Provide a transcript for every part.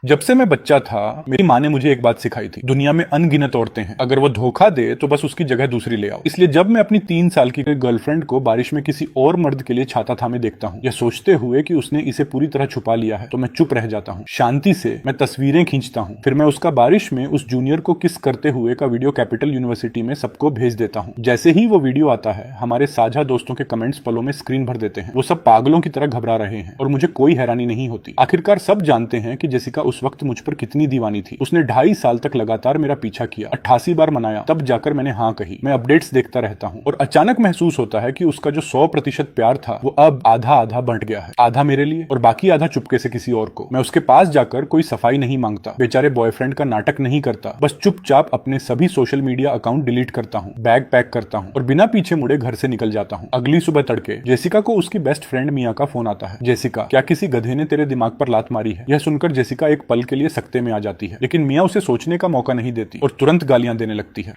जब से मैं बच्चा था मेरी माँ ने मुझे एक बात सिखाई थी, दुनिया में अनगिनत औरतें हैं, अगर वो धोखा दे तो बस उसकी जगह दूसरी ले आओ। इसलिए जब मैं अपनी 3 साल की गर्लफ्रेंड को बारिश में किसी और मर्द के लिए छाता थामे देखता हूँ, यह सोचते हुए कि उसने इसे पूरी तरह छुपा लिया है, तो मैं चुप रह जाता हूँ। शांति से मैं तस्वीरें खींचता हूँ, फिर मैं उसका बारिश में उस जूनियर को किस करते हुए का वीडियो कैपिटल यूनिवर्सिटी में सबको भेज देता हूँ। जैसे ही वो वीडियो आता है, हमारे साझा दोस्तों के कमेंट्स पलों में स्क्रीन भर देते हैं। वो सब पागलों की तरह घबरा रहे हैं और मुझे कोई हैरानी नहीं होती। आखिरकार सब जानते हैं कि जेसिका उस वक्त मुझ पर कितनी दीवानी थी। उसने 2.5 साल तक लगातार मेरा पीछा किया, 88 बार मनाया, तब जाकर मैंने हाँ कही। मैं अपडेट्स देखता रहता हूँ और अचानक महसूस होता है कि उसका जो 100% प्यार था वो अब आधा आधा बंट गया है, आधा मेरे लिए और बाकी आधा चुपके से किसी और को। मैं उसके पास जाकर कोई सफाई नहीं मांगता, बेचारे बॉयफ्रेंड का नाटक नहीं करता, बस चुपचाप अपने सभी सोशल मीडिया अकाउंट डिलीट करता हूँ, बैग पैक करता हूँ और बिना पीछे मुड़े घर से निकल जाता हूँ। अगली सुबह तड़के जेसिका को उसकी बेस्ट फ्रेंड मिया का फोन आता है। जेसिका, क्या किसी गधे ने तेरे दिमाग पर लात मारी है? यह सुनकर जेसिका एक पल के लिए सकते में आ जाती है, लेकिन मिया उसे सोचने का मौका नहीं देती और तुरंत गालियां देने लगती है।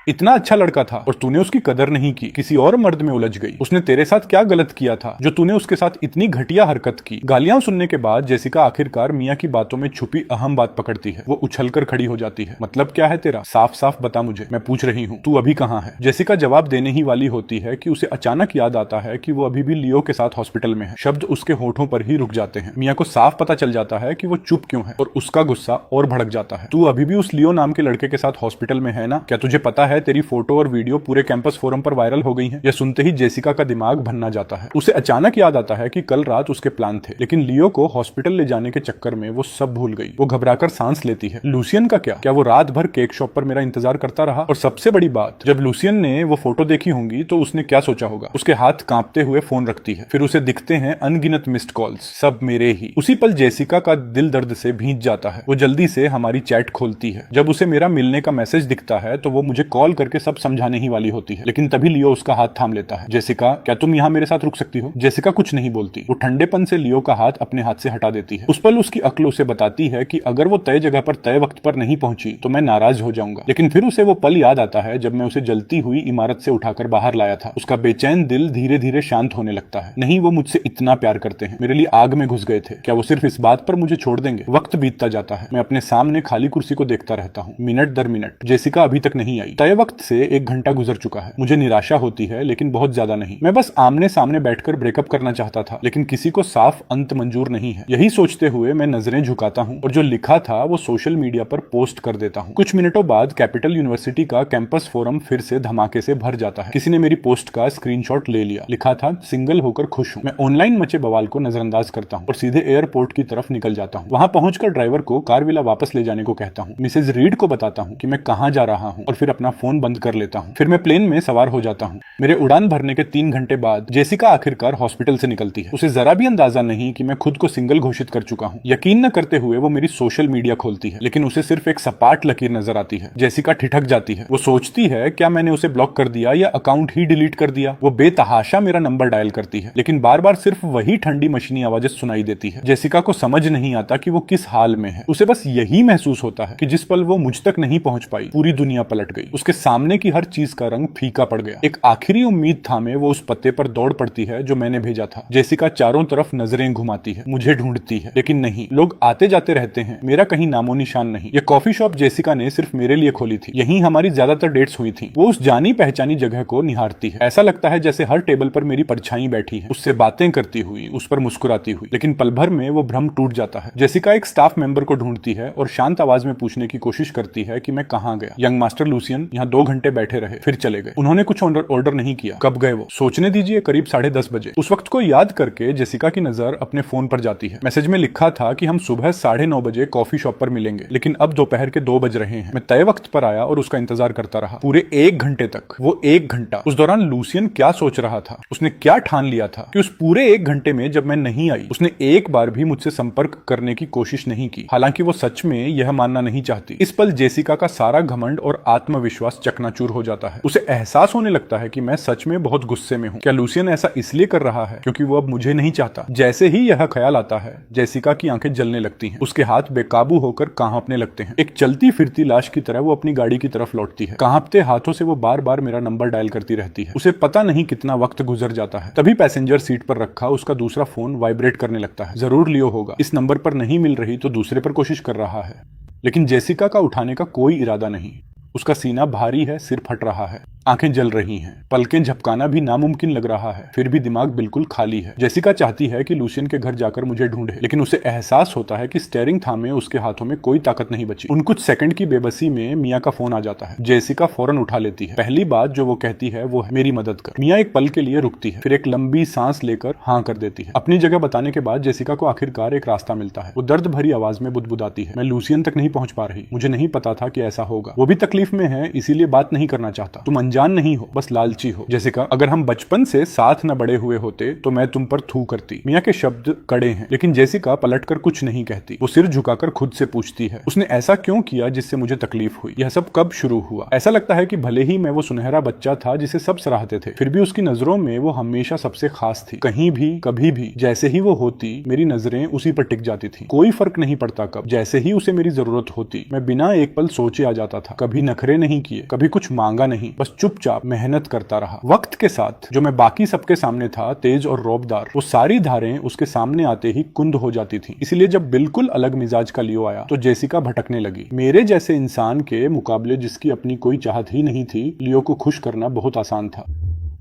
इतना अच्छा लड़का था और तूने उसकी कदर नहीं की, किसी और मर्द में उलझ गई। उसने तेरे साथ क्या गलत किया था जो तूने उसके साथ इतनी घटिया हरकत की? गालियां सुनने के बाद जेसिका आखिरकार मिया की बातों में छुपी अहम बात पकड़ती है। वो उछलकर खड़ी हो जाती है। मतलब क्या है तेरा? साफ साफ बता मुझे, मैं पूछ रही हूँ। तू अभी कहाँ है? जेसिका जवाब देने ही वाली होती है कि उसे अचानक याद आता है कि वो अभी भी लियो के साथ हॉस्पिटल में है। शब्द उसके होठों पर ही रुक जाते हैं। मिया को साफ पता चल जाता है कि वो चुप क्यों है और उसका गुस्सा और भड़क जाता है। तू अभी भी उस लियो नाम के लड़के के साथ हॉस्पिटल में है ना? क्या तुझे पता है तेरी फोटो और वीडियो पूरे कैंपस फोरम पर वायरल हो गई है? यह सुनते ही जेसिका का दिमाग भन्ना जाता है। उसे अचानक याद आता है कि कल रात उसके प्लान थे, लेकिन लियो को हॉस्पिटल ले जाने के चक्कर में वो सब भूल गई। वो घबराकर सांस लेती है। लूसियन का क्या वो रात भर केक शॉप पर मेरा इंतजार करता रहा? और सबसे बड़ी बात, जब लूसियन ने वो फोटो देखी होंगी तो उसने क्या सोचा होगा? उसके हाथ कांपते हुए फोन रखती है, फिर उसे दिखते हैं अनगिनत मिस्ड कॉल्स, सब मेरे ही। उसी पल जेसिका का दिल दर्द से भींच जाता है। वो जल्दी से हमारी चैट खोलती है। जब उसे मेरा मिलने का मैसेज दिखता है तो वो मुझे कॉल करके सब समझाने ही वाली होती है, लेकिन तभी लियो उसका हाथ थाम लेता है। जेसिका, क्या तुम यहाँ मेरे साथ रुक सकती हो? जेसिका कुछ नहीं बोलती। वो ठंडेपन से लियो का हाथ अपने हाथ से हटा देती है। उस पल उसकी अक्ल उसे बताती है कि अगर वो तय जगह पर तय वक्त पर नहीं पहुंची तो मैं नाराज हो जाऊंगा। लेकिन फिर उसे वो पल याद आता है जब मैं उसे जलती हुई इमारत से उठाकर बाहर लाया था। उसका बेचैन दिल धीरे धीरे शांत होने लगता है। नहीं, वो मुझसे इतना प्यार करते हैं, मेरे लिए आग में घुस गए थे। क्या वो सिर्फ इस बात पर मुझे छोड़ देंगे? वक्त बीतता जाता है। मैं अपने सामने खाली कुर्सी को देखता रहता हूँ, मिनट दर मिनट। जेसिका अभी तक नहीं आई। तय वक्त से 1 घंटा गुजर चुका है। मुझे निराशा होती है, लेकिन बहुत ज्यादा नहीं। मैं बस आमने सामने बैठकर ब्रेकअप करना चाहता था, लेकिन किसी को साफ अंत मंजूर नहीं है। यही सोचते हुए मैं नजरें झुकाता हूँ और जो लिखा था वो सोशल मीडिया पर पोस्ट कर देता हूँ। कुछ मिनटों बाद कैपिटल यूनिवर्सिटी का कैंपस फोरम फिर से धमाके से भर जाता है। किसी ने मेरी पोस्ट का स्क्रीनशॉट ले लिया। लिखा था, सिंगल होकर खुश हूँ। मैं ऑनलाइन मचे बवाल को नजरअंदाज करता हूँ और सीधे एयरपोर्ट की तरफ निकल जाता हूँ। वहां पहुंचकर ड्राइवर को कारविला वापस ले जाने को कहता हूँ। मिसेज रीड को बताता हूँ कि मैं कहाँ जा रहा हूँ और फिर अपना फोन बंद कर लेता हूँ। फिर मैं प्लेन में सवार हो जाता हूँ। मेरे उड़ान भरने के 3 घंटे बाद जेसिका आखिरकार हॉस्पिटल से निकलती है। उसे जरा भी अंदाजा नहीं कि मैं खुद को सिंगल घोषित कर चुका हूँ। यकीन न करते हुए वो मेरी सोशल मीडिया खोलती है, लेकिन उसे सिर्फ एक सपाट लकीर नजर आती है। जेसिका ठिठक जाती है। वो सोचती है क्या मैंने उसे ब्लॉक कर दिया या अकाउंट ही डिलीट कर दिया। वो बेतहाशा मेरा नंबर डायल करती है, लेकिन बार बार सिर्फ वही ठंडी मशीनी आवाजें सुनाई देती है। जेसिका को समझ नहीं आता कि वो किस हाल में है। उसे बस यही महसूस होता है कि जिस पल वो मुझ तक नहीं पहुंच पाई, पूरी दुनिया पलट गई। उसके सामने की हर चीज का रंग फीका पड़ गया। एक आखिरी उम्मीद थामे वो उस पत्ते पर दौड़ पड़ती है जो मैंने भेजा था। जेसिका चारों तरफ नजरें घुमाती है, मुझे ढूंढती है, लेकिन नहीं, लोग आते जाते रहते हैं, मेरा कहीं नामो निशान नहीं। ये कॉफी शॉप जेसिका ने सिर्फ मेरे लिए खोली थी। यहीं हमारी ज्यादातर डेट्स हुई थी। वो उस जानी पहचानी जगह को निहारती है। ऐसा लगता है जैसे हर टेबल पर मेरी परछाई बैठी है, उससे बातें करती हुई, उस पर मुस्कुराती हुई। लेकिन पल भर में वो भ्रम टूट जाता है। जेसिका एक स्टाफ मेंबर को ढूंढती है और शांत आवाज में पूछने की कोशिश करती है कि मैं कहाँ गया। यंग मास्टर लूसियन यहाँ 2 घंटे बैठे रहे, फिर चले गए। उन्होंने कुछ ऑर्डर नहीं किया। कब गए वो? सोचने दीजिए, करीब 10:30 बजे। उस वक्त को याद करके जेसिका की नजर अपने फोन पर जाती है। मैसेज में लिखा था कि हम सुबह 9:30 बजे कॉफी शॉप पर मिलेंगे, लेकिन अब दोपहर के 2 बज रहे हैं। मैं तय वक्त पर आया और उसका इंतजार करता रहा पूरे 1 घंटे तक। वो 1 घंटा। उस दौरान लूसियन क्या सोच रहा था? उसने क्या ठान लिया था कि उस पूरे 1 घंटे में जब मैं नहीं आई, उसने एक बार भी मुझसे संपर्क करने की कोशिश नहीं की। हालांकि वो सच में यह मानना नहीं चाहती। इस पल जेसिका का सारा घमंड और आत्मविश्वास आत्मविश्वास चकनाचूर हो जाता है। उसे एहसास होने लगता है कि मैं सच में बहुत गुस्से में हूँ। क्या लूसियन ऐसा इसलिए कर रहा है क्योंकि वो अब मुझे नहीं चाहता? जैसे ही यह ख्याल आता है, जेसिका की आंखें जलने लगती हैं। उसके हाथ बेकाबू होकर कांपने लगते हैं। एक चलती फिरती लाश की तरह वो अपनी गाड़ी की तरफ लौटती है। कांपते हाथों से वो बार बार मेरा नंबर डायल करती रहती है। उसे पता नहीं कितना वक्त गुजर जाता है। तभी पैसेंजर सीट पर रखा उसका दूसरा फोन वाइब्रेट करने लगता है। जरूर लियो होगा। इस नंबर पर नहीं मिल रही तो दूसरे पर कोशिश कर रहा है, लेकिन जेसिका का उठाने का कोई इरादा नहीं। उसका सीना भारी है, सिर फट रहा है, आंखें जल रही हैं, पलकें झपकाना भी नामुमकिन लग रहा है, फिर भी दिमाग बिल्कुल खाली है। जेसिका चाहती है कि लूसियन के घर जाकर मुझे ढूंढे, लेकिन उसे एहसास होता है कि स्टीयरिंग थामे उसके हाथों में कोई ताकत नहीं बची। उन कुछ सेकंड की बेबसी में मिया का फोन आ जाता है। जेसिका फौरन उठा लेती है। पहली बात जो वो कहती है वो है, मेरी मदद कर। मिया एक पल के लिए रुकती है, फिर एक लंबी सांस लेकर हाँ कर देती है। अपनी जगह बताने के बाद जेसिका को आखिरकार एक रास्ता मिलता है। वो दर्द भरी आवाज में बुदबुदाती है, मैं लूसियन तक नहीं पहुंच पा रही। मुझे नहीं पता था कि ऐसा होगा। वो भी तकलीफ में है, इसीलिए बात नहीं करना चाहता। तुम अनजान नहीं हो, बस लालची हो। जेसिका, अगर हम बचपन से साथ न बड़े हुए होते तो मैं तुम पर थू करती। मिया के शब्द कड़े हैं, लेकिन जेसिका पलटकर कुछ नहीं कहती। वो सिर झुकाकर खुद से पूछती है, उसने ऐसा क्यों किया जिससे मुझे तकलीफ हुई? यह सब कब शुरू हुआ? ऐसा लगता है कि भले ही मैं वो सुनहरा बच्चा था जिसे सब सराहते थे, फिर भी उसकी नजरों में वो हमेशा सबसे खास थी। कहीं भी कभी भी जैसे ही वो होती, मेरी नजरें उसी पर टिक जाती थी। कोई फर्क नहीं पड़ता कब। जैसे ही उसे मेरी जरूरत होती, मैं बिना एक पल सोचे आ जाता था। कभी नखरे नहीं किए, कभी कुछ मांगा नहीं, बस चुपचाप मेहनत करता रहा। वक्त के साथ जो मैं बाकी सबके सामने था, तेज और रौबदार, वो सारी धारें उसके सामने आते ही कुंद हो जाती थी। इसलिए जब बिल्कुल अलग मिजाज का लियो आया तो जेसिका भटकने लगी। मेरे जैसे इंसान के मुकाबले जिसकी अपनी कोई चाहत ही नहीं थी, लियो को खुश करना बहुत आसान था।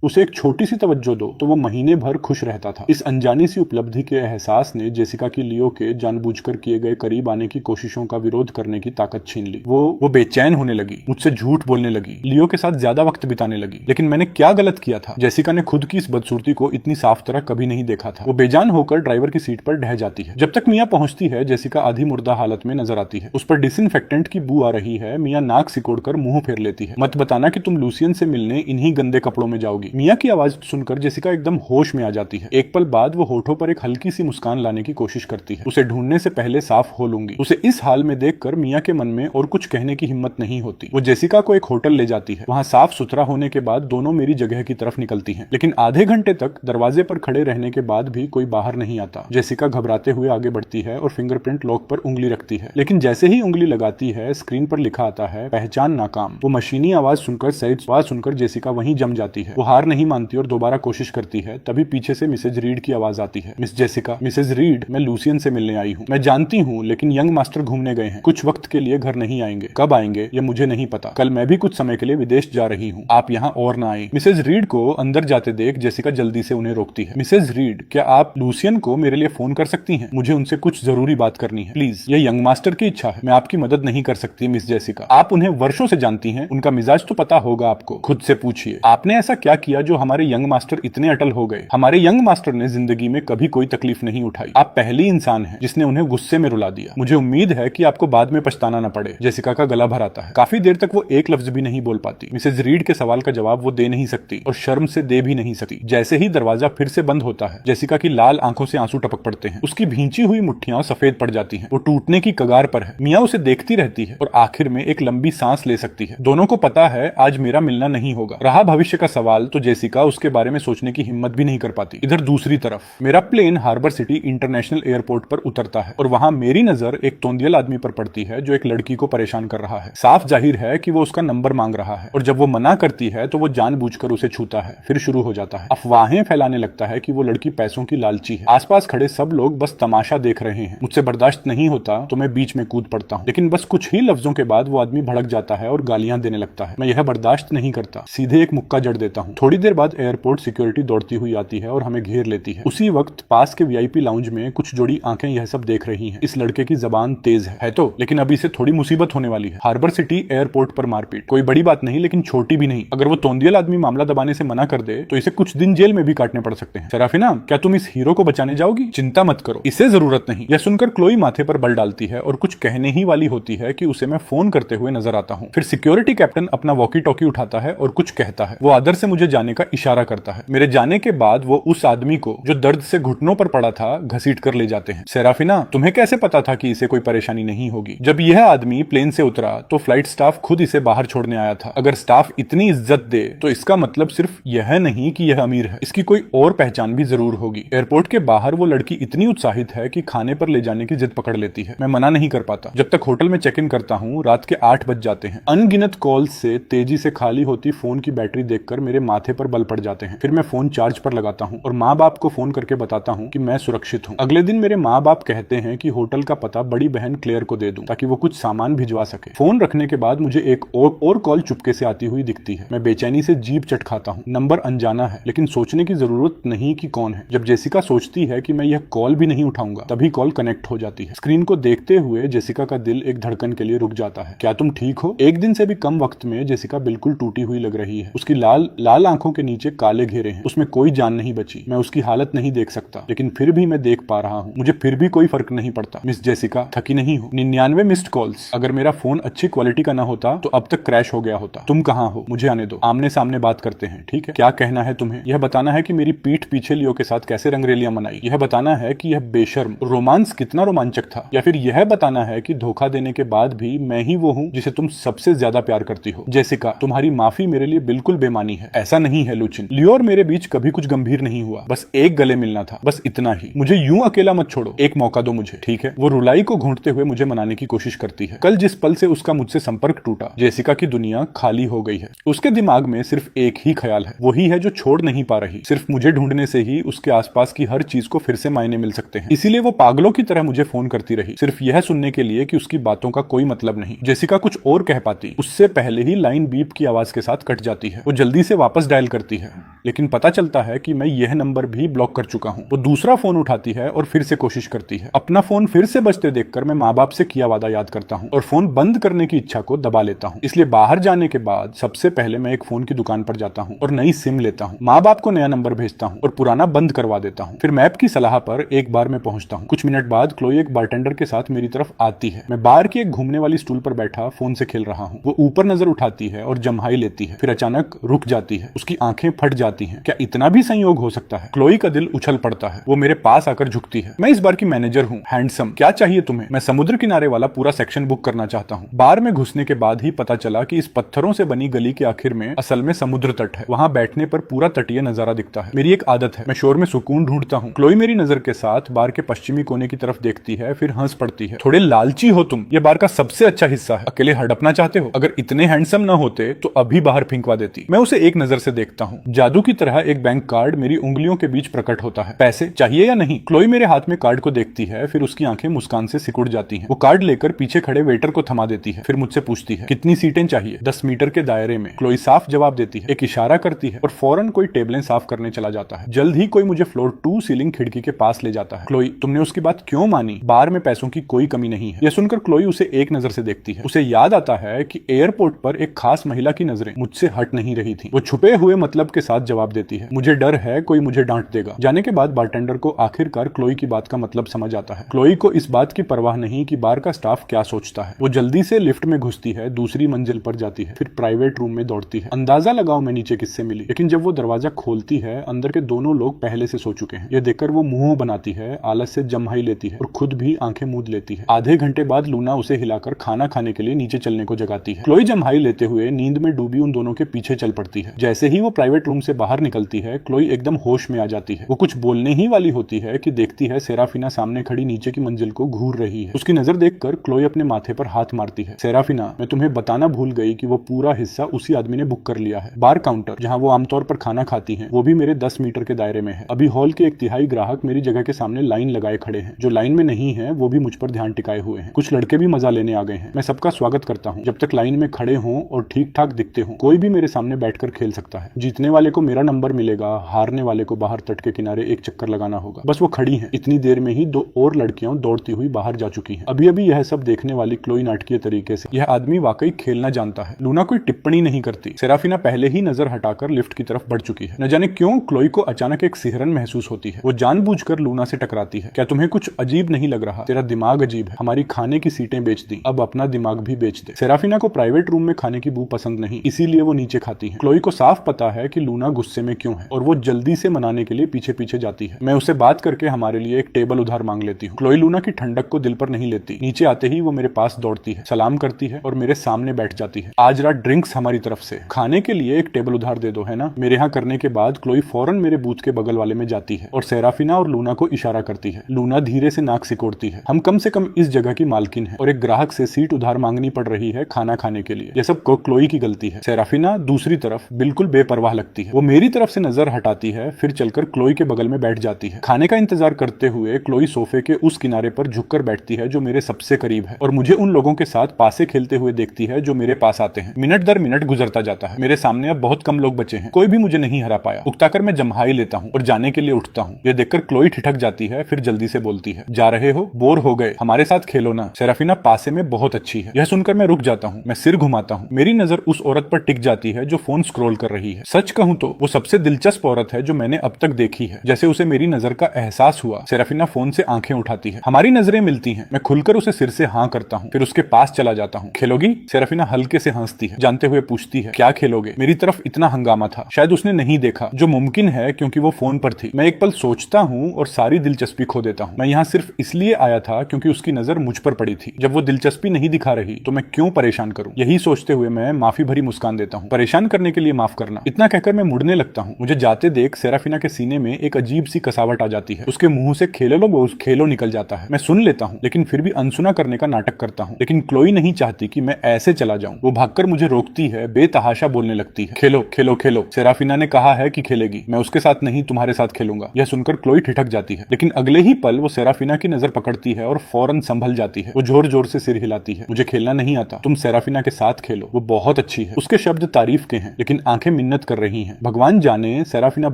उसे एक छोटी सी तवज्जो दो तो वो महीने भर खुश रहता था। इस अनजानी सी उपलब्धि के एहसास ने जेसिका की लियो के जानबूझकर किए गए करीब आने की कोशिशों का विरोध करने की ताकत छीन ली। वो बेचैन होने लगी, मुझसे झूठ बोलने लगी, लियो के साथ ज्यादा वक्त बिताने लगी। लेकिन मैंने क्या गलत किया था? जेसिका ने खुद की इस बदसूरती को इतनी साफ तरह कभी नहीं देखा था। वो बेजान होकर ड्राइवर की सीट पर ढह जाती है। जब तक मिया पहुंचती है, जेसिका आधी मुर्दा हालत में नजर आती है। उस पर डिसइंफेक्टेंट की बू आ रही है। मिया नाक सिकोड़कर मुंह फेर लेती है। मत बताना कि तुम लूसियन से मिलने इन्हीं गंदे कपड़ों में जाओगी। मिया की आवाज सुनकर जेसिका एकदम होश में आ जाती है। एक पल बाद वो होठों पर एक हल्की सी मुस्कान लाने की कोशिश करती है। उसे ढूंढने से पहले साफ हो लूंगी। उसे इस हाल में देखकर मिया के मन में और कुछ कहने की हिम्मत नहीं होती। वो जेसिका को एक होटल ले जाती है। वहां साफ सुथरा होने के बाद दोनों मेरी जगह की तरफ निकलती हैं। लेकिन आधे घंटे तक दरवाजे पर खड़े रहने के बाद भी कोई बाहर नहीं आता। जेसिका घबराते हुए आगे बढ़ती है और फिंगरप्रिंट लॉक पर उंगली रखती है। लेकिन जैसे ही उंगली लगाती है, स्क्रीन पर लिखा आता है, पहचान नाकाम। वो मशीनी आवाज सुनकर, सहज आवाज सुनकर जेसिका वहीं जम जाती है। वो हार नहीं मानती और दोबारा कोशिश करती है। तभी पीछे से मिसेज रीड की आवाज आती है। Miss Jessica. मिसेज रीड, मैं लूसियन से मिलने आई हूँ। मैं जानती हूँ, लेकिन यंग मास्टर घूमने गए हैं, कुछ वक्त के लिए घर नहीं आएंगे। कब आएंगे ये मुझे नहीं पता। कल मैं भी कुछ समय के लिए विदेश जा रही हूँ, आप यहाँ और ना आए। मिसेज रीड को अंदर जाते देख जेसिका जल्दी से उन्हें रोकती है। मिसेज रीड, क्या आप लूसियन को मेरे लिए फोन कर सकती हैं? मुझे उनसे कुछ जरूरी बात करनी है, प्लीज। ये यंग मास्टर की इच्छा है, मैं आपकी मदद नहीं कर सकती मिस जेसिका। आप उन्हें वर्षों से जानती हैं, उनका मिजाज तो पता होगा आपको। खुद से पूछिए, आपने ऐसा क्या किया जो हमारे यंग मास्टर इतने अटल हो गए? हमारे यंग मास्टर ने जिंदगी में कभी कोई तकलीफ नहीं उठाई। आप पहली इंसान हैं जिसने उन्हें गुस्से में रुला दिया। मुझे उम्मीद है कि आपको बाद में पछताना न पड़े। जेसिका का गला भर आता है। काफी देर तक वो एक लफ्ज भी नहीं बोल पाती। मिसेज रीड के सवाल का जवाब वो दे नहीं सकती और शर्म से दे भी नहीं सकती। जैसे ही दरवाजा फिर से बंद होता है, जेसिका की लाल आंखों से आंसू टपक पड़ते हैं। उसकी भींची हुई मुट्ठियां सफेद पड़ जाती हैं। वो टूटने की कगार पर है। मिया उसे देखती रहती है और आखिर में एक लंबी सांस ले सकती है। दोनों को पता है आज मेरा मिलना नहीं होगा। रहा भविष्य का सवाल तो जेसिका उसके बारे में सोचने की हिम्मत भी नहीं कर पाती। इधर दूसरी तरफ मेरा plane harbour city international airport पर उतरता है और वहां मेरी नजर एक तोंदियल आदमी पर पड़ती है जो एक लड़की को परेशान कर रहा है। साफ जाहिर है कि वो उसका नंबर मांग रहा है और जब वो मना करती है तो वो जानबूझकर उसे छूता है। फिर शुरू हो जाता है। अफवाहें फैलाने लगता है कि वो लड़की पैसों की लालची है। आसपास खड़े सब लोग बस तमाशा देख रहे हैं। मुझसे बर्दाश्त नहीं होता तो मैं बीच में कूद पड़ता हूँ, लेकिन बस कुछ ही लफ्जों के बाद वो आदमी भड़क जाता है और गालियां देने लगता है। मैं यह बर्दाश्त नहीं करता, सीधे एक मुक्का जड़ देता हूँ। थोड़ी देर बाद एयरपोर्ट सिक्योरिटी दौड़ती हुई आती है और हमें घेर लेती है। उसी वक्त पास के वीआईपी लाउंज में कुछ जोड़ी आंखें यह सब देख रही हैं। इस लड़के की जबान तेज है तो, लेकिन अभी से थोड़ी मुसीबत होने वाली है। हार्बर सिटी एयरपोर्ट पर मारपीट, कोई बड़ी बात नहीं लेकिन छोटी भी नहीं। अगर वो तोंदियल आदमी मामला दबाने से मना कर दे तो इसे कुछ दिन जेल में भी काटने पड़ सकते हैं। सराफिना, क्या तुम इस हीरो को बचाने जाओगी? चिंता मत करो, इसे जरूरत नहीं। यह सुनकर क्लोई माथे पर बल डालती है और कुछ कहने ही वाली होती है कि उसे मैं फोन करते हुए नजर आता हूँ। फिर सिक्योरिटी कैप्टन अपना वॉकी टॉकी उठाता है और कुछ कहता है। वो आदर से मुझे जाने का इशारा करता है। मेरे जाने के बाद वो उस आदमी को जो दर्द से घुटनों पर पड़ा था घसीट कर ले जाते हैं। सेराफिना, तुम्हें कैसे पता था कि इसे कोई परेशानी नहीं होगी? जब यह आदमी प्लेन से उतरा तो फ्लाइट स्टाफ खुद इसे बाहर छोड़ने आया था। अगर स्टाफ इतनी इज्जत दे तो इसका मतलब सिर्फ यह नहीं कि यह अमीर है, इसकी कोई और पहचान भी जरूर होगी। एयरपोर्ट के बाहर वो लड़की इतनी उत्साहित है कि खाने पर ले जाने की जिद पकड़ लेती है। मैं मना नहीं कर पाता। जब तक होटल में चेक इन करता हूँ रात के 8 बज जाते हैं। अनगिनत कॉल्स से तेजी से खाली होती फोन की बैटरी देखकर मेरे माथे पर बल पड़ जाते हैं। फिर मैं फोन चार्ज पर लगाता हूँ और माँ बाप को फोन करके बताता हूँ कि मैं सुरक्षित हूँ। अगले दिन मेरे माँ बाप कहते हैं कि होटल का पता बड़ी बहन क्लेयर को दे दूं ताकि वो कुछ सामान भिजवा सके। फोन रखने के बाद मुझे एक और कॉल चुपके से आती हुई दिखती है। मैं बेचैनी से जीभ चटखाता हूँ। नंबर अनजाना है लेकिन सोचने की जरूरत नहीं कि कौन है। जब जेसिका सोचती है कि मैं यह कॉल भी नहीं उठाऊंगा तभी कॉल कनेक्ट हो जाती है। स्क्रीन को देखते हुए जेसिका का दिल एक धड़कन के लिए रुक जाता है। क्या तुम ठीक हो? एक दिन से भी कम वक्त में जेसिका बिल्कुल टूटी हुई लग रही है। उसकी लाल लाल आंखों के नीचे काले घेरे हैं। उसमें कोई जान नहीं बची। मैं उसकी हालत नहीं देख सकता लेकिन फिर भी मैं देख पा रहा हूँ। मुझे फिर भी कोई फर्क नहीं पड़ता। मिस जेसिका, थकी नहीं हो? 99 मिस्ड कॉल्स। अगर मेरा फोन अच्छी क्वालिटी का ना होता तो अब तक क्रैश हो गया होता। तुम कहाँ हो? मुझे आने दो, आमने सामने बात करते हैं, ठीक है? क्या कहना है तुम्हें? यह बताना है कि मेरी पीठ पीछे लियो के साथ कैसे रंगरेलियां मनाई? यह बताना है कि यह बेशर्म रोमांस कितना रोमांचक था? या फिर यह बताना है कि धोखा देने के बाद भी मैं ही वो हूँ जिसे तुम सबसे ज्यादा प्यार करती हो? जेसिका, तुम्हारी माफी मेरे लिए बिल्कुल बेमानी है। ऐसा नहीं है लुचिन, लियो और मेरे बीच कभी कुछ गंभीर नहीं हुआ। बस एक गले मिलना था, बस इतना ही। मुझे यूं अकेला मत छोड़ो, एक मौका दो मुझे, ठीक है? वो रुलाई को घूंटते हुए मुझे मनाने की कोशिश करती है। कल जिस पल से उसका मुझसे संपर्क टूटा, जेसिका की दुनिया खाली हो गई है। उसके दिमाग में सिर्फ एक ही ख्याल है, वही है जो छोड़ नहीं पा रही। सिर्फ मुझे ढूंढने से ही उसके आसपास की हर चीज को फिर से मायने मिल सकते हैं। इसीलिए वो पागलों की तरह मुझे फोन करती रही, सिर्फ यह सुनने के लिए कि उसकी बातों का कोई मतलब नहीं। जेसिका कुछ और कह पाती, उससे पहले ही लाइन बीप की आवाज के साथ कट जाती है। वो जल्दी से वापस डायल करती है लेकिन पता चलता है कि मैं यह नंबर भी ब्लॉक कर चुका हूं। वो दूसरा फोन उठाती है और फिर से कोशिश करती है। अपना फोन फिर से बजते देखकर मैं माँ बाप से किया वादा याद करता हूँ और फोन बंद करने की इच्छा को दबा लेता हूँ। इसलिए बाहर जाने के बाद सबसे पहले मैं एक फोन की दुकान पर जाता हूँ और नई सिम लेता हूँ। माँ बाप को नया नंबर भेजता हूँ और पुराना बंद करवा देता हूँ। फिर मैप की सलाह पर एक बार में पहुंचता हूँ। कुछ मिनट बाद क्लोई एक बारटेंडर के साथ मेरी तरफ आती है। मैं बार की एक घूमने वाली स्टूल पर बैठा फोन से खेल रहा हूँ। वो ऊपर नजर उठाती है और जम्हाई लेती है, फिर अचानक रुक जाती है। उसकी आंखें फट जाती हैं। क्या इतना भी संयोग हो सकता है? क्लोई का दिल उछल पड़ता है। वो मेरे पास आकर झुकती है। मैं इस बार की मैनेजर हूँ, हैंडसम। क्या चाहिए तुम्हें? मैं समुद्र किनारे वाला पूरा सेक्शन बुक करना चाहता हूँ। बार में घुसने के बाद ही पता चला कि इस पत्थरों से बनी गली के आखिर में असल में समुद्र तट है। वहाँ बैठने पर पूरा तटीय नजारा दिखता है। मेरी एक आदत है, मैं शोर में सुकून ढूंढता हूँ। क्लोई मेरी नजर के साथ बार के पश्चिमी कोने की तरफ देखती है, फिर हंस पड़ती है। थोड़े लालची हो तुम, ये बार का सबसे अच्छा हिस्सा है। अकेले हड़पना चाहते हो? अगर इतने हैंडसम न होते तो अभी बाहर फेंकवा देती। मैं उसे एक नजर से देखता हूँ। जादू की तरह एक बैंक कार्ड मेरी उंगलियों के बीच प्रकट होता है। पैसे चाहिए या नहीं? क्लोई मेरे हाथ में कार्ड को देखती है, फिर उसकी आंखें मुस्कान से सिकुड़ जाती हैं। वो कार्ड लेकर पीछे खड़े वेटर को थमा देती है, फिर मुझसे पूछती है कितनी सीटें चाहिए? 10 मीटर के दायरे में। क्लोई साफ जवाब देती है, एक इशारा करती है और फौरन कोई टेबलें साफ करने चला जाता है। जल्द ही कोई मुझे फ्लोर 2 सीलिंग खिड़की के पास ले जाता है। क्लोई, तुमने उसकी बात क्यों मानी? बार में पैसों की कोई कमी नहीं है। यह सुनकर क्लोई उसे एक नजर से देखती है। उसे याद आता है कि एयरपोर्ट पर एक खास महिला की नजरें मुझसे हट नहीं रही थी। वो छुपे हुए मतलब के साथ जवाब देती है, मुझे डर है कोई मुझे डांट देगा। जाने के बाद बारटेंडर को आखिरकार क्लोई की बात का मतलब समझ आता है। क्लोई को इस बात की परवाह नहीं कि बार का स्टाफ क्या सोचता है। वो जल्दी से लिफ्ट में घुसती है, दूसरी मंजिल पर जाती है, फिर प्राइवेट रूम में दौड़ती है। अंदाजा लगाओ मैं नीचे किससे मिली। लेकिन जब वो दरवाजा खोलती है, अंदर के दोनों लोग पहले से सो चुके हैं। यह देखकर वो मुंह बनाती है, आलस से जम्हाई लेती है और खुद भी आंखें मूंद लेती है। आधे घंटे बाद लूना उसे हिलाकर खाना खाने के लिए नीचे चलने को जगाती है। क्लोई जम्हाई लेते हुए नींद में डूबी उन दोनों के पीछे चल पड़ती है। जैसे ही वो प्राइवेट रूम से बाहर निकलती है, क्लोई एकदम होश में आ जाती है। वो कुछ बोलने ही वाली होती है कि देखती है सेराफिना सामने खड़ी नीचे की मंजिल को घूर रही है। उसकी नजर देखकर क्लोई अपने माथे पर हाथ मारती है। सेराफिना, मैं तुम्हें बताना भूल गई कि वो पूरा हिस्सा उसी आदमी ने बुक कर लिया है। बार काउंटर जहां वो आमतौर पर खाना खाती हैं, वो भी मेरे 10 मीटर के दायरे में है। अभी हॉल के 1/3 ग्राहक मेरी जगह के सामने लाइन लगाए खड़े हैं। जो लाइन में नहीं है वो भी मुझ पर ध्यान टिकाए हुए हैं। कुछ लड़के भी मजा लेने आ गए हैं। मैं सबका स्वागत करता हूँ। जब तक लाइन में खड़े हों और ठीक ठाक दिखते हों, कोई भी मेरे सामने बैठकर खेल सकता है। जीतने वाले को मेरा नंबर मिलेगा, हारने वाले को बाहर तट के किनारे एक चक्कर लगाना होगा। बस वो खड़ी हैं। इतनी देर में ही 2 और लड़कियां दौड़ती हुई बाहर जा चुकी हैं। अभी अभी यह सब देखने वाली क्लोई नाटकीय तरीके से, यह आदमी वाकई खेलना जानता है। लूना कोई टिप्पणी नहीं करती। सेराफिना पहले ही नजर हटाकर लिफ्ट की तरफ बढ़ चुकी है। न जाने क्यों क्लोई को अचानक एक सिहरन महसूस होती है। वो जानबूझकर लूना से टकराती है। क्या तुम्हें कुछ अजीब नहीं लग रहा? तेरा दिमाग अजीब है। हमारी खाने की सीटें बेच दी, अब अपना दिमाग भी बेच दे। सेराफिना को प्राइवेट रूम में खाने की बू पसंद नहीं, इसीलिए वो नीचे खाती है। क्लोई को साफ पता है कि लूना गुस्से में क्यों है और वो जल्दी से मनाने के लिए पीछे पीछे जाती है। मैं उससे बात करके हमारे लिए एक टेबल उधार मांग लेती हूँ। क्लोई लूना की ठंडक को दिल पर नहीं लेती। नीचे आते ही वो मेरे पास दौड़ती है, सलाम करती है और मेरे सामने बैठ जाती है। आज रात ड्रिंक्स हमारी तरफ से, खाने के लिए एक टेबल उधार दे दो, है ना। मेरे यहाँ करने के बाद क्लोई फौरन मेरे बूथ के बगल वाले में जाती है और सेराफिना और लूना को इशारा करती है। लूना धीरे से नाक सिकोड़ती है। हम कम से कम इस जगह की मालकिन है और एक ग्राहक से सीट उधार मांगनी पड़ रही है खाना खाने के लिए। यह सब क्लोई की गलती है। सेराफिना दूसरी तरफ बिल्कुल बेपरवाह लगती है। वो मेरी तरफ से नजर हटाती है, फिर चलकर क्लोई के बगल में बैठ जाती है। खाने का इंतजार करते हुए क्लोई सोफे के उस किनारे पर झुककर बैठती है जो मेरे सबसे करीब है और मुझे उन लोगों के साथ पासे खेलते हुए देखती है जो मेरे पास आते हैं। मिनट दर मिनट गुजरता जाता है। मेरे सामने अब बहुत कम लोग बचे हैं। कोई भी मुझे नहीं हरा पाया। उकताकर मैं जम्हाई लेता हूँ और जाने के लिए उठता हूँ। यह देखकर क्लोई ठिठक जाती है, फिर जल्दी से बोलती है, जा रहे हो? बोर हो गए? हमारे साथ खेलो ना। सेराफिना पासे में बहुत अच्छी है। यह सुनकर मैं रुक जाता हूँ। मैं सिर घुमाता हूँ। मेरी नजर उस औरत पर टिक जाती है जो फोन स्क्रॉल कर रही है। सच कहूँ तो वो सबसे दिलचस्प औरत है जो मैंने अब तक देखी है। जैसे उसे मेरी नजर का एहसास हुआ, सेराफिना फोन से आंखें उठाती है। हमारी नजरें मिलती हैं। मैं खुलकर उसे सिर से हाँ करता हूँ, फिर उसके पास चला जाता हूँ। खेलोगी? सेराफिना हल्के से हंसती है, जानते हुए पूछती है, क्या खेलोगे? मेरी तरफ इतना हंगामा था, शायद उसने नहीं देखा, जो मुमकिन है क्योंकि वो फोन पर थी। मैं एक पल सोचता हूँ और सारी दिलचस्पी खो देता हूँ। मैं यहाँ सिर्फ इसलिए आया था क्योंकि उसकी नजर मुझ पर पड़ी थी। जब वो दिलचस्पी नहीं दिखा रही तो मैं क्यों परेशान करूँ? यही सोचते हुए मैं माफी भरी मुस्कान देता हूँ। परेशान करने के लिए माफ करना। इतना कहकर मैं मुड़ने लगता हूँ। मुझे जाते देख सेराफिना के सीने में एक अजीब सी कसावट आ जाती है। उसके मुंह से खेलो निकल जाता है। मैं सुन लेता हूँ लेकिन फिर भी अनसुना करने का नाटक करता हूँ। लेकिन क्लोई नहीं चाहती कि मैं ऐसे चला जाऊं। वो भागकर मुझे रोकती है, बेतहाशा बोलने लगती है, खेलो खेलो खेलो, सेराफिना ने कहा है कि खेलेगी। मैं उसके साथ नहीं तुम्हारे साथ खेलूंगा। यह सुनकर क्लोई ठिठक जाती है, लेकिन अगले ही पल वो सेराफिना की नजर पकड़ती है और फौरन संभल जाती है। वो जोर जोर से सिर हिलाती है, मुझे खेलना नहीं आता, तुम सेराफिना के साथ खेलो, वो बहुत अच्छी है। उसके शब्द तारीफ के हैं लेकिन आंखें मिन्नत कर रही हैं। भगवान जाने सेराफिना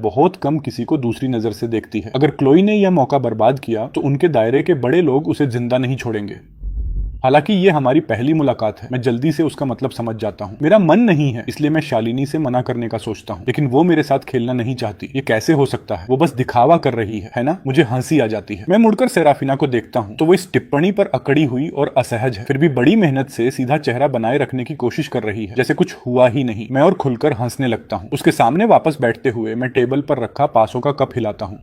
बहुत कम किसी को दूसरी नजर से देखती है। अगर क्लोई ने यह मौका बर्बाद किया तो उनके दायरे के बड़े लोग उसे जिंदा नहीं छोड़ेंगे। हालांकि ये हमारी पहली मुलाकात है। मैं जल्दी से उसका मतलब समझ जाता हूँ। मेरा मन नहीं है इसलिए मैं शालिनी से मना करने का सोचता हूँ, लेकिन वो मेरे साथ खेलना नहीं चाहती। ये कैसे हो सकता है? वो बस दिखावा कर रही है ना। मुझे हंसी आ जाती है। मैं मुड़कर सेराफिना को देखता हूँ तो वो इस टिप्पणी पर अकड़ी हुई और असहज है, फिर भी बड़ी मेहनत से सीधा चेहरा बनाए रखने की कोशिश कर रही है, जैसे कुछ हुआ ही नहीं। मैं और खुलकर हंसने लगता हूँ। उसके सामने वापस बैठते हुए मैं टेबल पर रखा पासों का कप हिलाता हूँ।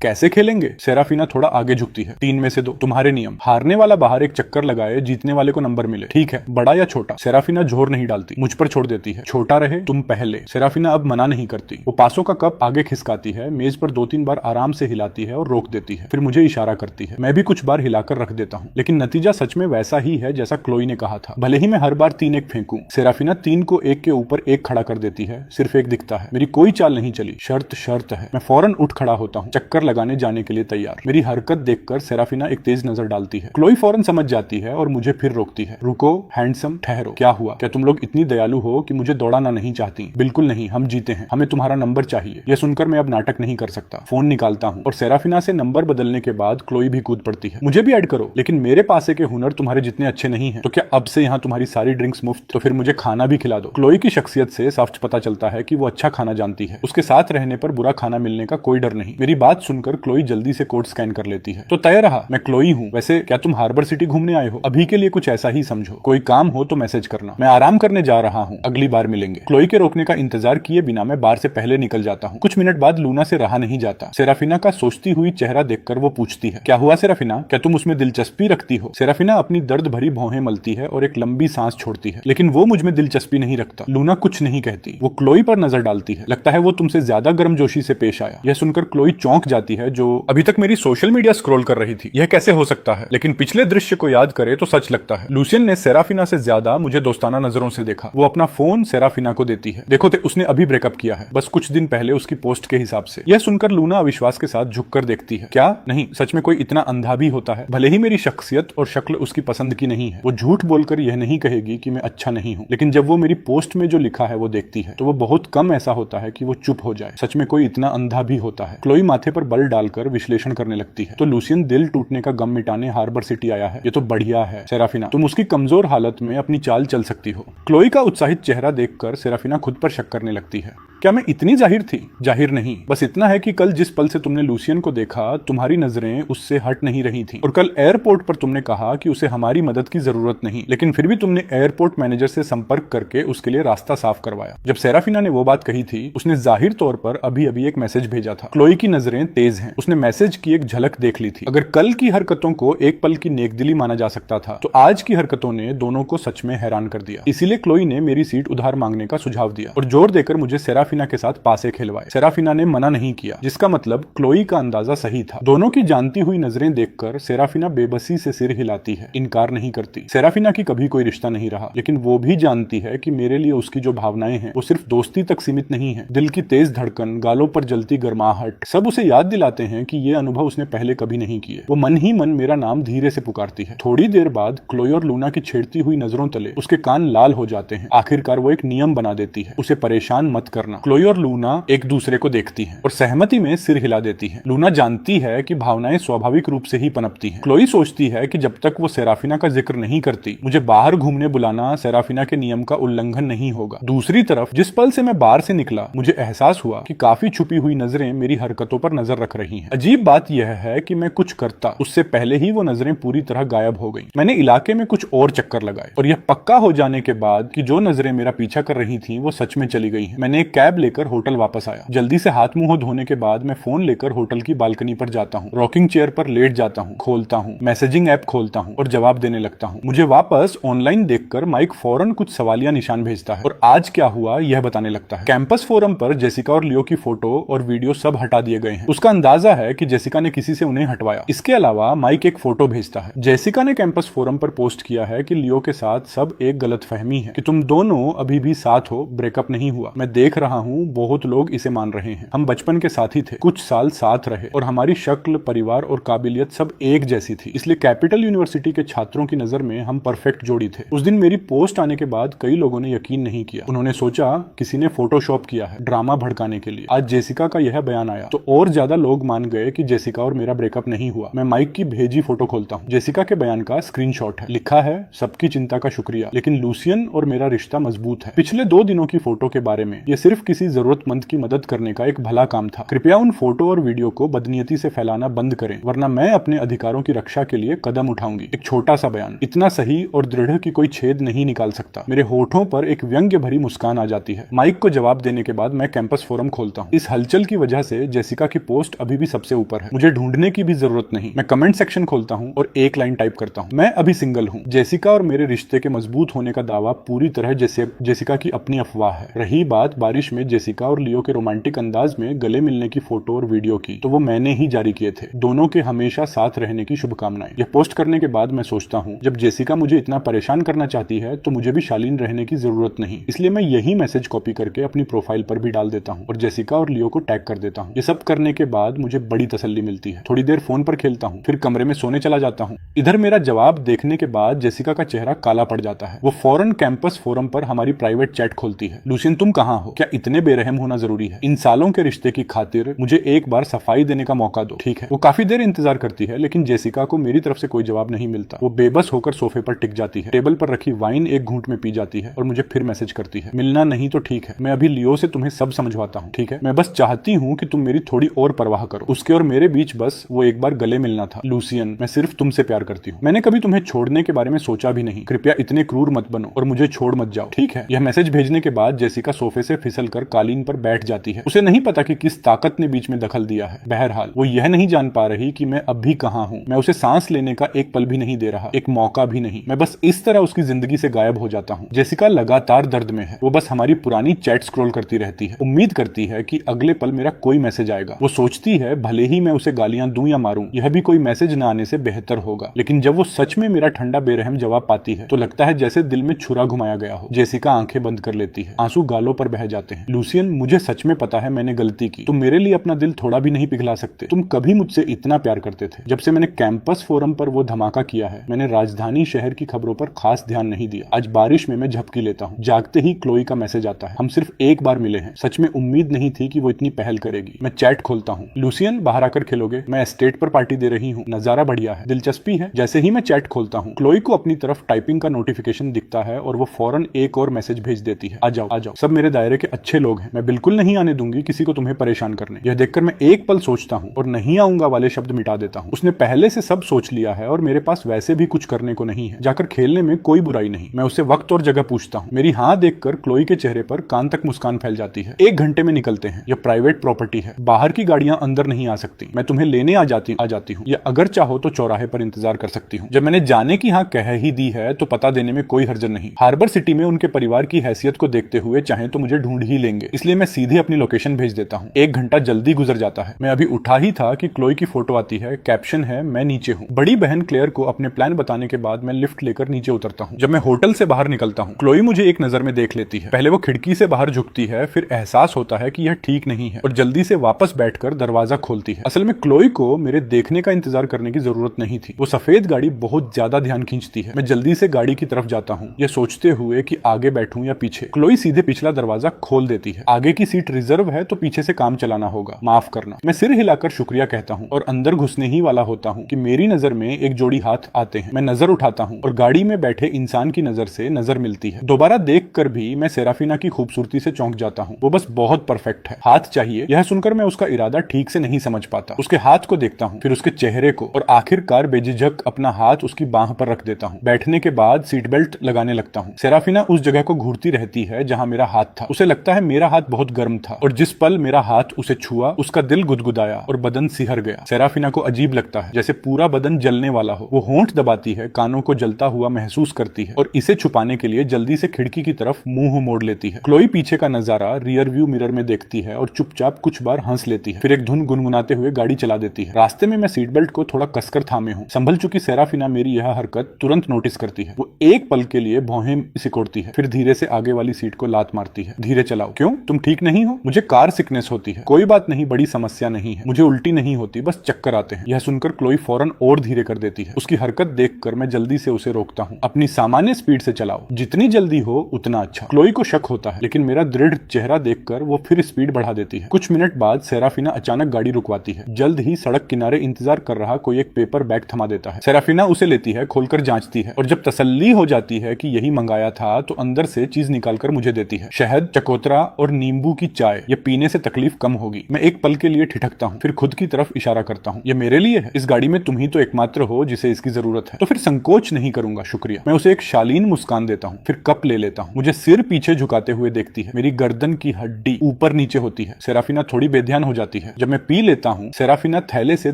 कैसे खेलेंगे? सेराफिना थोड़ा आगे झुकती है। 3 में से 2, तुम्हारे नियम। हारने वाला बाहर एक चक्कर लगाए, जीतने वाले को नंबर मिले। ठीक है, बड़ा या छोटा? सेराफिना जोर नहीं डालती, मुझ पर छोड़ देती है। छोटा रहे, तुम पहले। सेराफिना अब मना नहीं करती। वो पासों का कप आगे खिसकाती है, मेज पर 2-3 बार आराम से हिलाती है और रोक देती है, फिर मुझे इशारा करती है। मैं भी कुछ बार हिलाकर रख देता हूँ, लेकिन नतीजा सच में वैसा ही है जैसा क्लोई ने कहा था। भले ही मैं हर बार 3 एक फेंकूं, सेराफिना 3 को 1 के ऊपर 1 खड़ा कर देती है। सिर्फ 1 दिखता है। मेरी कोई चाल नहीं चली। शर्त है। मैं फौरन उठ खड़ा होता हूँ, चक्कर लगाने जाने के लिए तैयार। मेरी हरकत देखकर सेराफिना एक तेज नजर डालती है। क्लोई फौरन समझ जाती है और मुझे फिर रोकती है। रुको, हैंडसम, ठहरो। क्या हुआ? क्या तुम लोग इतनी दयालु हो कि मुझे दौड़ाना नहीं चाहती? बिल्कुल नहीं, हम जीते हैं, हमें तुम्हारा नंबर चाहिए। यह सुनकर मैं अब नाटक नहीं कर सकता। फोन निकालता हूँ और सेराफिना से नंबर बदलने के बाद क्लोई भी कूद पड़ती है। मुझे भी ऐड करो, लेकिन मेरे पासे के हुनर तुम्हारे जितने अच्छे नहीं है। तो क्या अब से यहाँ तुम्हारी सारी ड्रिंक्स मुफ्त? तो फिर मुझे खाना भी खिला दो। क्लोई की शख्सियत से साफ पता चलता है कि वो अच्छा खाना जानती है। उसके साथ रहने पर बुरा खाना मिलने का कोई डर नहीं। मेरी बात सुनकर क्लोई जल्दी से कोड स्कैन कर लेती है। तो तय रहा, मैं क्लोई हूँ। वैसे क्या तुम हार्बर सिटी घूमने आए हो? अभी के लिए कुछ ऐसा ही समझो। कोई काम हो तो मैसेज करना। मैं आराम करने जा रहा हूँ, अगली बार मिलेंगे। क्लोई के रोकने का इंतजार किए बिना मैं बार से पहले निकल जाता हूँ। कुछ मिनट बाद लूना से रहा नहीं जाता। सेराफिना का सोचती हुई चेहरा देखकर वो पूछती है, क्या हुआ सेराफिना? क्या तुम उसमें दिलचस्पी रखती हो? सेराफिना अपनी दर्द भरी भौहें मलती है और एक लंबी सांस छोड़ती है, लेकिन वो मुझ में दिलचस्पी नहीं रखता। लूना कुछ नहीं कहती। वो क्लोई पर नजर डालती है। लगता है वो तुमसे ज्यादा गर्मजोशी से पेश आया। यह सुनकर क्लोई चौंक जाती है, जो अभी तक मेरी सोशल मीडिया स्क्रॉल कर रही थी। यह कैसे हो सकता है? लेकिन पिछले दृश्य को याद करे तो सच लगता है। लूसियन ने सेराफिना से ज्यादा मुझे दोस्ताना नजरों से देखा। वो अपना फोन सेराफिना को देती है। देखो उसने अभी ब्रेकअप किया है, बस कुछ दिन पहले उसकी पोस्ट के हिसाब से। यह सुनकर लूना अविश्वास के साथ झुककर देखती है। क्या? नहीं, सच में कोई इतना अंधा भी होता है? भले ही मेरी शख्सियत और शक्ल उसकी पसंद की नहीं है, वो झूठ बोलकर यह नहीं कहेगी कि मैं अच्छा नहीं हूँ, लेकिन जब वो मेरी पोस्ट में जो लिखा है वो देखती है तो वो बहुत कम ऐसा होता है कि वो चुप हो जाए। सच में कोई इतना अंधा भी होता है? क्लोई माथे पर बल डालकर विश्लेषण करने लगती है। तो लूसियन दिल टूटने का गम मिटाने हार्बर सिटी आया है। ये तो बढ़िया है सेराफिना, तुम उसकी कमजोर हालत में अपनी चाल चल सकती हो। क्लोई का उत्साहित चेहरा देखकर सेराफिना खुद पर शक करने लगती है। क्या मैं इतनी जाहिर थी? जाहिर नहीं, बस इतना है कि कल जिस पल से तुमने लूसियन को देखा, तुम्हारी नजरें उससे हट नहीं रही थी। और कल एयरपोर्ट पर तुमने कहा कि उसे हमारी मदद की जरूरत नहीं, लेकिन फिर भी तुमने एयरपोर्ट मैनेजर से संपर्क करके उसके लिए रास्ता साफ करवाया। जब सेराफिना ने वो बात कही थी, उसने जाहिर तौर पर अभी अभी एक मैसेज भेजा था। क्लोई की नजरें तेज हैं। उसने मैसेज की एक झलक देख ली थी। अगर कल की हरकतों को एक पल की नेकदिली माना जा सकता था, तो आज की हरकतों ने दोनों को सच में हैरान कर दिया। इसीलिए क्लोई ने मेरी सीट उधार मांगने का सुझाव दिया और जोर देकर मुझे सेराफिना के साथ पासे खिलवाए। सेराफिना ने मना नहीं किया, जिसका मतलब क्लोई का अंदाजा सही था। दोनों की जानती हुई नजरें देखकर सेराफिना बेबसी से सिर हिलाती है, इनकार नहीं करती। सेराफिना की कभी कोई रिश्ता नहीं रहा, लेकिन वो भी जानती है कि मेरे लिए उसकी जो भावनाएं हैं वो सिर्फ दोस्ती तक सीमित नहीं है। दिल की तेज धड़कन, गालों पर जलती गर्माहट, सब उसे याद दिलाते हैं कि ये अनुभव उसने पहले कभी नहीं किए। वो मन ही मन मेरा नाम धीरे से पुकारती है। थोड़ी देर बाद क्लोई और लूना की छेड़ती हुई नजरों तले उसके कान लाल हो जाते हैं। आखिरकार वो एक नियम बना देती है, उसे परेशान मत करना। क्लोई और लूना एक दूसरे को देखती हैं और सहमति में सिर हिला देती हैं। लूना जानती है कि भावनाएं स्वाभाविक रूप से ही पनपती हैं। क्लोई सोचती है कि जब तक वो सेराफिना का जिक्र नहीं करती, मुझे बाहर घूमने बुलाना सेराफिना के नियम का उल्लंघन नहीं होगा। दूसरी तरफ जिस पल से मैं बाहर से निकला, मुझे एहसास हुआ कि काफी छुपी हुई नजरें मेरी हरकतों पर नजर रख रही हैं। अजीब बात यह है कि मैं कुछ करता, उससे पहले ही वो नजरें पूरी तरह गायब हो गई। मैंने इलाके में कुछ और चक्कर लगाए और यह पक्का हो जाने के बाद कि जो नजरें मेरा पीछा कर रही थी वो सच में चली गई हैं। मैंने एक कैब लेकर होटल वापस आया। जल्दी से हाथ मुंह धोने के बाद मैं फोन लेकर होटल की बालकनी पर जाता हूँ। रॉकिंग चेयर पर लेट जाता हूँ, खोलता हूँ, मैसेजिंग ऐप खोलता हूँ और जवाब देने लगता हूँ। मुझे वापस ऑनलाइन देखकर माइक फौरन कुछ सवालिया निशान भेजता है और आज क्या हुआ यह बताने लगता है। कैंपस फोरम पर जेसिका और लियो की फोटो और वीडियो सब हटा दिए गए हैं। उसका अंदाजा है कि जेसिका ने किसी से उन्हें हटवाया। इसके अलावा माइक एक फोटो भेजता है। जेसिका ने कैंपस फोरम पर पोस्ट किया है कि लियो के साथ सब एक गलतफहमी है, कि तुम दोनों अभी भी साथ हो, ब्रेकअप नहीं हुआ। मैं देख रहा हूँ बहुत लोग इसे मान रहे हैं। हम बचपन के साथी थे, कुछ साल साथ रहे और हमारी शक्ल, परिवार और काबिलियत सब एक जैसी थी। इसलिए कैपिटल यूनिवर्सिटी के छात्रों की नजर में हम परफेक्ट जोड़ी थे। उस दिन मेरी पोस्ट आने के बाद कई लोगों ने यकीन नहीं किया। उन्होंने सोचा किसी ने फोटोशॉप किया है ड्रामा भड़काने के लिए। आज जेसिका का यह बयान आया तो और ज्यादा लोग मान गए कि जेसिका और मेरा ब्रेकअप नहीं हुआ। मैं माइक की भेजी फोटो खोलता हूँ। जेसिका के बयान का स्क्रीनशॉट है। लिखा है, सबकी चिंता का शुक्रिया, लेकिन लूसियन और मेरा रिश्ता मजबूत है। पिछले 2 दिनों की फोटो के बारे में, ये सिर्फ किसी जरूरतमंद की मदद करने का एक भला काम था। कृपया उन फोटो और वीडियो को बदनीयती से फैलाना बंद करें, वरना मैं अपने अधिकारों की रक्षा के लिए कदम उठाऊंगी। एक छोटा सा बयान, इतना सही और दृढ़ कि कोई छेद नहीं निकाल सकता। मेरे होठों पर एक व्यंग्य भरी मुस्कान आ जाती है। माइक को जवाब देने के बाद मैं कैंपस फोरम खोलता हूँ। इस हलचल की वजह से जेसिका की पोस्ट अभी भी सबसे ऊपर है। मुझे ढूंढने की भी जरूरत नहीं। मैं कमेंट सेक्शन खोलता हूँ और एक लाइन टाइप करता हूँ, मैं अभी सिंगल हूँ। जेसिका और मेरे रिश्ते के मजबूत होने का दावा पूरी तरह जेसिका की अपनी अफवाह है। रही बात बारिश में जेसिका और लियो के रोमांटिक अंदाज में गले मिलने की फोटो और वीडियो की, तो वो मैंने ही जारी किए थे। दोनों के हमेशा साथ रहने की शुभकामनाएं। यह पोस्ट करने के बाद मैं सोचता हूँ, जब जेसिका मुझे इतना परेशान करना चाहती है तो मुझे भी शालीन रहने की जरूरत नहीं। इसलिए मैं यही मैसेज कॉपी करके अपनी प्रोफाइल पर भी डाल देता हूँ और जेसिका और लियो को टैग कर देता हूँ। ये सब करने के बाद मुझे बड़ी तसल्ली मिलती है। थोड़ी देर फोन पर खेलता हूँ, फिर कमरे में सोने चला जाता हूँ। इधर मेरा जवाब देखने के बाद जेसिका का चेहरा काला पड़ जाता है। वो फौरन कैंपस फोरम पर हमारी प्राइवेट चैट खोलती है। लूसियन, तुम कहाँ हो? क्या इतने बेरहम होना जरूरी है? इन सालों के रिश्ते की खातिर मुझे एक बार सफाई देने का मौका दो, ठीक है? वो काफी देर इंतजार करती है, लेकिन जेसिका को मेरी तरफ से कोई जवाब नहीं मिलता। वो बेबस होकर सोफे पर टिक जाती है, टेबल पर रखी वाइन एक घूंट में पी जाती है और मुझे फिर मैसेज करती है, मिलना नहीं तो ठीक है, मैं अभी लियो से तुम्हें सब समझवाता हूँ, ठीक है? मैं बस चाहती हूँ कि तुम मेरी थोड़ी और परवाह करो। उसके और मेरे बीच बस वो एक बार गले मिलना था। लूसियन, मैं सिर्फ तुमसे प्यार करती हूँ। मैंने कभी तुम्हें छोड़ने के बारे में सोचा भी नहीं। कृपया इतने क्रूर मत बनो और मुझे छोड़ मत जाओ, ठीक है? यह मैसेज भेजने के बाद जेसिका सोफे से फिसलकर कालीन पर बैठ जाती है। उसे नहीं पता कि किस ताकत ने बीच में दखल दिया है। बहरहाल वो यह नहीं जान पा रही कि मैं अब भी कहाँ हूँ। मैं उसे सांस लेने का एक पल भी नहीं दे रहा, एक मौका भी नहीं। मैं बस इस तरह उसकी जिंदगी से गायब हो जाता हूँ। जेसिका लगातार दर्द में है। वो बस हमारी पुरानी चैट स्क्रॉल करती रहती है, उम्मीद करती है कि अगले पल मेरा कोई मैसेज आएगा। वो सोचती है भले ही मैं उसे गालियां दूं या मारूं, यह भी कोई मैसेज न आने से बेहतर होगा। लेकिन जब वो सच में मेरा ठंडा बेरहम जवाब पाती है तो लगता है जैसे दिल में छुरा घुमाया गया हो। जेसिका आंखें बंद कर लेती है, आंसू गालों पर बह जाते हैं। लूसियन, मुझे सच में पता है मैंने गलती की। तुम मेरे लिए अपना दिल थोड़ा भी नहीं पिघला सकते। तुम कभी मुझसे इतना प्यार करते थे। जब से मैंने कैंपस फोरम पर वो धमाका किया है, मैंने राजधानी शहर की खबरों पर खास ध्यान नहीं दिया। आज बारिश में मैं झपकी लेता हूँ, जागते ही क्लोई का मैसेज आता है, हम सिर्फ एक बार मिले हैं। सच में उम्मीद नहीं थी कि वो इतनी पहल करेगी। मैं चैट खोलता हूँ, लूसियन बाहर आकर खेलोगे? मैं एस्टेट पर पार्टी दे रही हूँ, नजारा बढ़िया है, दिलचस्पी है? जैसे ही मैं चैट खोलता हूँ, क्लोई को अपनी तरफ टाइपिंग का नोटिफिकेशन दिखता है और वो फौरन एक और मैसेज भेज देती है, आ जाओ आ जाओ, सब मेरे दायरे के अच्छे अच्छे लोग हैं, मैं बिल्कुल नहीं आने दूंगी किसी को तुम्हें परेशान करने। यह देखकर मैं एक पल सोचता हूँ और नहीं आऊंगा वाले शब्द मिटा देता हूँ। उसने पहले से सब सोच लिया है और मेरे पास वैसे भी कुछ करने को नहीं है। जाकर खेलने में कोई बुराई नहीं। मैं उससे वक्त और जगह पूछता हूँ। मेरी हाँ देखकर क्लोई के चेहरे पर कान तक मुस्कान फैल जाती है। 1 घंटे में निकलते हैं। यह प्राइवेट प्रॉपर्टी है, बाहर की गाड़ियां अंदर नहीं आ सकती। मैं तुम्हें लेने आ जाती हूँ, या अगर चाहो तो चौराहे पर इंतजार कर सकती हूँ। जब मैंने जाने की हाँ कह ही दी है तो पता देने में कोई हर्ज नहीं। हार्बर सिटी में उनके परिवार की हैसियत को देखते हुए चाहे तो मुझे ढूंढ ही लेंगे, इसलिए मैं सीधे अपनी लोकेशन भेज देता हूँ। 1 घंटा जल्दी गुजर जाता है। मैं अभी उठा ही था कि क्लोई की फोटो आती है। कैप्शन है, मैं नीचे हूँ। बड़ी बहन क्लेयर को अपने प्लान बताने के बाद मैं लिफ्ट लेकर नीचे उतरता हूँ। जब मैं होटल से बाहर निकलता हूँ, क्लोई मुझे एक नजर में देख लेती है। पहले वो खिड़की से बाहर झुकती है, फिर एहसास होता है कि यह ठीक नहीं है और जल्दी से वापस बैठकर दरवाजा खोलती है। असल में क्लोई को मेरे देखने का इंतजार करने की जरूरत नहीं थी। वो सफेद गाड़ी बहुत ज्यादा ध्यान खींचती है। मैं जल्दी से गाड़ी की तरफ जाता हूँ, यह सोचते हुए कि आगे बैठूं या पीछे। क्लोई सीधे पिछला दरवाजा खोल देती है। आगे की सीट रिजर्व है तो पीछे से काम चलाना होगा, माफ करना। मैं सिर हिलाकर शुक्रिया कहता हूँ और अंदर घुसने ही वाला होता हूँ कि मेरी नजर में एक जोड़ी हाथ आते हैं। मैं नजर उठाता हूँ और गाड़ी में बैठे इंसान की नजर से नजर मिलती है। दोबारा देखकर भी मैं सेराफिना की खूबसूरती से चौंक जाता हूँ। वो बस बहुत परफेक्ट है। हाथ चाहिए, यह सुनकर मैं उसका इरादा ठीक से नहीं समझ पाता। उसके हाथ को देखता हूँ, फिर उसके चेहरे को, और आखिरकार बेझिझक अपना हाथ उसकी बांह पर रख देता हूँ। बैठने के बाद सीट बेल्ट लगाने लगता हूँ। सेराफिना उस जगह को घूरती रहती है जहाँ मेरा हाथ था। उसे लगता है मेरा हाथ बहुत गर्म था और जिस पल मेरा हाथ उसे छुआ उसका दिल गुदगुदाया और बदन सिहर गया। सेराफिना को अजीब लगता है, जैसे पूरा बदन जलने वाला हो। वो होंठ दबाती है, कानों को जलता हुआ महसूस करती है और इसे छुपाने के लिए जल्दी से खिड़की की तरफ मुंह मोड़ लेती है। क्लोई पीछे का नजारा रियर व्यू मिरर में देखती है और चुपचाप कुछ बार हंस लेती है, फिर एक धुन गुनगुनाते हुए गाड़ी चला देती है। रास्ते में मैं सीट बेल्ट को थोड़ा कसकर थामे हूँ। संभल चुकी सेराफिना मेरी यह हरकत तुरंत नोटिस करती है। वो एक पल के लिए भौहें सिकोड़ती है, फिर धीरे से आगे वाली सीट को लात मारती है। धीरे चलाओ। क्यों, तुम ठीक नहीं हो? मुझे कार सिकनेस होती है। कोई बात नहीं, बड़ी समस्या नहीं है। मुझे उल्टी नहीं होती, बस चक्कर आते हैं। यह सुनकर क्लोई फौरन और धीरे कर देती है। उसकी हरकत देखकर मैं जल्दी से उसे रोकता हूँ। अपनी सामान्य स्पीड से चलाओ, जितनी जल्दी हो उतना अच्छा। क्लोई को शक होता है, लेकिन मेरा दृढ़ चेहरा देखकर वो फिर स्पीड बढ़ा देती है। कुछ मिनट बाद सेराफिना अचानक गाड़ी रुकवाती है। जल्द ही सड़क किनारे इंतजार कर रहा कोई एक पेपर बैग थमा देता है। सेराफिना उसे लेती है, खोलकर जांचती है और जब तसल्ली हो जाती है कि यही मंगाया था तो अंदर से चीज निकालकर मुझे देती है। शहद, चकोतरा और नींबू की चाय। ये पीने से तकलीफ कम होगी। मैं एक पल के लिए ठिठकता हूँ, फिर खुद की तरफ इशारा करता हूँ। ये मेरे लिए है, इस गाड़ी में तुम ही तो एकमात्र हो जिसे इसकी जरूरत है, तो फिर संकोच नहीं करूंगा, शुक्रिया। मैं उसे एक शालीन मुस्कान देता हूँ, फिर कप ले लेता हूँ। मुझे सिर पीछे झुकाते हुए देखती है। मेरी गर्दन की हड्डी ऊपर नीचे होती है। सेराफिना थोड़ी बेध्यान हो जाती है। जब मैं पी लेता हूँ, सेराफिना थैले से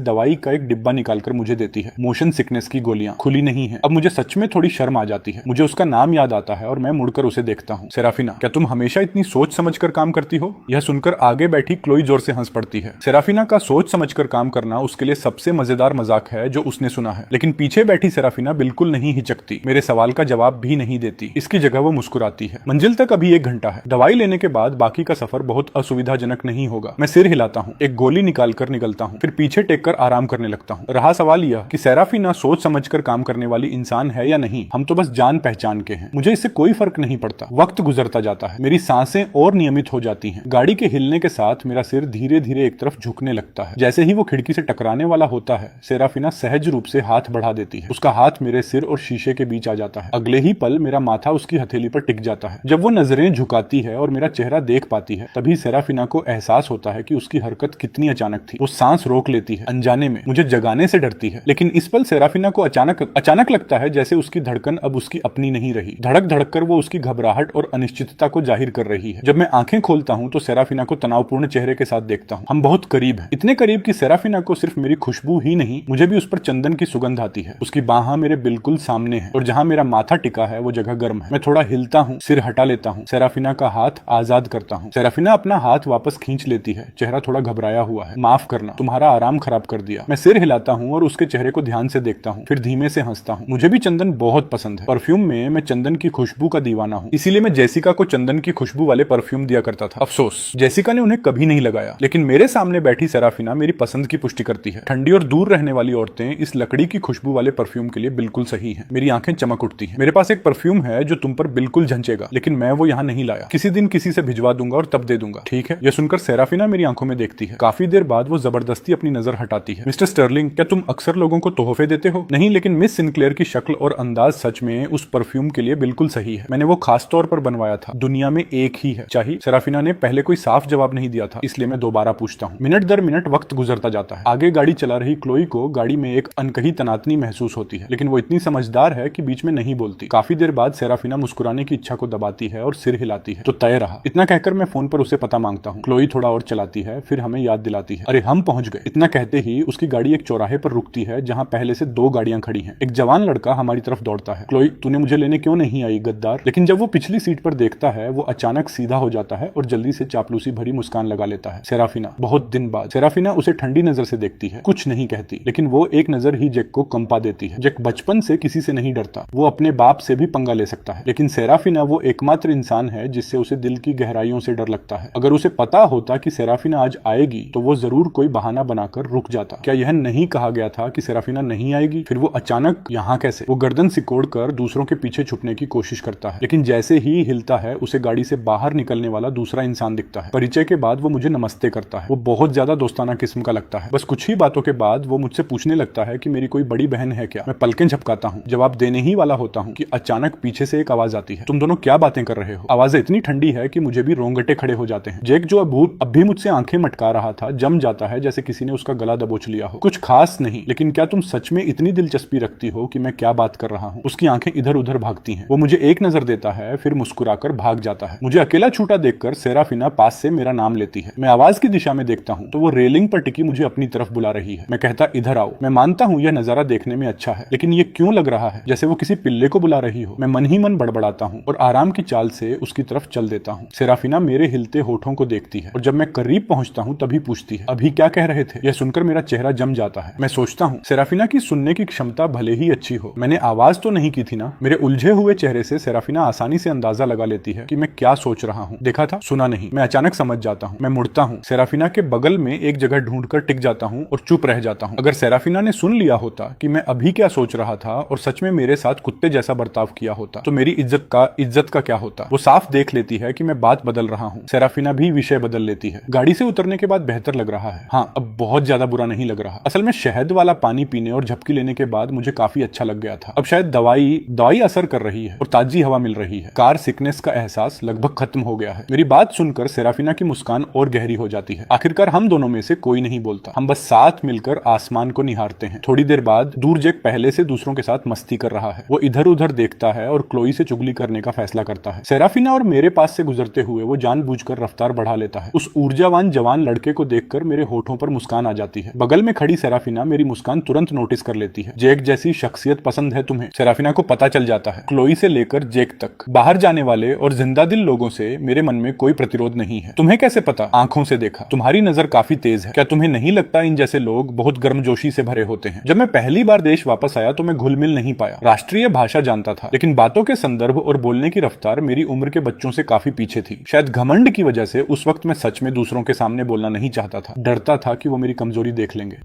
दवाई का एक डिब्बा निकालकर मुझे देती है। मोशन सिकनेस की गोलियां खुली नहीं है। अब मुझे सच में थोड़ी शर्म आ जाती है। मुझे उसका नाम याद आता है और मैं मुड़कर उसे देखता हूँ। सेराफिना, क्या तुम हमेशा इतनी सोच समझकर काम करती हो? यह सुनकर आगे बैठी क्लोई जोर से हंस पड़ती है। सेराफिना का सोच समझकर काम करना उसके लिए सबसे मजेदार मजाक है जो उसने सुना है। लेकिन पीछे बैठी सेराफिना बिल्कुल नहीं हिचकती, मेरे सवाल का जवाब भी नहीं देती। इसकी जगह वो मुस्कुराती है। मंजिल तक अभी 1 घंटा है। दवाई लेने के बाद बाकी का सफर बहुत असुविधाजनक नहीं होगा। मैं सिर हिलाता हूँ, एक गोली निकालकर निकलता हूँ, फिर पीछे टेककर आराम करने लगता हूँ। रहा सवाल यह कि सेराफिना सोच समझकर काम करने वाली इंसान है या नहीं। हम तो बस जान पहचान के हैं। मुझे इससे कोई फर्क नहीं पड़ता। वक्त गुजरता जाता है, मेरी सांसें और नियमित हो जाती हैं। गाड़ी के हिलने के साथ मेरा सिर धीरे धीरे एक तरफ झुकने लगता है। जैसे ही वो खिड़की से टकराने वाला होता है, सेराफिना सहज रूप से हाथ बढ़ा देती है। उसका हाथ मेरे सिर और शीशे के बीच आ जाता है। अगले ही पल मेरा माथा उसकी हथेली पर टिक जाता है। जब वो नजरें झुकाती है और मेरा चेहरा देख पाती है, तभी सेराफिना को एहसास होता है कि उसकी हरकत कितनी अचानक थी। वो सांस रोक लेती है, अनजाने में मुझे जगाने से डरती है। लेकिन इस पल सेराफिना को अचानक लगता है जैसे उसकी धड़कन अब उसकी अपनी नहीं रही। धड़क धड़क कर वो उसकी घबराहट और अनिश्चितता को जाहिर कर रही है। जब मैं आंखें खोलता हूँ तो सेराफिना को तनावपूर्ण चेहरे के साथ देखता हूँ। हम बहुत करीब हैं, इतने करीब कि सेराफिना को सिर्फ मेरी खुशबू ही नहीं, मुझे भी उस पर चंदन की सुगंध आती है। उसकी बाहां मेरे बिल्कुल सामने है और जहां मेरा माथा टिका है वो जगह गर्म है। मैं थोड़ा हिलता हूँ, सिर हटा लेता हूँ, सेराफिना का हाथ आजाद करता हूँ। सेराफिना अपना हाथ वापस खींच लेती है, चेहरा थोड़ा घबराया हुआ है। माफ करना, तुम्हारा आराम खराब कर दिया। मैं सिर हिलाता हूँ और उसके चेहरे को ध्यान से देखता हूँ, फिर धीमे से हंसता हूँ। मुझे भी चंदन बहुत पसंद है। परफ्यूम में मैं चंदन की खुशबू का दीवाना हूँ, इसीलिए मैं जेसिका को चंदन की खुशबू वाले परफ्यूम दिया करता था। अफसोस, जेसिका ने उन्हें कभी नहीं लगाया। लेकिन मेरे सामने बैठी सेराफिना मेरी पसंद की पुष्टि करती है। ठंडी और दूर रहने वाली औरतें इस लकड़ी की खुशबू वाले परफ्यूम के लिए बिल्कुल सही हैं। मेरी आंखें चमक उठती हैं। मेरे पास एक परफ्यूम है जो तुम पर बिल्कुल झंचेगा, लेकिन मैं वो यहाँ नहीं लाया। किसी दिन किसी से भिजवा दूंगा और तब दे दूंगा, ठीक है? यह सुनकर सेराफिना मेरी आंखों में देखती है। काफी देर बाद वो जबरदस्ती अपनी नजर हटाती है। मिस्टर स्टर्लिंग, क्या तुम अक्सर लोगों को तोहफे देते हो? नहीं, लेकिन मिस सिनक्लेयर की शक्ल और अंदाज सच में उस परफ्यूम के लिए बिल्कुल सही है। मैंने वो खास तौर पर बनवाया था। दुनिया में एक ही है। चाहिए? सेराफिना ने पहले कोई साफ जवाब नहीं दिया था, इसलिए मैं दोबारा पूछता हूँ। मिनट दर मिनट वक्त गुजरता जाता है। आगे गाड़ी चला रही क्लोई को गाड़ी में एक अनकही तनातनी महसूस होती है, लेकिन वो इतनी समझदार है कि बीच में नहीं बोलती। काफी देर बाद सेराफिना मुस्कुराने की इच्छा को दबाती है और सिर हिलाती है। तो तय रहा। इतना कहकर मैं फोन पर उसे पता मांगता हूँ। क्लोई थोड़ा और चलाती है, फिर हमें याद दिलाती है, अरे हम पहुंच गए। इतना कहते ही उसकी गाड़ी एक चौराहे पर रुकती है जहाँ पहले से 2 गाड़ियां खड़ी हैं। एक जवान लड़का हमारी तरफ दौड़ता है। क्लोई, तूने मुझे लेने क्यों नहीं आई गद्दार? लेकिन जब वो पिछली सीट पर देखता है, वो अचानक सीधा हो जाता है और जल्दी से चापलूसी भरी मुस्कान लगा लेता है। सेराफिना, बहुत दिन बाद। सेराफिना उसे ठंडी नजर से देखती है, कुछ नहीं कहती, लेकिन वो एक नजर ही जैक को कंपा देती है। जैक बचपन से किसी से नहीं डरता, वो अपने बाप से भी पंगा ले सकता है, लेकिन सेराफिना वो एकमात्र इंसान है जिससे उसे दिल की गहराइयों से डर लगता है। अगर उसे पता होता कि सेराफिना आज आएगी तो वो जरूर कोई बहाना बनाकर रुक जाता। क्या यह नहीं कहा गया था कि सेराफिना नहीं आएगी? फिर वो अचानक यहाँ कैसे? वो गर्दन सिकोड़कर दूसरों के पीछे छुपने की कोशिश करता है, लेकिन जैसे ही हिलता है उसे गाड़ी से बाहर निकलने वाला दूसरा इंसान दिखता है। परिचय के बाद वो मुझे नमस्ते करता है। वो बहुत ज्यादा दोस्ताना किस्म का लगता है। बस कुछ ही बातों के बाद वो मुझसे पूछने लगता है कि मेरी कोई बड़ी बहन है क्या? मैं पलकें झपकाता हूँ, जवाब देने ही वाला होता हूँ कि अचानक पीछे से एक आवाज आती है, तुम दोनों क्या बातें कर रहे हो? आवाज इतनी ठंडी है कि मुझे भी रोंगटे खड़े हो जाते हैं। जैक जो अब भी मुझसे आंखें मटका रहा था, जम जाता है जैसे किसी ने उसका गला दबोच लिया हो। कुछ खास नहीं, लेकिन क्या तुम सच में इतनी दिलचस्पी रखती हो कि मैं क्या बात कर रहा हूँ? उसकी आंखें इधर उधर भागती हैं। वो मुझे एक नजर देता है, फिर मुस्कुराकर भाग जाता है। मुझे अकेला छूटा देखकर सेराफिना पास से मेरा नाम लेती है। मैं आवाज की दिशा में देखता हूँ तो वो रेलिंग पर टिकी मुझे अपनी तरफ बुला रही है। मैं कहता, इधर आओ। मैं मानता हूँ यह नजारा देखने में अच्छा है, लेकिन ये क्यों लग रहा है जैसे वो किसी पिल्ले को बुला रही हो? मैं मन ही मन बड़बड़ाता हूँ और आराम की चाल से उसकी तरफ चल देता हूँ। सेराफिना मेरे हिलते होठों को देखती है और जब मैं करीब पहुंचता हूँ तभी पूछती है, अभी क्या कह रहे थे? यह सुनकर मेरा चेहरा जम जाता है। मैं सोचता हूँ सेराफिना की सुनने की क्षमता भले ही अच्छी हो, मैंने आवाज तो नहीं की थी ना। मेरे उलझे हुए चेहरे से सेराफिना आसानी से अंदाजा लगा लेती है कि मैं क्या सोच रहा हूँ। देखा था, सुना नहीं। मैं अचानक समझ जाता हूँ। मैं मुड़ता हूँ, सेराफिना के बगल में एक जगह ढूंढकर टिक जाता हूँ और चुप रह जाता हूँ। अगर सेराफिना ने सुन लिया होता कि मैं अभी क्या सोच रहा था और सच में मेरे साथ कुत्ते जैसा बर्ताव किया होता तो मेरी इज्जत का क्या होता? वो साफ देख लेती है कि मैं बात बदल रहा हूँ। सेराफिना भी विषय बदल लेती है। गाड़ी से उतरने के बाद बेहतर लग रहा है। हाँ, अब बहुत ज्यादा बुरा नहीं लग रहा। असल में शहद वाला पानी पीने और झपकी लेने के बाद मुझे काफी अच्छा लग गया था। अब शायद दवाई असर कर रही है और ताजी हवा मिल रही है। कार सिकनेस का एहसास लगभग खत्म हो गया है। मेरी बात सुनकर सेराफिना की मुस्कान और गहरी हो जाती है। आखिरकार हम दोनों में से कोई नहीं बोलता। हम बस साथ मिलकर आसमान को निहारते हैं। थोड़ी देर बाद दूर जैक पहले से दूसरों के साथ मस्ती कर रहा है। वो इधर उधर देखता है और क्लोई से चुगली करने का फैसला करता है। सेराफिना और मेरे पास से गुजरते हुए वो जानबूझकर रफ्तार बढ़ा लेता है। उस ऊर्जावान जवान लड़के को देखकर मेरे होठों पर मुस्कान आ जाती है। बगल में खड़ी सेराफिना मेरी मुस्कान तुरंत नोटिस कर लेती है। जैक जैसी शख्सियत पसंद है तुम्हें? सेराफिना को पता चल जाता है। क्लोई से लेकर जैक तक बाहर जाने वाले और जिंदा दिल लोगों से मेरे मन में कोई प्रतिरोध नहीं है। तुम्हें कैसे पता? आंखों से देखा। तुम्हारी नजर काफी तेज है। क्या तुम्हें नहीं लगता इन जैसे लोग बहुत गर्मजोशी से भरे होते हैं? जब मैं पहली बार देश वापस आया तो मैं घुल मिल नहीं पाया। राष्ट्रीय भाषा जानता था, लेकिन बातों के संदर्भ और बोलने की रफ्तार मेरी उम्र के बच्चों से काफी पीछे थी। शायद घमंड की वजह से उस वक्त मैं सच में दूसरों के सामने बोलना नहीं चाहता था। डरता था कि वो मेरी कमजोरी देख लेंगे।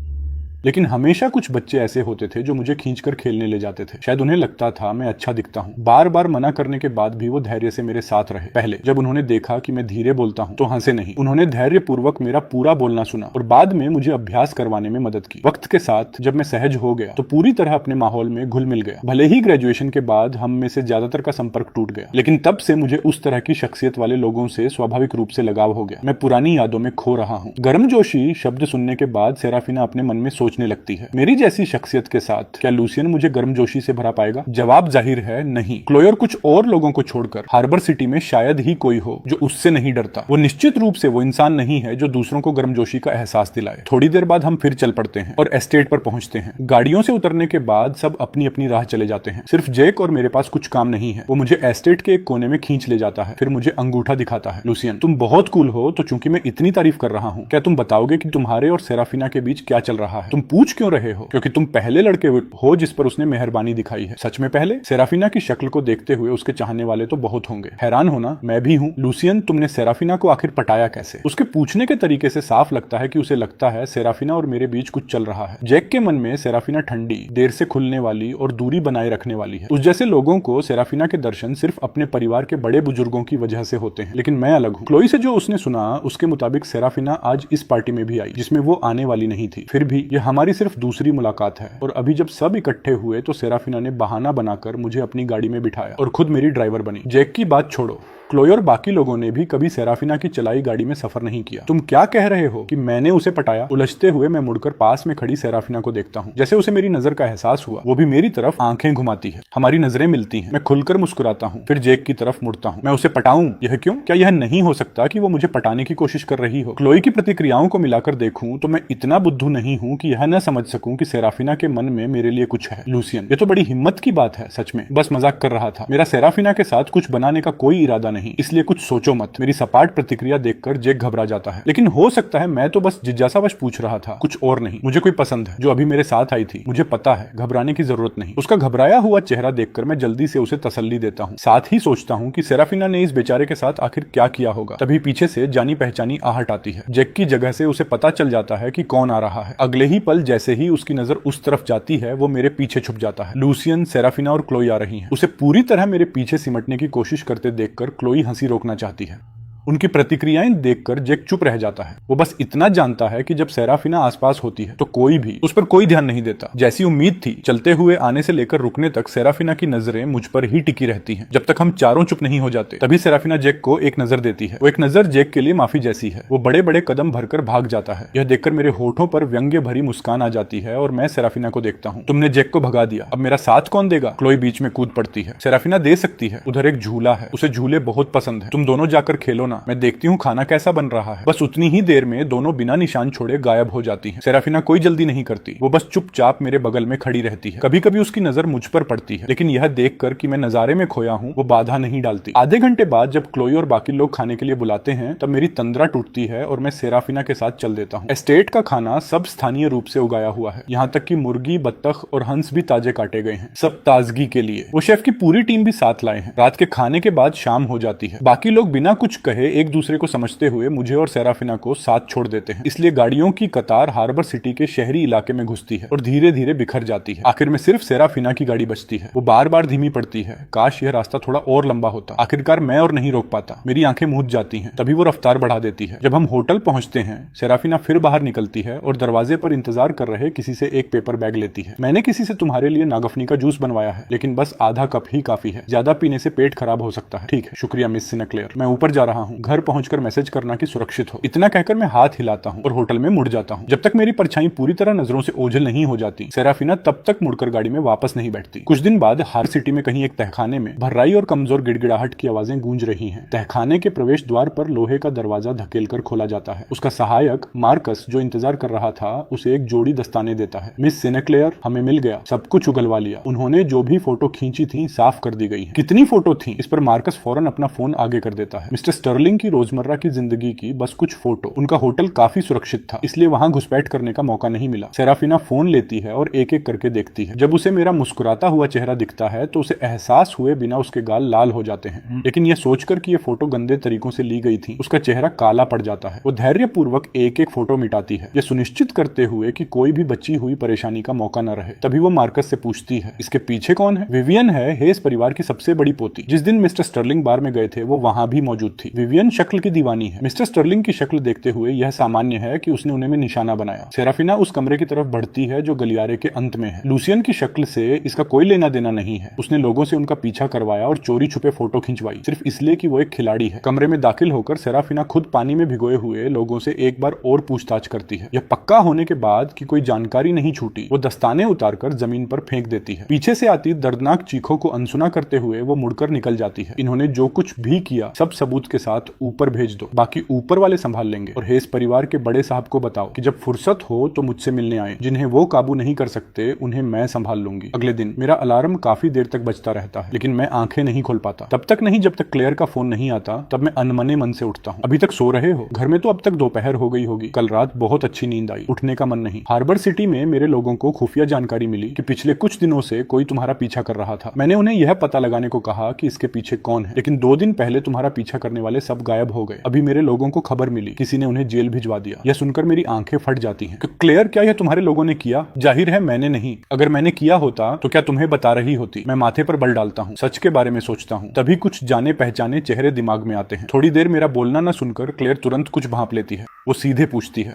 लेकिन हमेशा कुछ बच्चे ऐसे होते थे जो मुझे खींचकर खेलने ले जाते थे। शायद उन्हें लगता था मैं अच्छा दिखता हूँ। बार बार मना करने के बाद भी वो धैर्य से मेरे साथ रहे। पहले जब उन्होंने देखा कि मैं धीरे बोलता हूँ तो हंसे नहीं। उन्होंने धैर्य पूर्वक मेरा पूरा बोलना सुना और बाद में मुझे अभ्यास करवाने में मदद की। वक्त के साथ जब मैं सहज हो गया तो पूरी तरह अपने माहौल में घुल मिल गया। भले ही ग्रेजुएशन के बाद हम में से ज्यादातर का संपर्क टूट गया, लेकिन तब से मुझे उस तरह की शख्सियत वाले लोगों से स्वाभाविक रूप से लगाव हो गया। मैं पुरानी यादों में खो रहा हूँ। गर्मजोशी शब्द सुनने के बाद सेराफिना अपने मन में सोचने लगती है, मेरी जैसी शख्सियत के साथ क्या लूसियन मुझे गर्मजोशी से भरा पाएगा? जवाब जाहिर है नहीं। क्लोई और कुछ और लोगों को छोड़कर हार्बर सिटी में शायद ही कोई हो जो उससे नहीं डरता। वो निश्चित रूप से वो इंसान नहीं है जो दूसरों को गर्मजोशी का एहसास दिलाए। थोड़ी देर बाद हम फिर चल पड़ते हैं और एस्टेट पर पहुंचते हैं। गाड़ियों से उतरने के बाद सब अपनी अपनी राह चले जाते हैं। सिर्फ जैक और मेरे पास कुछ काम नहीं है। वो मुझे एस्टेट के एक कोने में खींच ले जाता है, फिर मुझे अंगूठा दिखाता है। लूसियन, तुम बहुत कूल हो, तो चूंकि मैं इतनी तारीफ कर रहा हूँ, क्या तुम बताओगे कि तुम्हारे और सेराफिना के बीच क्या चल रहा है? तुम पूछ क्यों रहे हो? क्योंकि तुम पहले लड़के हो जिस पर उसने मेहरबानी दिखाई है। सच में पहले? सेराफिना की शक्ल को देखते हुए उसके चाहने वाले तो बहुत होंगे। हैरान होना मैं भी हूँ। लूसियन, तुमने सेराफिना को आखिर पटाया कैसे? उसके पूछने के तरीके से साफ लगता है कि उसे लगता है सेराफिना और मेरे बीच कुछ चल रहा है। जैक के मन में सेराफिना ठंडी, देर से खुलने वाली और दूरी बनाए रखने वाली है। उस जैसे लोगों को सेराफिना के दर्शन सिर्फ अपने परिवार के बड़े बुजुर्गों की वजह से होते हैं, लेकिन मैं अलग हूँ। क्लोई से जो उसने सुना उसके मुताबिक सेराफिना आज इस पार्टी में भी आई जिसमें वो आने वाली नहीं थी। फिर भी यह हमारी सिर्फ दूसरी मुलाकात है और अभी जब सब इकट्ठे हुए तो सेराफिना ने बहाना बनाकर मुझे अपनी गाड़ी में बिठाया और खुद मेरी ड्राइवर बनी। जैक की बात छोड़ो, क्लोई और बाकी लोगों ने भी कभी सेराफिना की चलाई गाड़ी में सफर नहीं किया। तुम क्या कह रहे हो कि मैंने उसे पटाया? उलझते हुए मैं मुड़कर पास में खड़ी सेराफिना को देखता हूँ। जैसे उसे मेरी नजर का एहसास हुआ, वो भी मेरी तरफ आंखें घुमाती है। हमारी नजरें मिलती हैं। मैं खुलकर मुस्कुराता हूँ, फिर जैक की तरफ मुड़ता हूँ। मैं उसे पटाऊं? यह क्यों? क्या यह नहीं हो सकता कि वो मुझे पटाने की कोशिश कर रही हो? क्लोई की प्रतिक्रियाओं को मिलाकर देखूं तो मैं इतना बुद्धू नहीं हूं कि यह न समझ सकूं कि सेराफिना के मन में मेरे लिए कुछ है। लूसियन, ये तो बड़ी हिम्मत की बात है। सच में बस मजाक कर रहा था। मेरा सेराफिना के साथ कुछ बनाने का कोई इरादा नहीं, इसलिए कुछ सोचो मत। मेरी सपाट प्रतिक्रिया देखकर जैक घबरा जाता है। लेकिन हो सकता है मैं तो बस जिज्ञासावश पूछ रहा था, कुछ और नहीं। मुझे कोई पसंद है जो अभी मेरे साथ आई थी। मुझे पता है, घबराने की जरूरत नहीं। उसका घबराया हुआ चेहरा देखकर मैं जल्दी से उसे तसल्ली देता हूँ। साथ ही सोचता हूँ कि सेराफिना ने इस बेचारे के साथ आखिर क्या किया होगा। तभी पीछे से जानी पहचानी आहट आती है। जैक की जगह से उसे पता चल जाता है कि कौन आ रहा है। अगले ही पल जैसे ही उसकी नजर उस तरफ जाती है, वो मेरे पीछे छुप जाता है। लूसियन, सेराफिना और क्लोई आ रही हैं। उसे पूरी तरह मेरे पीछे सिमटने की कोशिश करते देखकर क्लोई हंसी रोकना चाहती है। उनकी प्रतिक्रियाएं देखकर जैक चुप रह जाता है। वो बस इतना जानता है कि जब सेराफिना आसपास होती है तो कोई भी उस पर कोई ध्यान नहीं देता। जैसी उम्मीद थी, चलते हुए आने से लेकर रुकने तक सेराफिना की नजरें मुझ पर ही टिकी रहती हैं, जब तक हम चारों चुप नहीं हो जाते। तभी सेराफिना जैक को एक नजर देती है। वो एक नजर जैक के लिए माफी जैसी है। वो बड़े बड़े कदम भरकर भाग जाता है। यह देखकर मेरे होठों पर व्यंग्य भरी मुस्कान आ जाती है और मैं सेराफिना को देखता हूँ। तुमने जैक को भगा दिया, अब मेरा साथ कौन देगा? क्लोई बीच में कूद पड़ती है। सेराफिना दे सकती है, उधर एक झूला है, उसे झूले बहुत पसंद है। तुम दोनों जाकर खेलो ना, मैं देखती हूँ खाना कैसा बन रहा है। बस उतनी ही देर में दोनों बिना निशान छोड़े गायब हो जाती हैं। सेराफिना कोई जल्दी नहीं करती, वो बस चुपचाप मेरे बगल में खड़ी रहती है। कभी कभी उसकी नजर मुझ पर पड़ती है, लेकिन यह देखकर कि मैं नजारे में खोया हूँ, वो बाधा नहीं डालती। आधे घंटे बाद जब क्लोई और बाकी लोग खाने के लिए बुलाते हैं, तब मेरी तंद्रा टूटती है और मैं सेराफिना के साथ चल देता हूँ। एस्टेट का खाना सब स्थानीय रूप से उगाया हुआ है, यहाँ तक कि मुर्गी, बत्तख और हंस भी ताजे काटे गए हैं, सब ताजगी के लिए। वो शेफ की पूरी टीम भी साथ लाए हैं। रात के खाने के बाद शाम हो जाती है। बाकी लोग बिना कुछ कहे एक दूसरे को समझते हुए मुझे और सेराफिना को साथ छोड़ देते हैं। इसलिए गाड़ियों की कतार हार्बर सिटी के शहरी इलाके में घुसती है और धीरे धीरे बिखर जाती है। आखिर में सिर्फ सेराफिना की गाड़ी बचती है। वो बार बार धीमी पड़ती है। काश यह रास्ता थोड़ा और लंबा होता। आखिरकार मैं और नहीं रोक पाता। मेरी आंखें मूंद जाती हैं। तभी वो रफ्तार बढ़ा देती है। जब हम होटल पहुंचते हैं, सेराफिना फिर बाहर निकलती है और दरवाजे पर इंतजार कर रहे किसी से एक पेपर बैग लेती है। मैंने किसी से तुम्हारे लिए नागफनी का जूस बनवाया है, लेकिन बस आधा कप ही काफी है, ज्यादा पीने से पेट खराब हो सकता है। ठीक है, शुक्रिया मिस सिनेक्लेयर। मैं ऊपर जा रहा हूँ, घर पहुंचकर मैसेज करना कि सुरक्षित हो। इतना कहकर मैं हाथ हिलाता हूँ और होटल में मुड़ जाता हूँ। जब तक मेरी परछाई पूरी तरह नजरों से ओझल नहीं हो जाती, सेराफिना तब तक मुड़कर गाड़ी में वापस नहीं बैठती। कुछ दिन बाद हार्बर सिटी में कहीं एक तहखाने में भर्राई और कमजोर गिड़गिड़ाहट की आवाजें गूंज रही हैं। तहखाने के प्रवेश द्वार पर लोहे का दरवाजा धकेलकर खोला जाता है। उसका सहायक मार्कस, जो इंतजार कर रहा था, उसे एक जोड़ी दस्ताने देता है। मिस सिनेक्लेयर, हमें मिल गया, सब कुछ उगलवा लिया। उन्होंने जो भी फोटो खींची थी साफ कर दी गई है। कितनी फोटो थी? इस पर मार्कस फौरन अपना फोन आगे कर देता है। मिस्टर स्टर्लिंग की रोजमर्रा की जिंदगी की बस कुछ फोटो। उनका होटल काफी सुरक्षित था, इसलिए वहां घुसपैठ करने का मौका नहीं मिला। सेराफिना फोन लेती है और एक एक करके देखती है। जब उसे मेरा मुस्कुराता हुआ चेहरा दिखता है तो उसे एहसास हुए बिना उसके गाल लाल हो जाते हैं। लेकिन यह सोचकर कि यह फोटो गंदे तरीकों से ली गई थी, उसका चेहरा काला पड़ जाता है। वो धैर्यपूर्वक एक एक फोटो मिटाती है, यह सुनिश्चित करते हुए कि कोई भी बची हुई परेशानी का मौका न रहे। तभी वो मार्कस से पूछती है, इसके पीछे कौन है? विवियन है, हेस परिवार की सबसे बड़ी पोती। जिस दिन मिस्टर स्टर्लिंग बार में गए थे, वो वहां भी मौजूद थी। विवियन शक्ल की दीवानी है। मिस्टर स्टर्लिंग की शक्ल देखते हुए यह सामान्य है कि उसने उन्हें में निशाना बनाया। सेराफिना उस कमरे की तरफ बढ़ती है जो गलियारे के अंत में है। लूसियन की शक्ल से इसका कोई लेना देना नहीं है। उसने लोगों से उनका पीछा करवाया और चोरी छुपे फोटो खिंचवाई, सिर्फ इसलिए कि वो एक खिलाड़ी है। कमरे में दाखिल होकर सेराफिना खुद पानी में भिगोए हुए लोगों से एक बार और पूछताछ करती है। यह पक्का होने के बाद कि कोई जानकारी नहीं छूटी, वो दस्ताने उतारकर जमीन पर फेंक देती है। पीछे से आती दर्दनाक चीखों को अनसुना करते हुए वो मुड़कर निकल जाती है। इन्होंने जो कुछ भी किया सब सबूत के साथ ऊपर भेज दो, बाकी ऊपर वाले संभाल लेंगे। और हेस परिवार के बड़े साहब को बताओ कि जब फुर्सत हो तो मुझसे मिलने आए। जिन्हें वो काबू नहीं कर सकते उन्हें मैं संभाल लूंगी। अगले दिन मेरा अलार्म काफी देर तक बजता रहता है, लेकिन मैं आंखें नहीं खोल पाता। तब तक नहीं जब तक क्लेयर का फोन नहीं आता। तब मैं अनमने मन से उठता हूँ। अभी तक सो रहे हो? घर में तो अब तक दोपहर हो गई होगी। कल रात बहुत अच्छी नींद आई, उठने का मन नहीं। हार्बर सिटी में मेरे लोगों को खुफिया जानकारी मिली कि पिछले कुछ दिनों से कोई तुम्हारा पीछा कर रहा था। मैंने उन्हें यह पता लगाने को कहा कि इसके पीछे कौन है, लेकिन 2 दिन पहले तुम्हारा पीछा करने वाले सब गायब हो गए। अभी मेरे लोगों को खबर मिली, किसी ने उन्हें जेल भिजवा दिया। यह सुनकर मेरी आंखें फट जाती हैं। क्लेयर, क्या यह तुम्हारे लोगों ने किया? जाहिर है मैंने नहीं। अगर मैंने किया होता तो क्या तुम्हें बता रही होती? मैं माथे पर बल डालता हूँ, सच के बारे में सोचता हूँ। तभी कुछ जाने पहचाने चेहरे दिमाग में आते हैं। थोड़ी देर मेरा बोलना न सुनकर क्लेयर तुरंत कुछ भांप लेती है। वो सीधे पूछती है,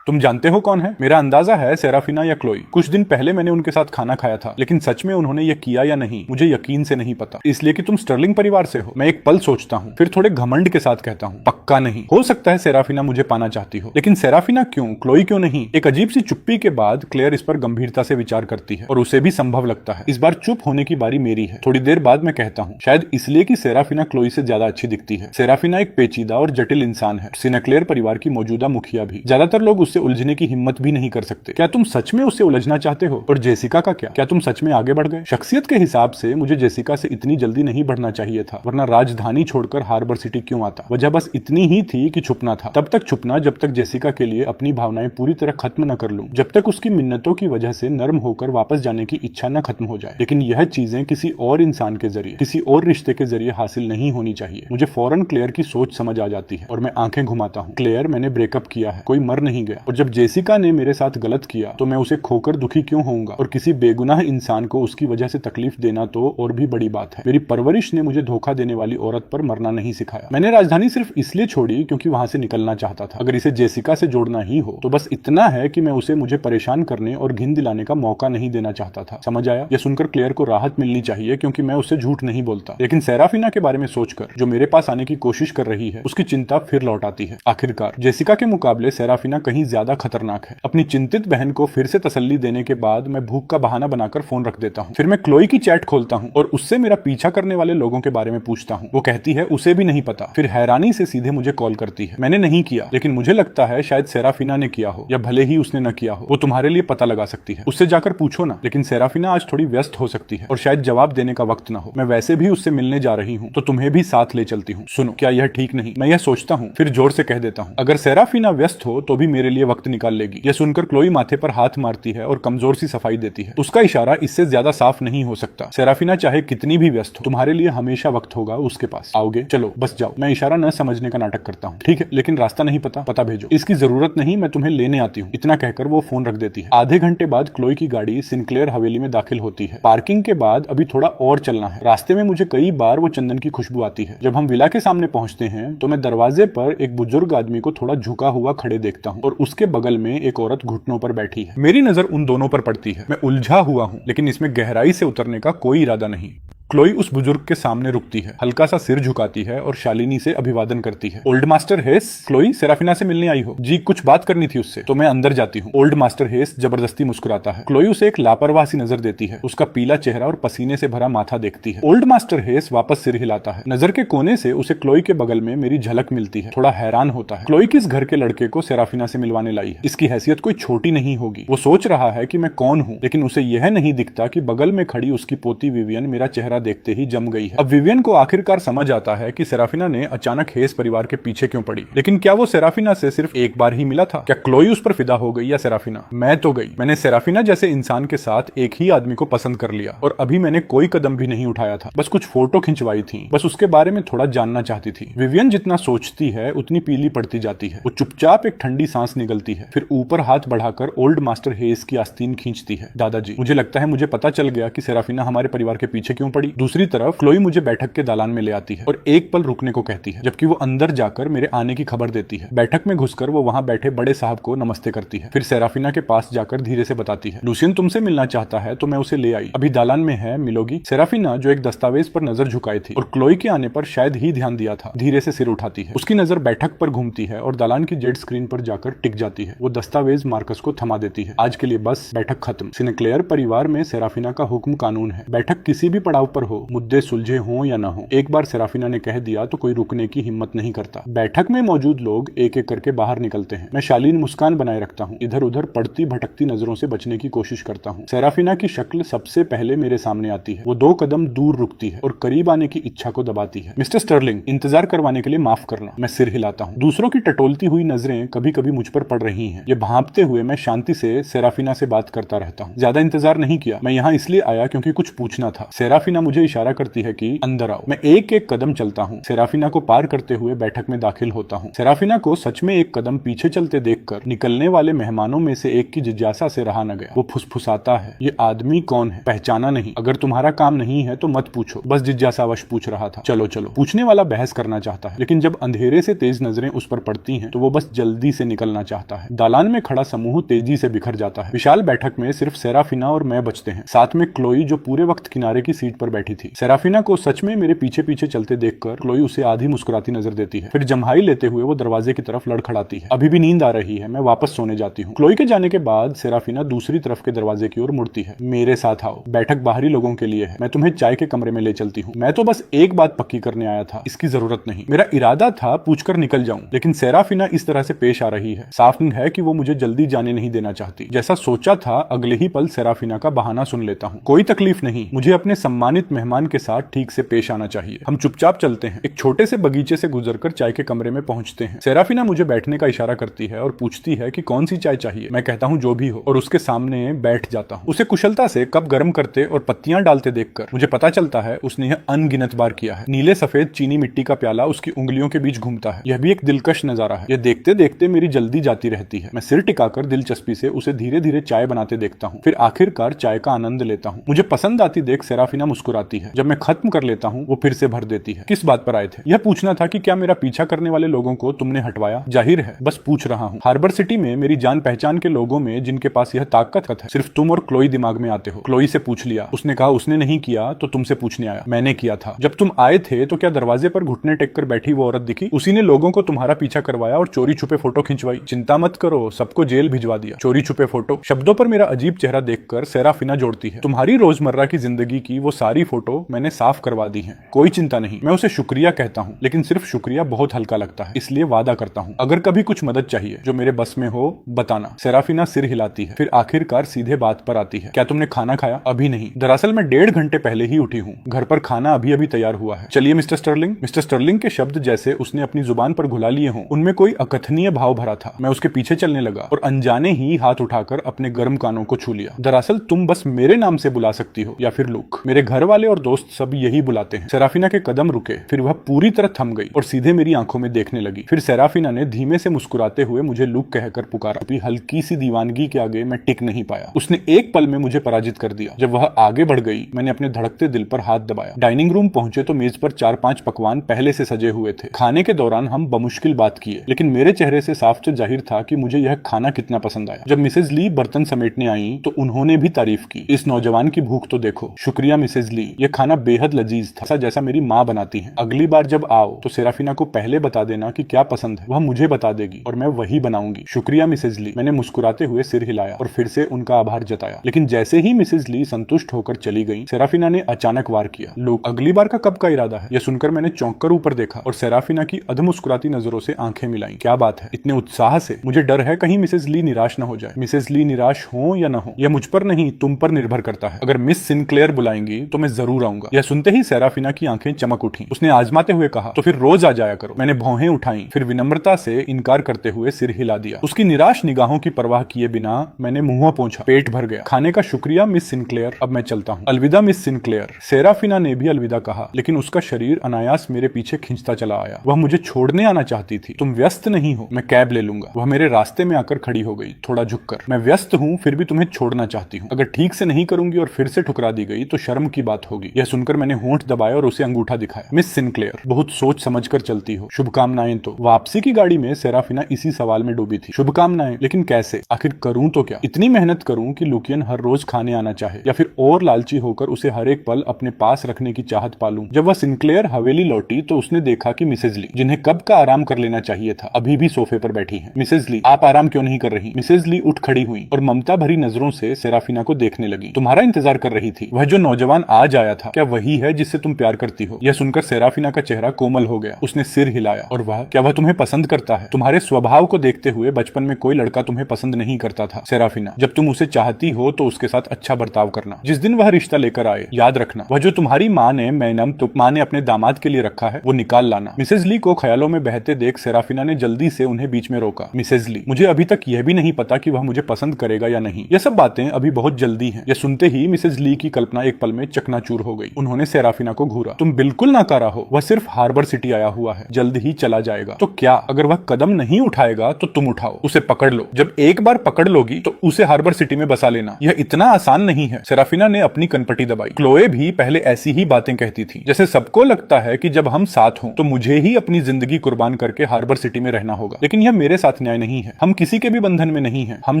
तुम जानते हो कौन है? मेरा अंदाजा है सेराफिना या क्लोई। कुछ दिन पहले मैंने उनके साथ खाना खाया था, लेकिन सच में उन्होंने ये किया या नहीं मुझे यकीन से नहीं पता। इसलिए कि तुम स्टर्लिंग परिवार से हो। मैं एक पल सोचता हूँ, फिर थोड़े घमंड के साथ कहता हूँ, पक्का नहीं। हो सकता है सेराफिना मुझे पाना चाहती हो, लेकिन सेराफिना क्यों, क्लोई क्यों नहीं? एक अजीब सी चुप्पी के बाद क्लेयर इस पर गंभीरता से विचार करती है और उसे भी संभव लगता है इस बार चुप होने की बारी मेरी है। थोड़ी देर बाद मैं कहता हूँ, शायद इसलिए कि सेराफिना क्लोई से ज्यादा अच्छी दिखती है। सेराफिना एक पेचीदा और जटिल इंसान है, सिनेक्लेयर परिवार की मौजूदा मुखिया भी। ज्यादातर लोग उससे उलझने की हिम्मत भी नहीं कर सकते। क्या तुम सच में उससे उलझना चाहते हो? और जेसिका का क्या तुम सच में आगे बढ़ गए? शख्सियत के हिसाब से मुझे जेसिका से इतनी जल्दी नहीं बढ़ना चाहिए था, वरना राजधानी छोड़कर हार्बर सिटी क्यों आता? वजह बस इतनी ही थी कि छुपना था। तब तक छुपना जब तक जेसिका के लिए अपनी भावनाएं पूरी तरह खत्म न कर लूं, जब तक उसकी मिन्नतों की वजह से नर्म होकर वापस जाने की इच्छा न खत्म हो जाए। लेकिन यह चीजें किसी और इंसान के जरिए, किसी और रिश्ते के जरिए हासिल नहीं होनी चाहिए। मुझे फौरन क्लेयर की सोच समझ आ जाती है और मैं आंखें घुमाता हूँ। क्लेयर, मैंने ब्रेकअप किया है, कोई मर नहीं गया। और जब जेसिका ने मेरे साथ गलत किया तो मैं उसे खोकर दुखी क्यों होऊंगा? और किसी बेगुनाह इंसान को उसकी वजह से तकलीफ देना तो और भी बड़ी बात है। मेरी परवरिश ने मुझे धोखा देने वाली औरत पर मरना नहीं सिखाया। मैंने राजधानी सिर्फ इसलिए छोड़ी क्योंकि वहां से निकलना चाहता था। अगर इसे जेसिका से जोड़ना ही हो तो बस इतना है कि मैं उसे मुझे परेशान करने और घिन दिलाने का मौका नहीं देना चाहता था। समझ आया? यह सुनकर क्लेयर को राहत मिलनी चाहिए क्योंकि मैं उससे झूठ नहीं बोलता। लेकिन सेराफिना के बारे में सोचकर, जो मेरे पास आने की कोशिश कर रही है, उसकी चिंता फिर लौट आती है। आखिरकार जेसिका के मुकाबले सेराफिना कहीं ज्यादा खतरनाक है। अपनी चिंतित बहन को फिर से तसल्ली देने के बाद मैं भूख का बहाना बनाकर फोन रख देता हूँ। फिर मैं क्लोई की चैट खोलता हूँ और उससे मेरा पीछा करने वाले लोगों के बारे में पूछता हूँ। वो कहती है उसे भी नहीं पता। फिर हैरानी से सीधे मुझे कॉल करती है। मैंने नहीं किया, लेकिन मुझे लगता है शायद सेराफिना ने किया हो, या भले ही उसने न किया हो, वो तुम्हारे लिए पता लगा सकती है। उससे जाकर पूछो ना। लेकिन सेराफिना आज थोड़ी व्यस्त हो सकती है और शायद जवाब देने का वक्त ना हो। मैं वैसे भी उससे मिलने जा रही हूँ, तो तुम्हें भी साथ ले चलती हूँ। सुनो, क्या यह ठीक नहीं? मैं यह सोचता हूँ, फिर जोर से कह देता हूँ, अगर सेराफिना व्यस्त हो तो भी मेरे लिए वक्त निकाल लेगी। यह सुनकर क्लोई माथे पर हाथ मारती है और कमजोर सी सफाई देती है। उसका इशारा इससे ज्यादा साफ नहीं हो सकता। सेराफिना चाहे कितनी भी व्यस्त हो, तुम्हारे लिए हमेशा वक्त होगा उसके पास। आओगे? चलो बस जाओ। मैं इशारा न समझने का नाटक करता हूँ। ठीक है, लेकिन रास्ता नहीं पता? पता भेजो। इसकी जरूरत नहीं, मैं तुम्हें लेने आती हूँ। इतना कहकर वो फोन रख देती है। आधे घंटे बाद क्लोई की गाड़ी सिनक्लेयर हवेली में दाखिल होती है। पार्किंग के बाद अभी थोड़ा और चलना है। रास्ते में मुझे कई बार वो चंदन की खुशबू आती है। जब हम विला के सामने पहुंचते हैं तो मैं दरवाजे पर एक बुजुर्ग आदमी को थोड़ा झुका हुआ खड़े देखता हूँ और उसके बगल में एक औरत घुटनों पर बैठी है। मेरी नजर उन दोनों पर पड़ती है। मैं उलझा हुआ हूँ, लेकिन इसमें गहराई से उतरने का कोई इरादा नहीं। क्लोई उस बुजुर्ग के सामने रुकती है, हल्का सा सिर झुकाती है और शालिनी से अभिवादन करती है। ओल्ड मास्टर हेस? क्लोई, सेराफिना से मिलने आई हो? जी, कुछ बात करनी थी उससे। तो मैं अंदर जाती हूँ। ओल्ड मास्टर हेस जबरदस्ती मुस्कुराता है। क्लोई उसे एक लापरवाह सी नजर देती है। उसका पीला चेहरा और पसीने से भरा माथा देखती है। ओल्ड मास्टर हेस वापस सिर हिलाता है। नजर के कोने से उसे क्लोई के बगल में मेरी झलक मिलती है। थोड़ा हैरान होता है। क्लोई किस घर के लड़के को सेराफिना से मिलवाने लाई है? इसकी हैसियत कोई छोटी नहीं होगी। वो सोच रहा है कि मैं कौन हूँ, लेकिन उसे यह नहीं दिखता कि बगल में खड़ी उसकी पोती विवियन मेरा चेहरा देखते ही जम गई है। अब विवियन को आखिरकार समझ आता है कि सेराफिना ने अचानक हेस परिवार के पीछे क्यों पड़ी। लेकिन क्या वो सेराफिना से सिर्फ एक बार ही मिला था? क्या क्लोई उस पर फिदा हो गई या सेराफिना? मैं तो गई। मैंने सेराफिना जैसे इंसान के साथ एक ही आदमी को पसंद कर लिया और अभी मैंने कोई कदम भी नहीं उठाया था। बस कुछ फोटो खिंचवाई थी। बस उसके बारे में थोड़ा जानना चाहती थी। विवियन जितना सोचती है उतनी पीली पड़ती जाती है। वो चुपचाप एक ठंडी सांस निगलती है, फिर ऊपर हाथ बढ़ाकर ओल्ड मास्टर हेस की आस्तीन खींचती है। दादाजी, मुझे लगता है मुझे पता चल गया कि सेराफिना हमारे परिवार के पीछे क्यों पड़ी। दूसरी तरफ क्लोई मुझे बैठक के दालान में ले आती है और एक पल रुकने को कहती है, जबकि वो अंदर जाकर मेरे आने की खबर देती है। बैठक में घुसकर वो वहां बैठे बड़े साहब को नमस्ते करती है। फिर सेराफिना के पास जाकर धीरे से बताती है, लुसियन तुमसे मिलना चाहता है तो मैं उसे ले आई, अभी दालान में है, मिलोगी? सेराफिना, जो एक दस्तावेज पर नजर झुकाई थी और क्लोई के आने पर शायद ही ध्यान दिया था, धीरे से सिर उठाती है। उसकी नजर बैठक पर घूमती है और दालान की जेड स्क्रीन पर जाकर टिक जाती है। वो दस्तावेज मार्कस को थमा देती है। आज के लिए बस, बैठक खत्म। सिनेक्लेयर परिवार में सेराफिना का हुक्म कानून है। बैठक किसी भी पड़ाव पर हो, मुद्दे सुलझे हो या ना हो, एक बार सेराफिना ने कह दिया तो कोई रुकने की हिम्मत नहीं करता। बैठक में मौजूद लोग एक एक करके बाहर निकलते हैं। मैं शालीन मुस्कान बनाए रखता हूँ, इधर उधर पड़ती भटकती नजरों से बचने की कोशिश करता हूँ। सेराफिना की शक्ल सबसे पहले मेरे सामने आती है। वो 2 कदम दूर रुकती है और करीब आने की इच्छा को दबाती है। मिस्टर स्टर्लिंग, इंतजार करवाने के लिए माफ करना। मैं सिर हिलाता हूँ। दूसरों की टटोलती हुई नजरें कभी कभी मुझ पर पड़ रही हैं। ये भांपते हुए मैं शांति से सेराफिना से बात करता रहता हूँ। ज्यादा इंतजार नहीं किया। मैं यहाँ इसलिए आया क्योंकि कुछ पूछना था। सेराफिना मुझे इशारा करती है कि अंदर आओ। मैं एक एक कदम चलता हूँ, सेराफिना को पार करते हुए बैठक में दाखिल होता हूँ। सेराफिना को सच में एक कदम पीछे चलते देखकर निकलने वाले मेहमानों में से एक की जिज्ञासा से रहा न गया। वो फुसफुसाता है, ये आदमी कौन है? पहचाना नहीं? अगर तुम्हारा काम नहीं है तो मत पूछो, बस जिज्ञासावश पूछ रहा था। चलो चलो। पूछने वाला बहस करना चाहता है, लेकिन जब अंधेरे से तेज नजरें उस पर पड़ती हैं तो वो बस जल्दी से निकलना चाहता है। दालान में खड़ा समूह तेजी से बिखर जाता है। विशाल बैठक में सिर्फ सेराफिना और मैं बचते हैं, साथ में क्लोई जो पूरे वक्त किनारे की सीट पर बैठी थी। सेराफिना को सच में मेरे पीछे पीछे चलते देखकर क्लोई उसे आधी मुस्कुराती नजर देती है, फिर जम्हाई लेते हुए वो दरवाजे की तरफ लड़खड़ाती है। अभी भी नींद आ रही है, मैं वापस सोने जाती हूँ। क्लोई के जाने के बाद सेराफिना दूसरी तरफ के दरवाजे की ओर मुड़ती है। मेरे साथ आओ, बैठक बाहरी लोगों के लिए है, मैं तुम्हें चाय के कमरे में ले चलती हूँ। मैं तो बस एक बात पक्की करने आया था, इसकी जरूरत नहीं। मेरा इरादा था पूछकर निकल जाऊं, लेकिन सेराफिना इस तरह से पेश आ रही है, साफ है कि वो मुझे जल्दी जाने नहीं देना चाहती। जैसा सोचा था अगले ही पल सेराफिना का बहाना सुन लेता हूँ। कोई तकलीफ नहीं, मुझे अपने सम्मानित मेहमान के साथ ठीक से पेश आना चाहिए। हम चुपचाप चलते हैं, एक छोटे से बगीचे से गुजरकर चाय के कमरे में पहुंचते हैं। सेराफिना मुझे बैठने का इशारा करती है और पूछती है कि कौन सी चाय चाहिए। मैं कहता हूँ जो भी हो, और उसके सामने बैठ जाता हूँ। उसे कुशलता से कप गर्म करते और पत्तियां डालते देखकर मुझे पता चलता है उसने यह अनगिनत बार किया है। नीले सफेद चीनी मिट्टी का प्याला उसकी उंगलियों के बीच घूमता है। यह भी एक दिलकश नजारा है। यह देखते देखते मेरी जल्दी जाती रहती है। मैं सिर टिकाकर दिलचस्पी से उसे धीरे धीरे चाय बनाते देखता हूँ, फिर आखिरकार चाय का आनंद लेता हूँ। मुझे पसंद आती देख सेराफिना मुस्कुराती है। जब मैं खत्म कर लेता हूँ वो फिर से भर देती है। किस बात पर आए थे? यह पूछना था कि क्या मेरा पीछा करने वाले लोगों को तुमने हटवाया? जाहिर है, बस पूछ रहा हूँ। हार्बर सिटी में मेरी जान पहचान के लोगों में जिनके पास यह ताकत है, सिर्फ तुम और क्लोई दिमाग में आते हो। क्लोई से पूछ लिया, उसने कहा उसने नहीं किया तो तुमसे पूछने आया। मैंने किया था। जब तुम आए थे तो क्या दरवाजे पर घुटने टेक कर बैठी वो औरत दिखी? उसी ने लोगों को तुम्हारा पीछा करवाया और चोरी छुपे फोटो खिंचवाई। चिंता मत करो, सबको जेल भिजवा दिया। चोरी छुपे फोटो शब्दों पर मेरा अजीब चेहरा देखकर सेराफिना जोड़ती है, तुम्हारी रोजमर्रा की जिंदगी की वो सारी फोटो मैंने साफ करवा दी है। कोई चिंता नहीं। मैं उसे शुक्रिया कहता हूँ, लेकिन सिर्फ शुक्रिया बहुत हल्का लगता है, इसलिए वादा करता हूँ अगर कभी कुछ मदद चाहिए जो मेरे बस में हो बताना। सेराफिना सिर हिलाती है, फिर आखिरकार सीधे बात पर आती है। क्या तुमने खाना खाया? अभी नहीं, दरअसल मैं 1.5 घंटे पहले ही उठी हूँ। घर पर खाना अभी अभी तैयार हुआ है। चलिए मिस्टर स्टर्लिंग। मिस्टर स्टर्लिंग के शब्द जैसे उसने अपनी जुबान पर घुला लिए हों, उनमें कोई अकथनीय भाव भरा था। मैं उसके पीछे चलने लगा और अनजाने ही हाथ उठाकर अपने गर्म कानों को छू लिया। दरअसल तुम बस मेरे नाम से बुला सकती हो या फिर लुक। मेरे घर वाले और दोस्त सब यही बुलाते हैं। सेराफिना के कदम रुके, फिर वह पूरी तरह थम गई और सीधे मेरी आंखों में देखने लगी। फिर सेराफिना ने धीमे से मुस्कुराते हुए मुझे लुक कहकर पुकारा। हल्की सी दीवानगी के आगे मैं टिक नहीं पाया। उसने एक पल में मुझे पराजित कर दिया। जब वह आगे बढ़ गई, मैंने अपने धड़कते दिल पर हाथ दबाया। डाइनिंग रूम पहुंचे तो मेज पर 4-5 पकवान पहले से सजे हुए थे। खाने के दौरान हम बमुश्किल बात किए, लेकिन मेरे चेहरे से साफ से जाहिर था कि मुझे यह खाना कितना पसंद आया। जब मिसेज ली बर्तन समेटने आई तो उन्होंने भी तारीफ की। इस नौजवान की भूख तो देखो। शुक्रिया मिसेज ली, यह खाना बेहद लजीज था, जैसा मेरी माँ बनाती है। अगली बार जब आओ तो सेराफिना को पहले बता देना कि क्या पसंद है, वह मुझे बता देगी और मैं वही बनाऊंगी। शुक्रिया मिसेज ली। मैंने मुस्कुराते हुए सिर हिलाया और फिर से उनका आभार जताया। लेकिन जैसे ही मिसेज ली संतुष्ट होकर चली गई, सेराफिना ने अचानक वार किया, लोग अगली बार का कब का इरादा है? यह सुनकर मैंने चौंक कर ऊपर देखा और सेराफिना की अधमुस्कुराती नजरों से आंखें मिलाई। क्या बात है इतने उत्साह से? मुझे डर है कहीं मिसेज ली निराश न हो जाए। मिसेज ली निराश हो या न हो, यह मुझ पर नहीं तुम पर निर्भर करता है। अगर मिस सिनक्लेयर बुलाएंगी तो मैं जरूर आऊंगा। यह सुनते ही सेराफिना की आंखें चमक उठी। उसने आजमाते हुए कहा, तो फिर रोज आ जाया करो। मैंने भौहें उठाई, फिर विनम्रता से इनकार करते हुए सिर हिला दिया। उसकी निराश निगाहों की परवाह किए बिना मैंने मुंह पोंछा। पेट भर गया। खाने का शुक्रिया मिस सिनक्लेयर, अब मैं चलता हूँ। अलविदा मिस सिनक्लेयर। सेराफिना ने भी अलविदा कहा, लेकिन उसका शरीर अनायास मेरे पीछे खींचता चला आया। वह मुझे छोड़ने आना चाहती थी। तुम व्यस्त नहीं हो? मैं कैब ले लूंगा। वह मेरे रास्ते में आकर खड़ी हो गई, थोड़ा झुककर। मैं व्यस्त हूँ, फिर भी तुम्हें छोड़ना चाहती हूँ। अगर ठीक से नहीं करूंगी और फिर से ठुकरा दी गई तो शर्म की बात होगी। यह सुनकर मैंने होंठ दबाया और उसे अंगूठा दिखाया। मिस सिनक्लेयर, बहुत सोच समझ कर चलती हो। शुभकामनाएं। तो वापसी की गाड़ी में सेराफिना इसी सवाल में डूबी थी। शुभकामनाएं, लेकिन कैसे? आखिर करूं तो क्या? इतनी मेहनत करूं कि लुकियन हर रोज खाने आना चाहे, या फिर और लालची होकर उसे हर एक पल अपने पास रखने की चाहत पालूं? जब वह सिनक्लेयर हवेली लौटी तो उसने देखा कि मिसेज ली, जिन्हें कब का आराम कर लेना चाहिए था, अभी भी सोफे पर बैठी हैं। मिसेज ली, आप आराम क्यों नहीं कर रही? मिसेज ली उठ खड़ी हुई और ममता भरी नजरों से सेराफिना को देखने लगी। तुम्हारा इंतजार कर रही थी। वह जो नौजवान आज आया था, क्या वही है जिससे तुम प्यार करती हो? यह सुनकर सेराफिना का चेहरा कोमल हो गया। उसने सिर हिलाया। और वह, क्या वह तुम्हें पसंद करता है? तुम्हारे स्वभाव को देखते हुए बचपन में कोई लड़का तुम्हें पसंद नहीं करता था सेराफिना। जब तुम उसे चाहती हो तो उसके साथ अच्छा बर्ताव करना। जिस दिन वह रिश्ता लेकर आए, याद रखना, वह जो तुम्हारी माँ ने माँ ने अपने दामाद के लिए रखा है, वो निकाल लाना। मिसेज ली को ख्यालों में बहते देख सेराफिना ने जल्दी से उन्हें बीच में रोका। मिसेज ली, मुझे अभी तक यह भी नहीं पता कि वह मुझे पसंद करेगा या नहीं। यह सब बातें अभी बहुत जल्दी हैं। यह सुनते ही मिसेज ली की कल्पना एक पल में चकना चकनाचूर हो गई। उन्होंने सेराफिना को घूरा। तुम बिल्कुल नाकारा हो, वह सिर्फ हार्बर सिटी आया हुआ है, जल्द ही चला जाएगा। तो क्या अगर वह कदम नहीं उठाएगा तो तुम उठाओ, उसे पकड़ लो। जब एक बार पकड़ लोगी तो उसे हार्बर सिटी में बसा लेना। यह इतना आसान नहीं है। सेराफिना ने अपनी कनपटी दबाई। क्लोए भी पहले ऐसी ही बातें कहती थी, जैसे सबको लगता है कि जब हम साथ हों तो मुझे ही अपनी जिंदगी कुर्बान करके हार्बर सिटी में रहना होगा। लेकिन यह मेरे साथ न्याय नहीं है। हम किसी के भी बंधन में नहीं है। हम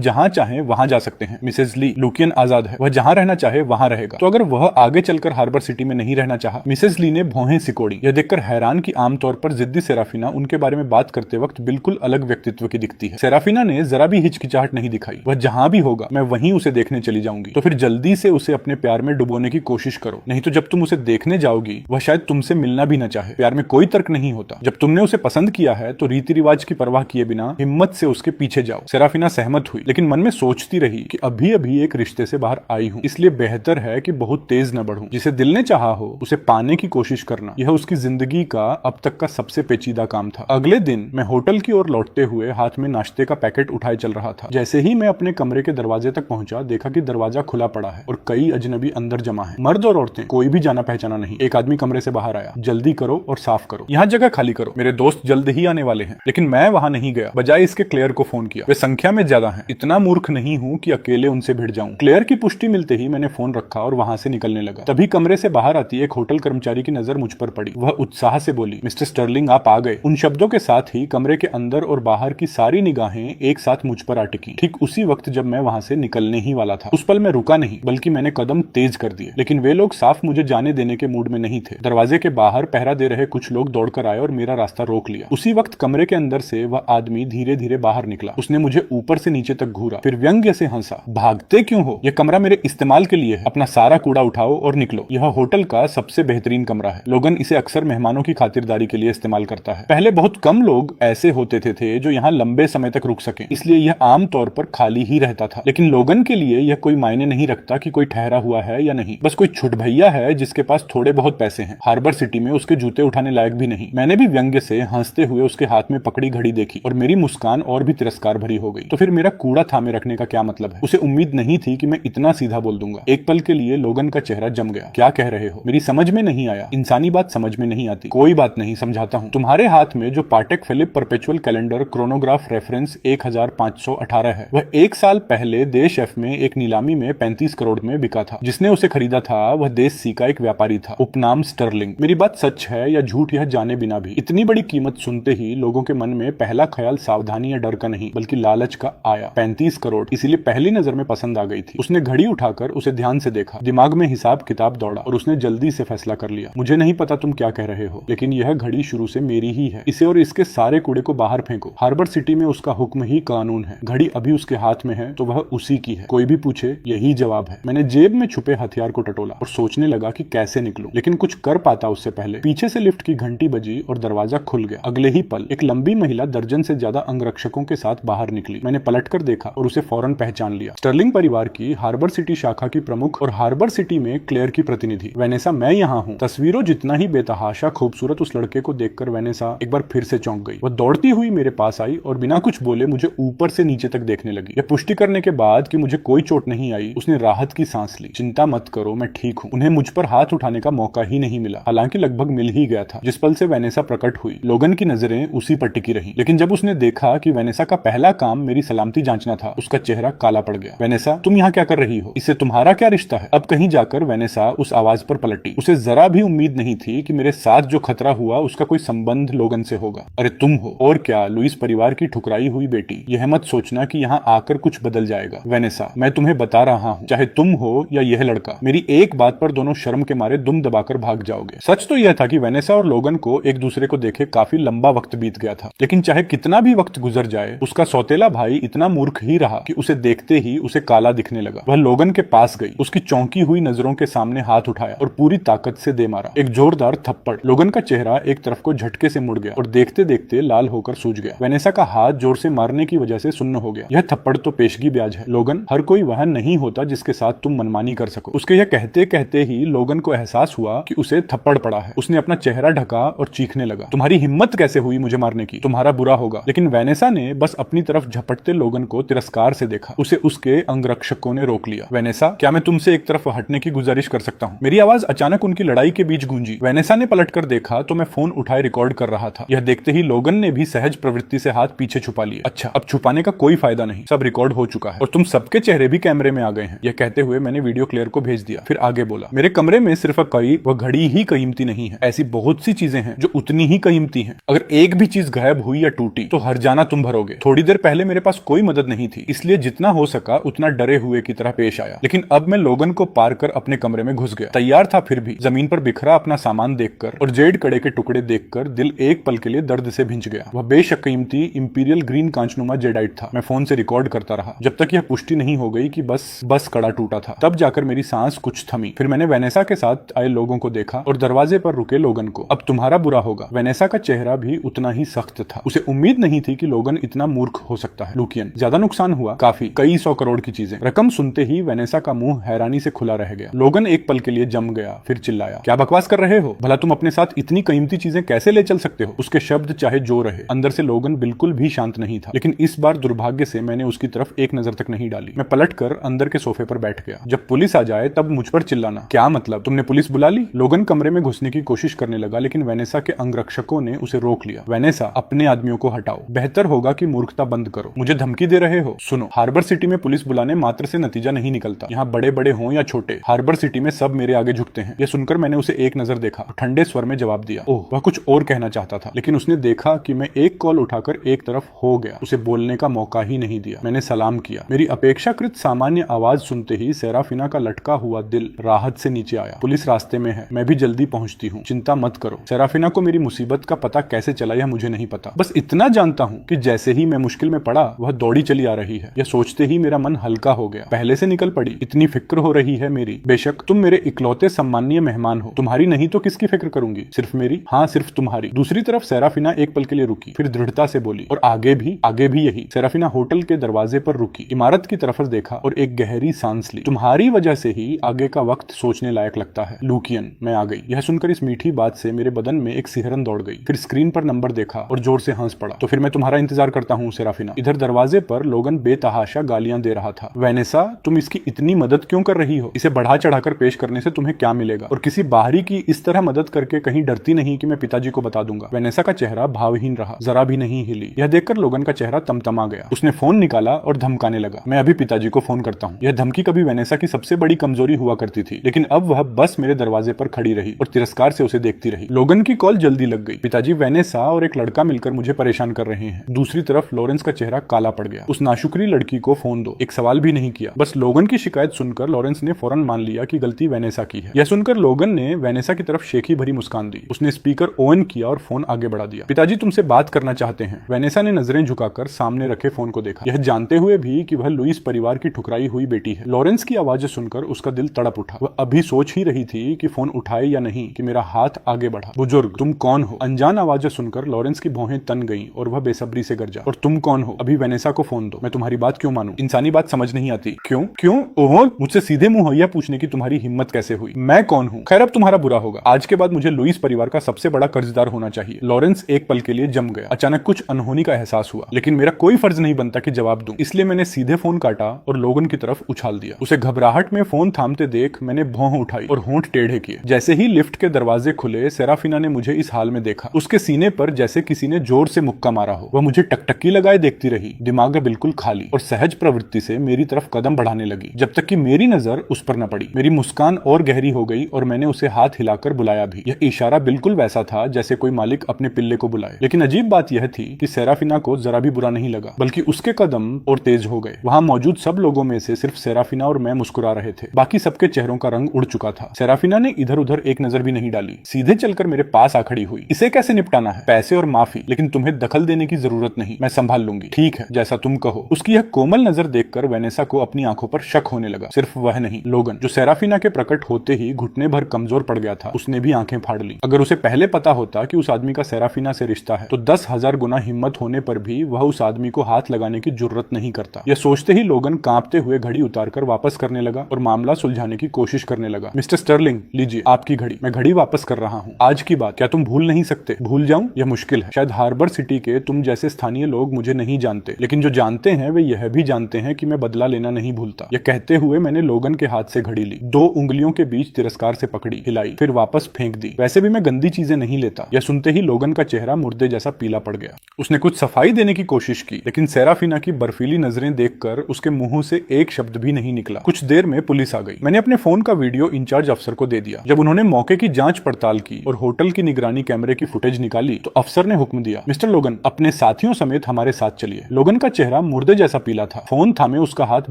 जहां चाहें वहां जा सकते हैं। मिसेज ली, लुकियन आजाद है, वह जहां रहना चाहे वहां रहेगा। तो अगर वह आगे चलकर हार्बर सिटी में नहीं रहना चाहा? मिसेज ली ने भौहें सिकोड़ी। यह देखकर हैरान कि आमतौर पर जिद्दी सेराफिना उनके बारे में बात करते वक्त बिल्कुल अलग व्यक्तित्व की दिखती है। सेराफिना ने जरा भी हिचकिचाहट नहीं दिखाई। वह जहां भी होगा मैं वहीं उसे देखने चली जाऊंगी। तो फिर जल्दी से उसे अपने प्यार में डुबोने की कोशिश करो, नहीं तो जब तुम उसे देखने जाओगी वह शायद तुमसे मिलना भी न चाहे। प्यार में कोई तर्क नहीं होता। जब तुमने उसे पसंद किया है तो रीति रिवाज की परवाह किए बिना हिम्मत से उसके पीछे जाओ। सेराफिना सहमत हुई, लेकिन मन में सोचती रही कि अभी अभी एक रिश्ते से बाहर आई हूँ, इसलिए बेहतर है कि बहुत तेज न बढ़ूं। जिसे दिल ने चाहा हो उसे पाने की कोशिश करना, यह उसकी जिंदगी का अब तक का सबसे पेचीदा काम था। अगले दिन मैं होटल की ओर लौटते हुए हाथ में नाश्ते का पैकेट उठाए चल रहा था। जैसे ही मैं अपने कमरे के दरवाजे तक पहुंचा, देखा कि दरवाजा खुला पड़ा है और कई अजनबी अंदर जमा है। मर्द और औरतें, कोई भी जाना पहचाना नहीं। एक आदमी कमरे से बाहर आया। जल्दी करो और साफ करो, यहाँ जगह खाली करो, मेरे दोस्त जल्द ही आने वाले हैं। लेकिन मैं वहां नहीं गया, बजाय इसके क्लेयर को फोन किया। वे संख्या में ज्यादा हैं। इतना मूर्ख नहीं हूं कि अकेले उनसे भिड़ जाऊं। क्लेयर की पुष्टि मिलते ही मैंने फोन रखा और वहां से निकलने लगा। तभी कमरे से बाहर आती एक होटल कर्मचारी की नजर मुझ पर पड़ी। वह उत्साह से बोली, मिस्टर स्टर्लिंग आप आ गए। उन शब्दों के साथ ही कमरे के अंदर और बाहर की सारी निगाहें एक साथ मुझ पर आ टिकी। ठीक उसी वक्त जब मैं वहां से निकलने ही वाला था। उस पल मैं रुका नहीं, बल्कि मैंने कदम तेज कर दिए। लेकिन वे लोग साफ मुझे जाने देने के मूड में नहीं थे। दरवाजे के बाहर पहरा दे रहे कुछ लोग दौड़कर आए और मेरा रास्ता रोक लिया। उसी वक्त कमरे के अंदर से वह आदमी धीरे धीरे बाहर निकला। उसने मुझे ऊपर से नीचे तक घूरा, फिर व्यंग्य से हंसा। भागते क्यों हो? यह कमरा मेरे इस्तेमाल के लिए है। अपना सारा कूड़ा उठाओ और निकलो। यह होटल का सबसे बेहतरीन कमरा है। लोगन इसे अक्सर मेहमानों की खातिरदारी के लिए इस्तेमाल करता है। पहले बहुत कम लोग ऐसे होते थे जो यहाँ लंबे समय तक रुक सके, इसलिए यह आम तौर पर खाली ही रहता था। लेकिन लोगन के लिए यह कोई मायने नहीं रखता कि कोई ठहरा हुआ है या नहीं। बस कोई छुट भैया है जिसके पास थोड़े बहुत पैसे हैं। हार्बर सिटी में उसके जूते उठाने लायक भी नहीं। मैंने भी व्यंग्य से हंसते हुए उसके हाथ में पकड़ी घड़ी देखी और मेरी मुस्कान और भी तिरस्कार भरी हो गई। तो फिर मेरा कूड़ा थामे रखने का क्या मतलब है? उसे उम्मीद नहीं थी कि मैं इतना सीधा बोल दूंगा। एक पल के लिए लोगन का चेहरा जम गया। क्या कह रहे हो? मेरी समझ में नहीं आया। इंसानी बात समझ में नहीं आती। कोई बात नहीं, समझाता हूँ। तुम्हारे हाथ में जो Patek Philippe perpetual calendar chronograph reference 1518 है, वह 1 साल पहले देश एफ में एक नीलामी में 35 करोड़ में बिका था। जिसने उसे खरीदा था वह देश सी का एक व्यापारी था, उपनाम स्टर्लिंग। मेरी बात सच है या झूठ यह जाने बिना भी इतनी बड़ी कीमत सुनते ही लोगों के मन में पहला ख्याल सावधानी या डर का नहीं बल्कि लालच का आया। 35 करोड़ इसीलिए पहली नजर में पसंद आ गई थी। उसने घड़ी उठाकर उसे ध्यान से देखा। दिमाग में हिसाब किताब दौड़ा और उसने जल्दी से फैसला कर लिया। मुझे नहीं पता तुम क्या कह रहे हो, लेकिन यह घड़ी शुरू से मेरी ही है। इसे और इसके सारे कूड़े को बाहर फेंको। हार्बर सिटी में उसका हुक्म ही कानून है। घड़ी अभी उसके हाथ में है तो वह उसी की है। कोई भी पूछे यही जवाब है। मैंने जेब में छुपे हथियार को टटोला और सोचने लगा कि कैसे निकलूं, लेकिन कुछ कर पाता उससे पहले पीछे से लिफ्ट की घंटी बजी और दरवाजा खुल गया। अगले ही पल एक लंबी महिला दर्जन से ज्यादा अंगरक्षकों के साथ बाहर निकली। मैंने पलटकर देखा और उसे फौरन पहचान लिया। स्टर्लिंग परिवार की हार्बर सिटी शाखा की प्रमुख और हार्बर सिटी में क्लेयर की प्रतिनिधि वेनेसा। मैं यहाँ हूँ। तस्वीरों जितना ही बेतहाशा खूबसूरत उस लड़के को देखकर वेनेसा एक बार फिर से चौंक गई। वह दौड़ती हुई मेरे पास आई और बिना कुछ बोले मुझे ऊपर से नीचे तक देखने लगी। यह पुष्टि करने के बाद कि मुझे कोई चोट नहीं आई, उसने राहत की सांस ली। चिंता मत करो, मैं ठीक हूँ। उन्हें मुझ पर हाथ उठाने का मौका ही नहीं मिला, हालांकि लगभग मिल ही गया था। जिस पल से वेनेसा प्रकट हुई, लोगन की नजरें उसी पर टिकी रही। लेकिन जब उसने देखा कि वेनेसा का पहला काम मेरी सलामती जांचना था, उसका चेहरा काला पड़ गया। वेनेसा, तुम यहाँ क्या कर रही हो? इससे तुम्हारा क्या रिश्ता है? अब कहीं जाकर वेनेसा उस आवाज पर पलटी। उसे जरा भी उम्मीद नहीं थी कि मेरे साथ जो खतरा हुआ उसका कोई संबंध लोगन से होगा। अरे तुम हो और क्या, लुइस परिवार की ठुकराई हुई बेटी। यह मत सोचना कि यहाँ आकर कुछ बदल जाएगा। वेनेसा, मैं तुम्हें बता रहा हूँ, चाहे तुम हो या यह लड़का, मेरी एक बात पर दोनों शर्म के मारे दुम दबाकर भाग जाओगे। सच तो यह था कि वेनेसा और लोगन को एक दूसरे को देखे काफी लंबा वक्त बीत गया था। लेकिन चाहे कितना भी वक्त गुजर जाए, उसका सौतेला भाई इतना मूर्ख ही रहा कि उसे देखते ही उसे काला दिखने लगा। वह लोगन के पास गई, उसकी चौंकी हुई नजरों के सामने हाथ उठाया और पूरी ताकत से दे मारा। एक जोरदार थप्पड़। लोगन का चेहरा एक तरफ को झटके से मुड़ गया और देखते देखते लाल होकर सूज गया। वेनेसा का हाथ जोर से मारने की वजह से सुन्न हो गया। यह थप्पड़ तो पेशगी ब्याज है लोगन। हर कोई वह नहीं होता जिसके साथ तुम मनमानी कर सको। उसके यह कहते कहते ही लोगन को एहसास हुआ कि उसे थप्पड़ पड़ा है। उसने अपना चेहरा ढका और चीखने लगा, तुम्हारी हिम्मत कैसे हुई मुझे मारने की? तुम्हारा बुरा होगा। लेकिन वेनेसा ने बस अपनी तरफ झपटते लोगन को तिरस्कार से देखा। उसे उसके अंगरक्षकों ने रोक लिया। वेनेसा, क्या मैं तुमसे एक तरफ हटने की गुजारिश गुजारिश कर सकता हूँ। मेरी आवाज अचानक उनकी लड़ाई के बीच गूंजी। वेनेसा ने पलटकर देखा तो मैं फोन उठाए रिकॉर्ड कर रहा था। यह देखते ही लोगन ने भी सहज प्रवृत्ति से हाथ पीछे छुपा लिए। अच्छा, अब छुपाने का कोई फायदा नहीं, सब रिकॉर्ड हो चुका है और तुम सबके चेहरे भी कैमरे में आ गए हैं। यह कहते हुए मैंने वीडियो क्लियर को भेज दिया। फिर आगे बोला, मेरे कमरे में सिर्फ वह घड़ी ही कीमती नहीं है, ऐसी बहुत सी चीजें हैं जो उतनी ही कीमती हैं। अगर एक भी चीज गायब हुई या टूटी तो हर जाना तुम भरोगे। थोड़ी देर पहले मेरे पास कोई मदद नहीं थी, इसलिए जितना हो सका उतना डरे हुए की तरह पेश आया। लेकिन अब मैं लोगन को पार कर अपने कमरे में घुस गया। तैयार था, फिर भी जमीन पर बिखरा अपना सामान देखकर और जेड कड़े के टुकड़े देखकर दिल एक पल के लिए दर्द से भिंच गया। वह बेशक कीमती इंपीरियल ग्रीन कांचनुमा जेडाइट था। मैं फोन से रिकॉर्ड करता रहा जब तक यह पुष्टि नहीं हो गई कि बस कड़ा टूटा था। तब जाकर मेरी सांस कुछ थमी। फिर मैंने वेनेसा के साथ आए लोगों को देखा और दरवाजे पर रुके लोगन को। अब तुम्हारा बुरा होगा। वेनेसा का चेहरा भी उतना ही सख्त था। उसे उम्मीद नहीं थी कि लोगन इतना मूर्ख हो सकता है। लुकियन, ज्यादा नुकसान हुआ? काफी, कई 100 करोड़ की चीजें। रकम सुनते ही वेनेसा का मुंह हैरानी से खुला रह गया। लोगन एक पल के लिए जम गया, फिर चिल्लाया, क्या बकवास कर रहे हो? भला तुम अपने साथ इतनी कीमती चीजें कैसे ले चल सकते हो? उसके शब्द चाहे जो रहे, अंदर से लोगन बिल्कुल भी शांत नहीं था। लेकिन इस बार दुर्भाग्य से मैंने उसकी तरफ एक नजर तक नहीं डाली। मैं पलट कर अंदर के सोफे पर बैठ गया। जब पुलिस आ जाए तब मुझ पर चिल्लाना। क्या मतलब? तुमने पुलिस बुला ली? लोगन कमरे में घुसने की कोशिश करने लगा, लेकिन वेनेसा के अंगरक्षकों ने उसे रोक लिया। वेनेसा, अपने आदमियों को हटाओ। बेहतर होगा कि मूर्खता बंद करो। मुझे धमकी दे रहे हो? सुनो, हार्बर सिटी में पुलिस बुलाने मात्र से नतीजा नहीं निकलता। यहाँ बड़े बड़े हों या छोटे, हार्बर सिटी में सब मेरे आगे झुकते हैं। यह सुनकर मैंने उसे एक नजर देखा, ठंडे स्वर में जवाब दिया। ओह, वह कुछ और कहना चाहता था, लेकिन उसने देखा कि मैं एक कॉल उठाकर एक तरफ हो गया। उसे बोलने का मौका ही नहीं दिया। मैंने सलाम किया। मेरी अपेक्षाकृत सामान्य आवाज सुनते ही सेराफिना का लटका हुआ दिल राहत से नीचे आया। पुलिस रास्ते में है, मैं भी जल्दी पहुंचती हूँ, चिंता मत करो। सेराफिना को मेरी मुसीबत का पता कैसे चला यह मुझे नहीं पता। बस इतना जानता हूँ कि जैसे ही मैं मुश्किल में पड़ा वह दौड़ी चली आ रही है। यह सोचते ही मेरा मन हल्का हो गया। पहले से निकल पड़ी, इतनी फिक्र हो रही है मेरी। बेशक तुम मेरे इकलौते सम्मानीय मेहमान हो, तुम्हारी नहीं तो किसकी फिक्र करूंगी? सिर्फ मेरी? हाँ, सिर्फ तुम्हारी। दूसरी तरफ सेराफिना एक पल के लिए रुकी, फिर दृढ़ता से बोली, और आगे भी यही। सेराफिना होटल के दरवाजे पर रुकी, इमारत की तरफ देखा और एक गहरी सांस ली। तुम्हारी वजह से ही आगे का वक्त सोचने लायक लगता है। लुकियन, मैं आ गई। यह सुनकर इस मीठी बात से मेरे बदन में एक सिहरन दौड़ गई। फिर स्क्रीन पर नंबर देखा और जोर से हंस पड़ा। तो फिर मैं तुम्हारा इंतजार करता हूँ सेराफिना। इधर दरवाजे पर लोगन बेतहाशा गालियां दे रहा था। वेनेसा, तुम इसकी इतनी मदद क्यों कर रही हो? इसे बढ़ा चढ़ाकर पेश करने से तुम्हें क्या मिलेगा? और किसी बाहरी की इस तरह मदद करके कहीं डरती नहीं कि मैं पिताजी को बता दूंगा? वेनेसा का चेहरा भावहीन रहा, जरा भी नहीं हिली। यह देखकर लोगन का चेहरा तमतमा गया। उसने फोन निकाला और धमकाने लगा, मैं अभी पिताजी को फोन करता हूँ। यह धमकी कभी वेनेसा की सबसे बड़ी कमजोरी हुआ करती थी, लेकिन अब वह बस मेरे दरवाजे पर खड़ी रही और तिरस्कार से उसे देखती रही। लोगन की कॉल जल्दी लग गई। पिताजी, वेनेसा और एक लड़का मिलकर मुझे परेशान कर रहे हैं। दूसरी तरफ लॉरेंस का चेहरा काला पड़ गया। उस नाशुक्री लड़की को फोन दो, एक सवाल भी नहीं किया। बस लोगन की शिकायत सुनकर लॉरेंस ने फौरन मान लिया कि गलती वेनेसा की है। यह सुनकर लोगन ने वेनेसा की तरफ शेखी भरी मुस्कान दी। उसने स्पीकर ऑन किया और फोन आगे बढ़ा दिया। पिताजी तुमसे बात करना चाहते हैं। वेनेसा ने नजरें झुकाकर सामने रखे फोन को देखा, यह जानते हुए भी कि वह लुइस परिवार की ठुकराई हुई बेटी है। लॉरेंस की आवाज सुनकर उसका दिल तड़प उठा। वह अभी सोच ही रही थी कि फोन उठाए या नहीं कि मेरा हाथ आगे बढ़ा। बुजुर्ग, तुम कौन हो? अनजान आवाज सुनकर लॉरेंस की भौहें तन गईं और वह बेसब्री से गरजा, और तुम कौन हो? अभी वेनेसा को फोन दो। मैं तुम्हारी बात क्यों मानूं? इंसानी बात समझ नहीं आती। क्यों क्यों? ओहो, मुझसे सीधे मुंह हैया पूछने की तुम्हारी हिम्मत कैसे हुई? मैं कौन हूँ? खैर, अब तुम्हारा बुरा होगा। आज के बाद मुझे लुइस परिवार का सबसे बड़ा कर्जदार होना चाहिए। लॉरेंस एक पल के लिए जम गया। अचानक कुछ अनहोनी का एहसास हुआ, लेकिन मेरा कोई फर्ज नहीं बनता कि जवाब दूं, इसलिए मैंने सीधे फोन काटा और लोगन की तरफ उछाल दिया। उसे घबराहट में फोन थामते देख मैंने भौं उठाई और होंठ टेढ़े किए। जैसे ही लिफ्ट के दरवाजे खुले, सेराफिना ने मुझे इस हाल में देखा। उसके सीने पर जैसे किसी ने जोर से मुक्का मारा हो। वह मुझे टकटकी लगाए देखती रही, दिमाग बिल्कुल खाली, और सहज प्रवृत्ति से मेरी तरफ कदम बढ़ाने लगी, जब तक कि मेरी नजर उस पर न पड़ी। मेरी मुस्कान और गहरी हो गई और मैंने उसे हाथ हिलाकर बुलाया भी। यह इशारा बिल्कुल वैसा था जैसे कोई मालिक अपने पिल्ले को बुलाए। लेकिन अजीब बात यह थी कि सेराफिना को जरा भी बुरा नहीं लगा, बल्कि उसके कदम और तेज हो गए। वहां मौजूद सब लोगों में से सिर्फ सेराफिना और मैं मुस्कुरा रहे थे। बाकी सबके चेहरों का रंग उड़ चुका था। सेराफिना ने इधर उधर एक नजर भी नहीं डाली, सीधे चलकर मेरे पास आ खड़ी हुई। इसे कैसे निपटाना है? पैसे और माफी, लेकिन तुम्हें दखल देने की जरूरत नहीं, मैं संभाल लूंगी। ठीक है, जैसा तुम कहो। उसकी यह कोमल नजर देखकर वेनेसा को अपनी आंखों पर शक होने लगा। सिर्फ वह नहीं, लोगन, जो सेराफिना के प्रकट होते ही घुटने भर कमजोर पड़ गया था, उसने भी आंखें फाड़ ली। अगर उसे पहले पता होता कि उस आदमी का सेराफिना से रिश्ता है, तो 10,000 गुना हिम्मत होने पर भी वह उस आदमी को हाथ लगाने की जुर्रत नहीं करता। यह सोचते ही लोगन कांपते हुए घड़ी उतारकर वापस करने लगा और मामला सुलझाने की कोशिश करने लगा। मिस्टर स्टर्लिंग, लीजिए आपकी घड़ी। मैं घड़ी वापस कर रहा हूँ। आज की बात क्या तुम भूल नहीं सकते? भूल जाऊं? यह मुश्किल है। शायद हार्बर सिटी के तुम जैसे स्थानीय लोग मुझे नहीं जानते, लेकिन जो जानते हैं वे यह भी जानते हैं कि मैं बदला लेना नहीं भूलता। यह कहते हुए मैंने लोगन के हाथ से घड़ी ली। दो उंगलियों के बीच तिरस्कार से पकड़ी, हिलाई, फिर वापस फेंक दी। वैसे भी मैं गंदी चीजें नहीं लेता। यह सुनते ही लोगन का चेहरा मुर्दे जैसा पीला पड़ गया। उसने कुछ सफाई देने की कोशिश की, लेकिन सेराफिना की बर्फीली नजरें देखकर उसके मुंह से एक शब्द भी नहीं निकला। कुछ देर में पुलिस आ गई। मैंने अपने फोन का वीडियो इंचार्ज अफसर को दे दिया। जब उन्होंने मौके की जांच पड़ताल की और होटल की निगरानी कैमरे की फुटेज निकाली तो अफसर ने हुक्म दिया, मिस्टर लोगन, अपने साथियों समेत हमारे साथ चलिए। लोगन का चेहरा मुर्दे जैसा पीला था। फोन थामे उसका हाथ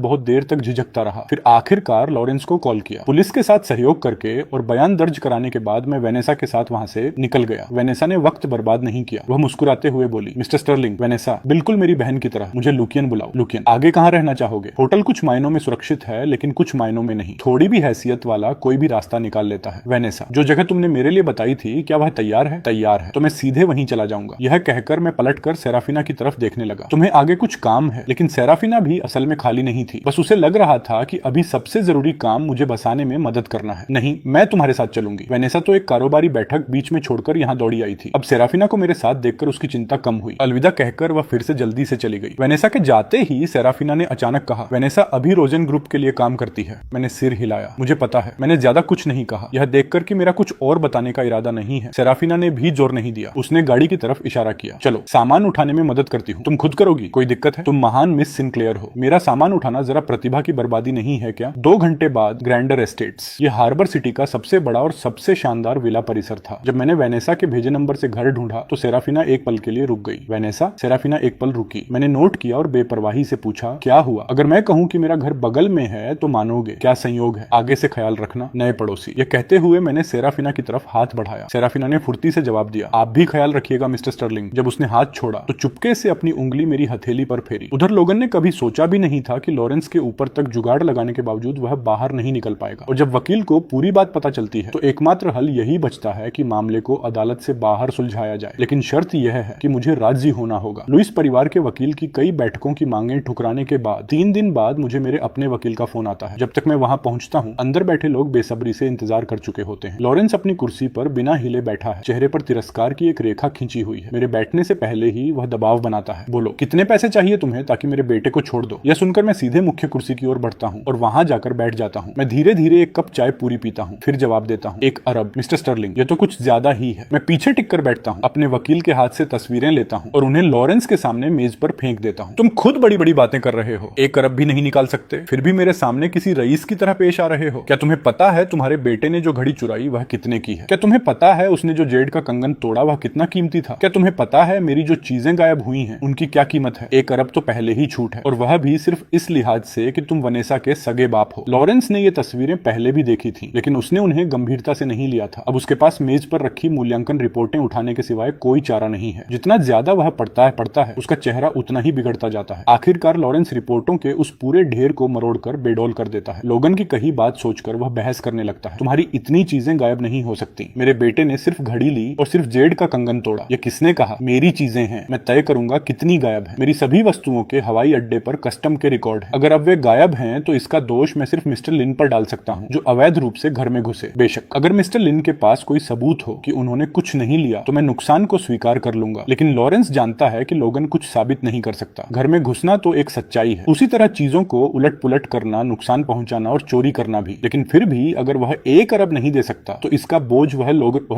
बहुत देर तक झिझकता रहा। फिर आखिरकार लॉरेंस को कॉल किया। पुलिस के साथ सहयोग करके और बयान दर्ज कराने के बाद मैं वेनेसा के साथ वहां से निकल गया। वेनेसा ने वक्त बर्बाद नहीं किया। वह मुस्कुराते हुए बोली, मिस्टर स्टर्लिंग, वेनेसा बिल्कुल मेरी बहन की तरह, मुझे लुकियन बुलाओ। लुकियन, आगे कहाँ रहना चाहोगे? होटल कुछ मायनों में सुरक्षित है, लेकिन कुछ मायनों में नहीं। थोड़ी भी हैसियत वाला कोई भी रास्ता निकाल लेता है। वेनेसा, जो जगह तुमने मेरे लिए बताई थी, क्या वह तैयार है? तैयार है, तो मैं सीधे वहीं चला जाऊंगा। यह कहकर मैं पलटकर सेराफिना की तरफ देखने लगा। तुम्हें आगे कुछ काम है? लेकिन सेराफिना भी असल में खाली नहीं थी। बस उसे लग रहा था कि अभी सबसे जरूरी काम मुझे बसाने में मदद करना है। नहीं, मैं तुम्हारे साथ चलूंगी। वेनेसा तो एक कारोबारी बैठक बीच में छोड़कर यहाँ दौड़ी आई थी। अब सेराफिना को मेरे साथ देखकर उसकी चिंता कम हुई। अलविदा कहकर वह फिर से जल्दी से चली गई। वेनेसा के जाते ही सेराफिना ने अचानक कहा, वेनेसा अभी रोजन ग्रुप के लिए काम करती है। मैंने सिर हिलाया। मुझे पता है। मैंने ज्यादा कुछ नहीं कहा। यह देखकर कि मेरा कुछ और बताने का इरादा नहीं है, सेराफिना ने भी जोर नहीं दिया। उसने गाड़ी की तरफ इशारा किया। चलो, सामान उठाने में मदद करती हूँ। तुम खुद करोगी? कोई दिक्कत है? तुम महान मिस सिंक्लेयर हो। मेरा सामान उठाना जरा प्रतिभा की बर्बादी नहीं है क्या? 2 घंटे बाद ग्रैंडर एस्टेट्स, ये हार्बर सिटी का सबसे बड़ा और सबसे शानदार विला परिसर था। जब मैंने वेनेसा के भेजे नंबर से घर ढूंढा तो सेराफिना एक पल के लिए रुक गई। वेनेसा? सेराफिना एक पल रुकी। मैंने नोट किया और बेपरवाही से पूछा, क्या हुआ? अगर मैं कहूं कि मेरा घर बगल में है तो मानोगे? क्या संयोग है? आगे से ख्याल रखना, नए पड़ोसी। यह कहते हुए मैंने सेराफिना की तरफ हाथ बढ़ाया। सेराफिना ने फुर्ती से जवाब दिया, आप भी ख्याल रखिएगा मिस्टर स्टर्लिंग। जब उसने हाथ छोड़ा तो चुपके से अपनी उंगली मेरी हथेली पर फेरी। उधर लोगन ने कभी सोचा भी नहीं था कि लॉरेंस के ऊपर तक जुगाड़ लगाने के बावजूद वह बाहर नहीं निकल पाएगा। और जब वकील को पूरी बात पता चलती है तो एकमात्र हल यही बचता है कि मामले को अदालत से बाहर सुलझाया जाए। लेकिन शर्त यह है कि मुझे राजी होना होगा। लुइस परिवार के वकील की कई बैठकों की मांगे ठुकराने के बाद 3 दिन बाद मुझे मेरे अपने वकील का फोन आता है। जब तक मैं वहां पहुंचता हूं, अंदर बैठे लोग बेसब्री से इंतजार कर चुके होते हैं। लॉरेंस अपनी कुर्सी पर बिना हिले बैठा है। चेहरे पर तिरस्कार की एक रेखा खींची हुई है। मेरे बैठने से पहले ही वह दबाव बनाता है। बोलो, कितने पैसे चाहिए तुम्हें ताकि मेरे बेटे को छोड़ दो? यह सुनकर मैं सीधे मुख्य कुर्सी की ओर बढ़ता हूँ और वहां जाकर बैठ जाता हूँ। मैं धीरे धीरे एक कप चाय पूरी पीता हूँ, फिर जवाब देता हूँ, 1 अरब। मिस्टर स्टर्लिंग, यह तो कुछ ज्यादा ही है। मैं पीछे टिक कर बैठता हूँ, अपने वकील के हाथ से तस्वीरें लेता हूँ और उन्हें लॉरेंस के सामने मेज पर फेंक देता हूँ। तुम खुद बड़ी बड़ी बातें कर रहे हो, 1 अरब भी नहीं निकाल सकते, फिर भी मेरे सामने किसी रईस की तरह पेश आ रहे हो। क्या तुम्हें पता है तुम्हारे बेटे ने जो घड़ी चुराई वह कितने की है? क्या तुम्हें पता है उसने जो जेड का कंगन तोड़ा वह कितना कीमती था? क्या तुम्हें पता है मेरी जो चीजें गायब हुई हैं उनकी क्या कीमत है? 1 अरब तो पहले ही छूट है, और वह भी सिर्फ इस लिहाज से कि तुम वनेसा के सगे बाप हो। लॉरेंस ने ये तस्वीरें पहले भी देखी थी, लेकिन उसने उन्हें गंभीरता से नहीं लिया था। अब उसके पास मेज पर रखी मूल्यांकन रिपोर्टें उठाने के सिवाय कोई चारा नहीं है। जितना ज्यादा वह पढ़ता है उसका चेहरा उतना ही बिगड़ता जाता है। आखिरकार लॉरेंस रिपोर्टों के उस पूरे ढेर को मरोड़कर बेडौल कर देता है। लोगन की कही बात सोचकर वह बहस करने लगता है। तुम्हारी इतनी चीजें गायब नहीं हो सकती। मेरे बेटे ने सिर्फ घड़ी ली और सिर्फ जेड का कंगन तोड़ा। ये किसने कहा? मेरी चीजें हैं, मैं तय करूंगा कितनी गायब है। मेरी सभी वस्तुओं के हवाई अड्डे पर कस्टम के रिकॉर्ड है। अगर अब वे गायब हैं तो इसका दोष मैं सिर्फ मिस्टर लिन पर डाल सकता हूं, जो अवैध रूप से घर में घुसे। बेशक अगर मिस्टर लिन के पास कोई सबूत हो कि उन्होंने कुछ नहीं लिया तो मैं नुकसान को स्वीकार कर लूंगा, लेकिन लॉरेंस जानता है कि लोगन कुछ साबित नहीं कर सकता। घर में घुसना तो एक सच्चाई है, उसी तरह चीजों को उलट पुलट करना, नुकसान पहुंचाना और चोरी करना भी। लेकिन फिर भी अगर वह 1 अरब नहीं दे सकता तो इसका बोझ वह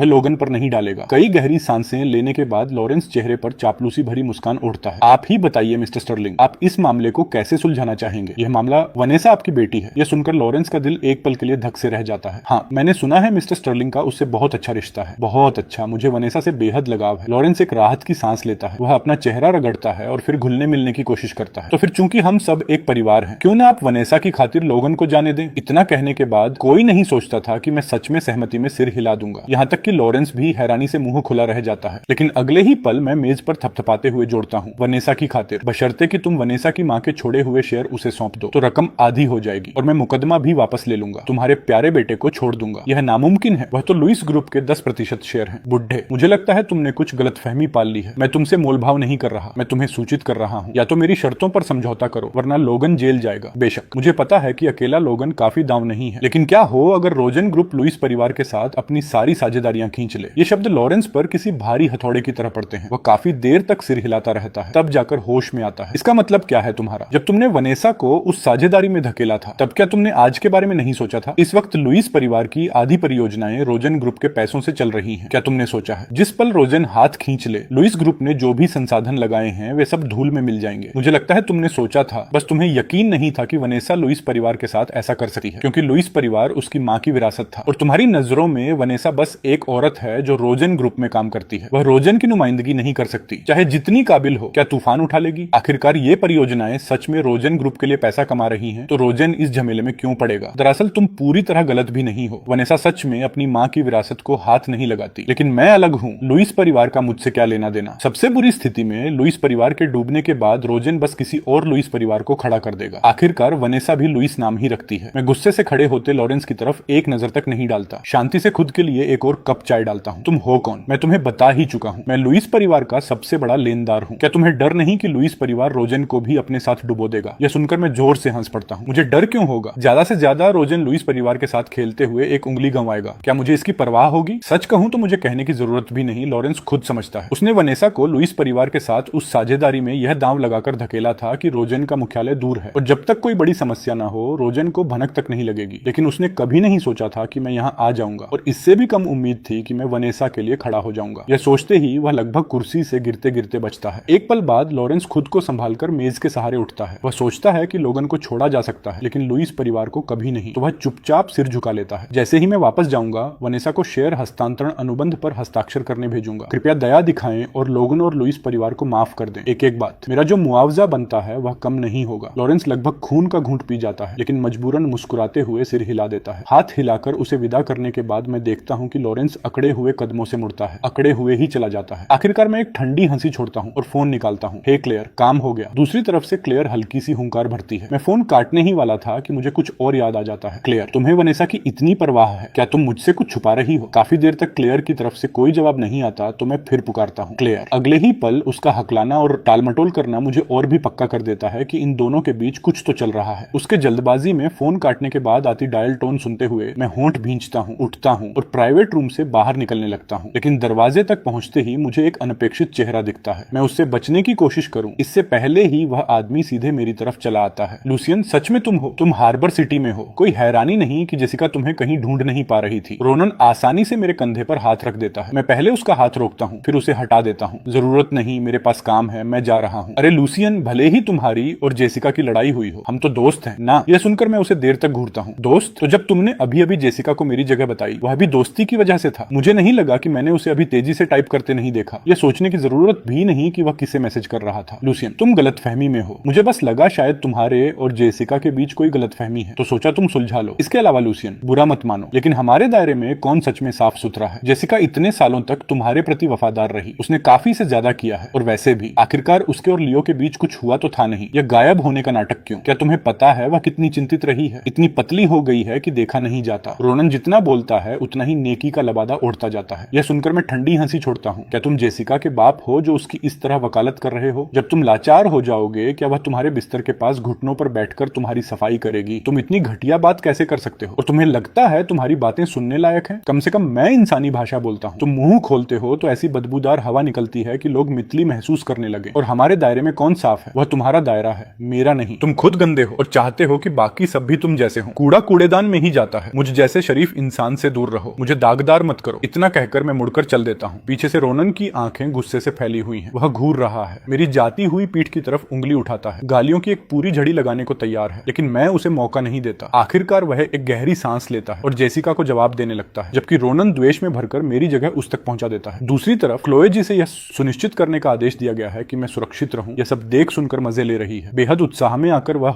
लोगन पर नहीं डालेगा। कई गहरी सांसें लेने के बाद लॉरेंस चेहरे पर चापलूसी भरी मुस्कान उठता है। आप ही बताइए मिस्टर स्टर्लिंग, आप इस मामले को कैसे सुलझाना चाहेंगे? यह मामला वनेसा आपकी बेटी है। यह सुनकर लॉरेंस का दिल एक पल के लिए धक से रह जाता है। हाँ, मैंने सुना है मिस्टर स्टर्लिंग का उससे बहुत अच्छा रिश्ता है। बहुत अच्छा, मुझे वनेसा से बेहद लगाव है। लॉरेंस एक राहत की सांस लेता है। वह अपना चेहरा रगड़ता है और फिर घुलने मिलने की कोशिश करता है। तो फिर चूंकि हम सब एक परिवार हैं, क्यों ना आप वनेसा की खातिर लोगन को जाने दें? इतना कहने के बाद कोई नहीं सोचता था कि मैं सच में सहमति में सिर हिला दूंगा। यहाँ तक कि लॉरेंस भी हैरानी से मुंह खुला रह जाता है। लेकिन अगले ही पल मैं मेज पर थपथपाते हुए जोड़ता हूँ, वनेसा की खातिर, बशर्ते कि तुम वनेसा की माँ के छोड़े हुए शेयर उसे सौंप दो तो रकम आधी हो जाएगी और मैं मुकदमा भी वापस ले लूंगा। तुम्हारे प्यारे बेटे को छोड़ दूंगा। यह नामुमकिन है, वह तो लुइस ग्रुप के 10% शेयर हैं। बुढ़े, मुझे लगता है तुमने कुछ गलतफहमी पाल ली है। मैं तुमसे मोलभाव नहीं कर रहा, मैं तुम्हें सूचित कर रहा हूँ, या तो मेरी शर्तों पर समझौता करो वरना लोगन जेल जाएगा। बेशक मुझे पता है कि अकेला लोगन काफी दांव नहीं है, लेकिन क्या हो अगर रोजन ग्रुप लुइस परिवार के साथ अपनी सारी साझेदारियां खींच ले? ये शब्द लॉरेंस पर किसी भारी हथौड़े की तरह पड़ते हैं। वह काफी देर तक सिर हिलाता रहता है, तब जाकर होश में आता है। इसका मतलब क्या है तुम्हारा? जब तुमने वनेसा को उस साझेदारी में धकेला था तब क्या तुमने आज के बारे में में नहीं सोचा था। इस वक्त लुइस परिवार की आधी परियोजनाएं रोजन ग्रुप के पैसों से चल रही हैं। क्या तुमने सोचा है जिस पल रोजन हाथ खींच ले, लुइस ग्रुप ने जो भी संसाधन लगाए हैं वे सब धूल में मिल जाएंगे। मुझे लगता है तुमने सोचा था, बस तुम्हें यकीन नहीं था कि वनेसा लुइस परिवार के साथ ऐसा कर सकती है, क्योंकि लुइस परिवार उसकी माँ की विरासत था और तुम्हारी नजरों में वनेसा बस एक औरत है जो रोजन ग्रुप में काम करती है। वह रोजन की नुमाइंदगी नहीं कर सकती, चाहे जितनी काबिल हो। क्या तूफान उठा लेगी? आखिरकार ये परियोजनाएं सच में रोजन ग्रुप के लिए पैसा कमा रही हैं, तो रोजन इस झमेले में क्यों पड़ेगा? दरअसल तुम पूरी तरह गलत भी नहीं हो। वनेसा सच में अपनी माँ की विरासत को हाथ नहीं लगाती, लेकिन मैं अलग हूँ। लुइस परिवार का मुझसे क्या लेना देना? सबसे बुरी स्थिति में लुइस परिवार के डूबने के बाद रोजन बस किसी और लुइस परिवार को खड़ा कर देगा। आखिरकार वनेसा भी लुइस नाम ही रखती है। मैं गुस्से से खड़े होते लॉरेंस की तरफ एक नजर तक नहीं डालता, शांति से खुद के लिए एक और कप चाय डालता हूँ। तुम हो कौन? मैं तुम्हें बता ही चुका हूँ, मैं लुइस परिवार का सबसे बड़ा लेनदार हूँ। क्या तुम्हें डर नहीं कि लुइस परिवार रोजन को भी अपने साथ डुबो देगा? यह सुनकर मैं जोर से हंस पड़ता हूँ। मुझे डर क्यों होगा? ज्यादा से ज्यादा रोजन लुइस परिवार के साथ खेलते हुए एक उंगली गंवाएगा। क्या मुझे इसकी परवाह होगी? सच कहूं तो मुझे कहने की जरूरत भी नहीं, लॉरेंस खुद समझता है। उसने वनेसा को लुइस परिवार के साथ उस साझेदारी में यह दांव लगाकर धकेला था कि रोजन का मुख्यालय दूर है और जब तक कोई बड़ी समस्या ना हो रोजन को भनक तक नहीं लगेगी। लेकिन उसने कभी नहीं सोचा था कि मैं यहाँ आ जाऊंगा, और इससे भी कम उम्मीद थी कि मैं वनेसा के लिए खड़ा हो जाऊंगा। यह सोचते ही वह लगभग कुर्सी से गिरते गिरते बचता है। एक पल बाद लॉरेंस खुद को संभालकर मेज के सहारे उठता है। वह सोचता है कि लोगन को छोड़ा जा सकता है, लेकिन लुइस परिवार को कभी नहीं। तो वह चुपचाप सिर झुका लेता है। जैसे ही मैं वापस जाऊंगा वनेसा को शेयर हस्तांतरण अनुबंध पर हस्ताक्षर करने भेजूंगा। कृपया दया दिखाएं और लोगन और लुइस परिवार को माफ कर दें। एक एक बात, मेरा जो मुआवजा बनता है वह कम नहीं होगा। लॉरेंस लगभग खून का घूंट पी जाता है, लेकिन मजबूरन मुस्कुराते हुए सिर हिला देता है। हाथ हिलाकर उसे विदा करने के बाद मैं देखता हूँ कि लॉरेंस अकड़े हुए कदमों से मुड़ता है, अकड़े हुए ही चला जाता है। आखिरकार मैं एक ठंडी हंसी छोड़ता हूँ और फोन निकालता हूँ। हे क्लेयर, काम हो गया। दूसरी तरफ से क्लेयर हल्की सी हुंकार भरती है। मैं फोन काटने ही वाला था कि मुझे कुछ और याद आ जाता है। क्लेयर, तुम्हें वनेसा की इतनी परवाह है? क्या तुम मुझसे कुछ छुपा रही हो? काफी देर तक क्लेयर की तरफ से कोई जवाब नहीं आता तो मैं फिर पुकारता हूँ, क्लेयर। अगले ही पल उसका हकलाना और टालमटोल करना मुझे और भी पक्का कर देता है कि इन दोनों के बीच कुछ तो चल रहा है। उसके जल्दबाजी में फोन काटने के बाद आती डायल टोन सुनते हुए मैं होंठ भींचता हूँ, उठता हूँ और प्राइवेट रूम से बाहर निकलने लगता हूँ। लेकिन दरवाजे तक पहुंचते ही मुझे एक अनपेक्षित चेहरा दिखता है। मैं उससे बचने की कोशिश करूं, इससे पहले ही वह आदमी सीधे मेरी तरफ चला आता है। लूसियन, सच में तुम हो? तुम हार्बर सिटी में हो? कोई हैरानी नहीं कि जेसिका तुम्हें कहीं ढूंढ नहीं पा रही थी। रोनन आसानी से मेरे कंधे पर हाथ रख देता है। मैं पहले उसका हाथ रोकता हूँ, फिर उसे हटा देता हूँ। जरूरत नहीं, मेरे पास काम है, मैं जा रहा हूँ। अरे लूसियन, भले ही तुम्हारी और जेसिका की लड़ाई हुई हो, हम तो दोस्त हैं ना। यह सुनकर मैं उसे देर तक घूरता हूँ। दोस्त? तो जब तुमने अभी अभी जेसिका को मेरी जगह बताई, वह भी दोस्ती की वजह से था। मुझे नहीं लगा कि मैंने उसे अभी तेजी से टाइप करते नहीं देखा। यह सोचने की जरूरत भी नहीं कि वह किसे मैसेज कर रहा था। लूसियन, तुम गलतफहमी में हो। मुझे बस लगा शायद तुम्हारे और जेसिका के बीच कोई गलतफहमी है, तो सोचा तुम सुलझा लो। इसके अलावा लूसियन, बुरा मत मानो, लेकिन हमारे दायरे में कौन सच में साफ सुथरा है? जेसिका इतने सालों तक तुम्हारे प्रति वफादार रही, उसने काफी से ज्यादा किया है। और वैसे भी आखिरकार उसके और लियो के बीच कुछ हुआ तो था नहीं। यह गायब होने का नाटक क्यों? क्या तुम्हें पता है वह कितनी चिंतित रही है? इतनी पतली हो गई है कि देखा नहीं जाता। रोनन जितना बोलता है उतना ही नेकी का लबादा उड़ता जाता है। यह सुनकर मैं ठंडी हंसी छोड़ता हूँ। क्या तुम जेसिका के बाप हो जो उसकी इस तरह वकालत कर रहे हो? जब तुम लाचार हो जाओगे, क्या वह तुम्हारे बिस्तर के पास घुटनों पर बैठकर तुम्हारी सफाई करेगी? तुम इतनी घटिया बात कैसे कर सकते हो? और तुम्हें लगता है तुम्हारी बातें सुनने लायक हैं? कम से कम मैं इंसानी भाषा बोलता हूँ। तुम मुंह खोलते हो तो ऐसी बदबूदार हवा निकलती है कि लोग मितली महसूस करने लगे। और हमारे दायरे में कौन साफ है? वह तुम्हारा दायरा है, मेरा नहीं। तुम खुद गंदे हो और चाहते हो कि बाकी सब भी तुम जैसे हो। कूड़ा कूड़ेदान में ही जाता है। मुझ जैसे शरीफ इंसान से दूर रहो, मुझे दागदार मत करो। इतना कहकर मैं मुड़कर चल देता हूँ। पीछे से रोनन की आंखें गुस्से से फैली हुई हैं। वह घूर रहा है, मेरी जाती हुई पीठ की तरफ उंगली उठाता है, गालियों की एक पूरी झड़ी लगाने को तैयार है, लेकिन मैं उसे मौका नहीं देता। आखिरकार वह एक गहरी सांस लेता है और जेसिका को जवाब देने लगता है, जबकि रोनन द्वेष में भरकर मेरी जगह उस तक पहुंचा देता है। दूसरी तरफ क्लोए जी से यह सुनिश्चित करने का आदेश दिया गया है कि मैं सुरक्षित रहूं। यह सब देख सुनकर मजे ले रही है। बेहद उत्साह में आकर वह